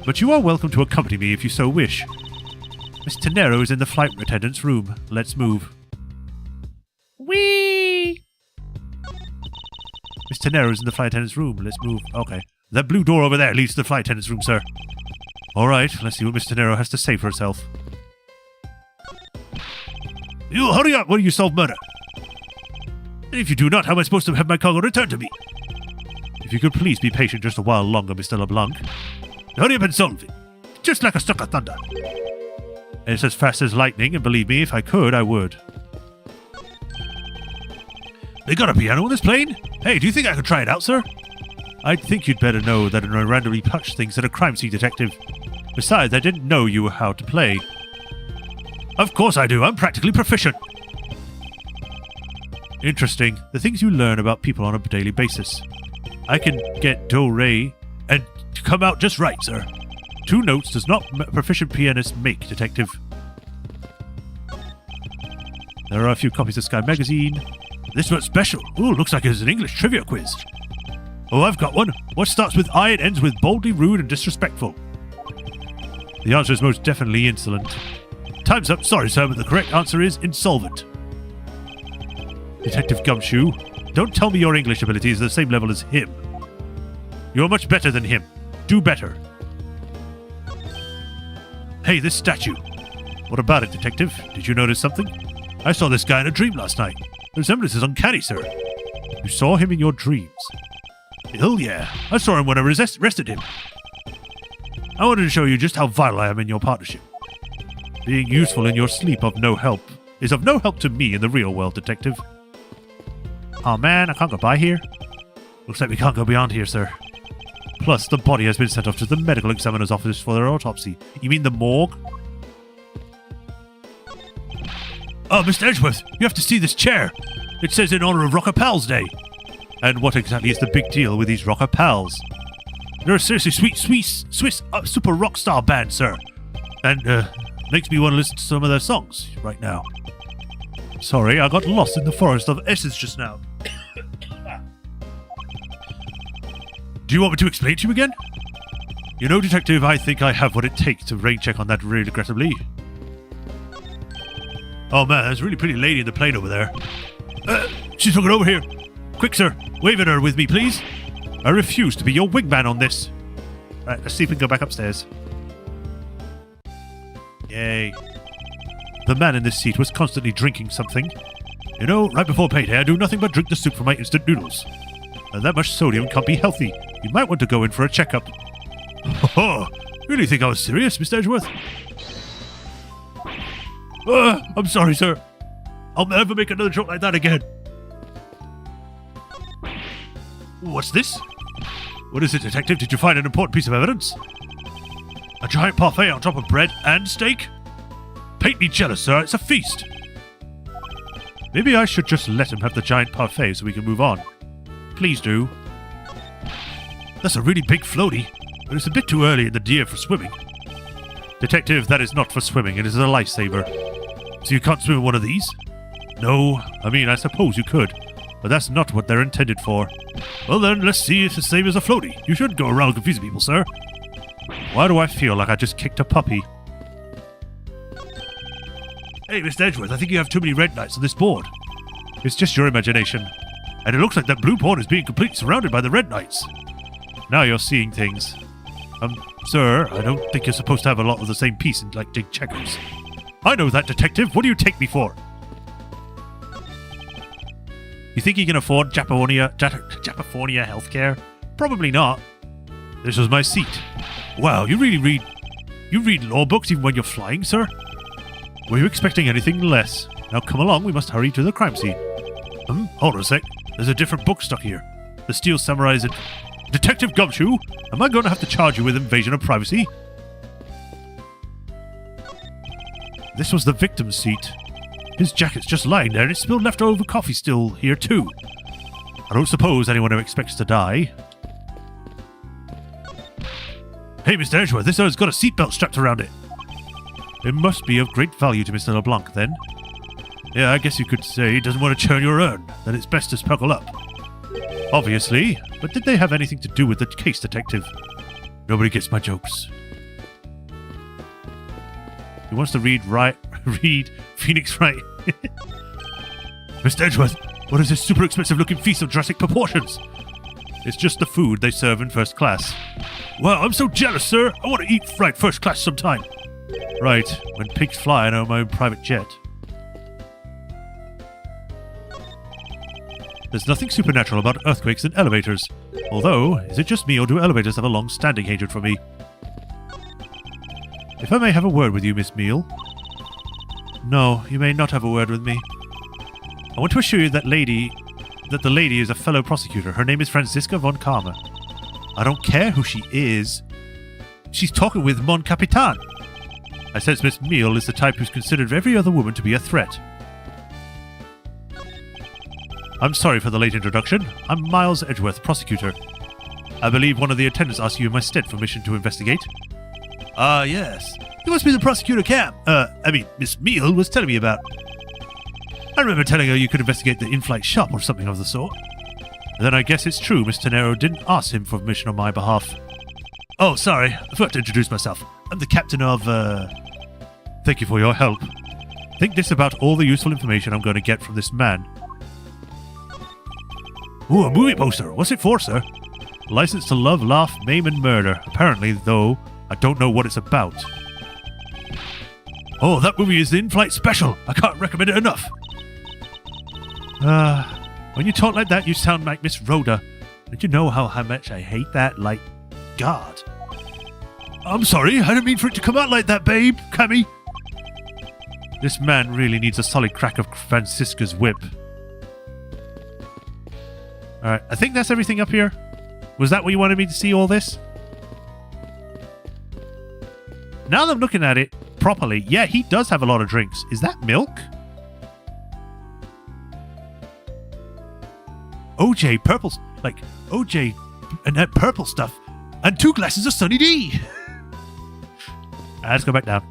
but you are welcome to accompany me if you so wish. Miss Tenero is in the flight attendant's room. Let's move. Whee! Miss Tenero is in the flight attendant's room. Let's move. Okay. That blue door over there leads to the flight attendant's room, sir. All right, let's see what Miss Tenero has to say for herself. You hurry up while you solve murder. And if you do not, how am I supposed to have my cargo returned to me? If you could please be patient just a while longer, Mr. LeBlanc. Hurry up and solve it. Just like a struck of thunder. And it's as fast as lightning, and believe me, if I could, I would. They got a piano in this plane? Hey, do you think I could try it out, sir? I think you'd better know that I randomly touch things at a crime scene detective. Besides, I didn't know you were how to play. Of course I do. I'm practically proficient. Interesting. The things you learn about people on a daily basis. I can get do-re and come out just right, sir. 2 notes does not proficient pianist make, detective. There are a few copies of Sky Magazine. This one's special. Ooh, looks like it's an English trivia quiz. Oh, I've got one. What starts with I and ends with boldly rude and disrespectful? The answer is most definitely insolent. Time's up. Sorry, sir, but the correct answer is insolvent. Detective Gumshoe, don't tell me your English ability is the same level as him. You're much better than him. Do better. Hey, this statue. What about it, detective? Did you notice something? I saw this guy in a dream last night. The resemblance is uncanny, sir. You saw him in your dreams? Hell yeah. I saw him when I arrested him. I wanted to show you just how vital I am in your partnership. Being useful in your sleep is of no help to me in the real world, detective. Oh man, I can't go by here. Looks like we can't go beyond here, sir. Plus, the body has been sent off to the medical examiner's office for their autopsy. You mean the morgue? Oh, Mr. Edgeworth, you have to see this chair. It says in honor of Rocker Pals Day. And what exactly is the big deal with these Rocker Pals? They're a seriously sweet Swiss super rock star band, sir. And, makes me want to listen to some of their songs right now. Sorry, I got lost in the forest of S's just now. Do you want me to explain to you again? You know, detective, I think I have what it takes to rain check on that really aggressively. Oh man, there's a really pretty lady in the plane over there. She's looking over here. Quick, sir, wave at her with me, please. I refuse to be your wingman on this. Right, let's see if we can go back upstairs. Yay. The man in this seat was constantly drinking something. You know, right before payday, I do nothing but drink the soup from my instant noodles. And that much sodium can't be healthy. You might want to go in for a checkup. Oh, really think I was serious, Mr. Edgeworth? I'm sorry, sir. I'll never make another joke like that again. What's this? What is it, detective? Did you find an important piece of evidence? A giant parfait on top of bread and steak? Paint me jealous, sir. It's a feast. Maybe I should just let him have the giant parfait so we can move on. Please do. That's a really big floaty, but it's a bit too early in the year for swimming. Detective, that is not for swimming. It is a lifesaver. So you can't swim in one of these? No. I mean, I suppose you could, but that's not what they're intended for. Well then, let's see if it's the same as a floaty. You shouldn't go around confusing people, sir. Why do I feel like I just kicked a puppy? Hey, Mr. Edgeworth, I think you have too many red knights on this board. It's just your imagination. And it looks like that blue pawn is being completely surrounded by the red knights. Now you're seeing things. Sir, I don't think you're supposed to have a lot of the same piece in, like, big checkers. I know that, detective. What do you take me for? You think you can afford Japafonia healthcare? Probably not. This was my seat. Wow, you read law books even when you're flying, sir? Were you expecting anything less? Now come along, we must hurry to the crime scene. Hold on a sec. There's a different book stuck here. The Steel Samurai's... Detective Gumshoe, am I going to have to charge you with invasion of privacy? This was the victim's seat. His jacket's just lying there and it's spilled leftover coffee still here too. I don't suppose anyone ever expects to die. Hey, Mr. Edgeworth, this has got a seatbelt strapped around it. It must be of great value to Mr. LeBlanc, then. Yeah, I guess you could say he doesn't want to churn your urn, that it's best to sparkle up. Obviously, but did they have anything to do with the case, Detective? Nobody gets my jokes. He wants to read Phoenix Wright. Mr. Edgeworth, what is this super expensive looking feast of Jurassic proportions? It's just the food they serve in first class. Wow, I'm so jealous, sir. I want to eat fried first class sometime. Right, when pigs fly, I know my own private jet. There's nothing supernatural about earthquakes and elevators. Although, is it just me or do elevators have a long-standing hatred for me? If I may have a word with you, Miss Meal. No, you may not have a word with me. I want to assure you that the lady is a fellow prosecutor. Her name is Franziska von Karma. I don't care who she is. She's talking with Mon Capitan. I sense Miss Meal is the type who's considered every other woman to be a threat. I'm sorry for the late introduction. I'm Miles Edgeworth, prosecutor. I believe one of the attendants asked you in my stead for mission to investigate. Ah, yes. You must be the prosecutor Miss Meal was telling me about. I remember telling her you could investigate the in-flight shop or something of the sort. And then I guess it's true Miss Tenero didn't ask him for permission on my behalf. Oh, sorry. I forgot to introduce myself. I'm the captain of, Thank you for your help. Think this about all the useful information I'm going to get from this man. Ooh, a movie poster. What's it for, sir? License to love, laugh, maim, and murder. Apparently, though, I don't know what it's about. Oh, that movie is the in-flight special. I can't recommend it enough. When you talk like that, you sound like Miss Rhoda. Don't you know how much I hate that? Like, God. I'm sorry. I didn't mean for it to come out like that, babe. Cammy. This man really needs a solid crack of Franziska's whip. Alright, I think that's everything up here. Was that what you wanted me to see, all this? Now that I'm looking at it properly, yeah, he does have a lot of drinks. Is that milk? OJ, purple, like OJ and that purple stuff. And 2 glasses of Sunny D. Let's go back down.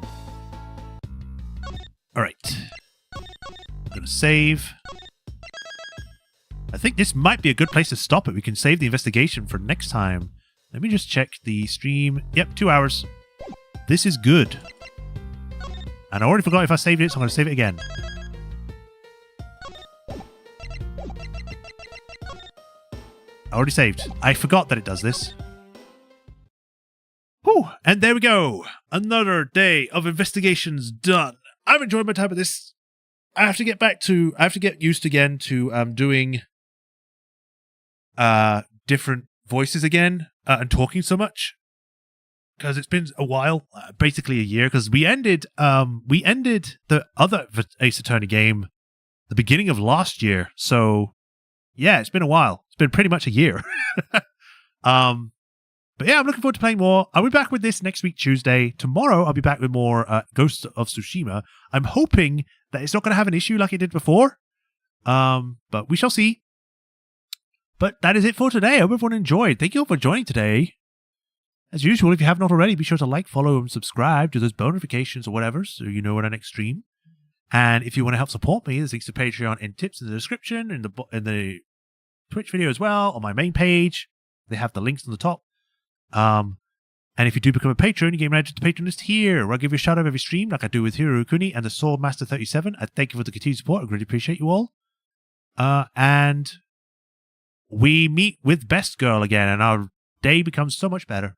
Alright. I'm going to save. I think this might be a good place to stop it. We can save the investigation for next time. Let me just check the stream. Yep, 2 hours. This is good. And I already forgot if I saved it, so I'm going to save it again. I already saved. I forgot that it does this. Whew, and there we go. Another day of investigations done. I've enjoyed my time with this. I have to get used again to doing different voices again and talking so much, because it's been a while, basically a year, because we ended the other Ace Attorney game the beginning of last year. So yeah, it's been a while. It's been pretty much a year. But yeah, I'm looking forward to playing more. I'll be back with this next week, Tuesday. Tomorrow, I'll be back with more Ghost of Tsushima. I'm hoping that it's not going to have an issue like it did before. But we shall see. But that is it for today. I hope everyone enjoyed. Thank you all for joining today. As usual, if you have not already, be sure to like, follow, and subscribe to those bell notifications or whatever, so you know when I next stream. And if you want to help support me, there's links to Patreon and tips in the description, in the Twitch video as well, on my main page. They have the links on the top. And if you do become a patron, you get added to the patron list here, where I give you a shout out every stream, like I do with Hiro Kuni and the Swordmaster 37. I thank you for the continued support. I really appreciate you all. And we meet with Best Girl again, and our day becomes so much better.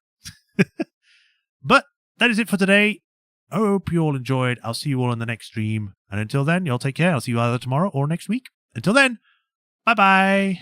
But that is it for today. I hope you all enjoyed. I'll see you all in the next stream. And until then, y'all take care. I'll see you either tomorrow or next week. Until then, bye-bye.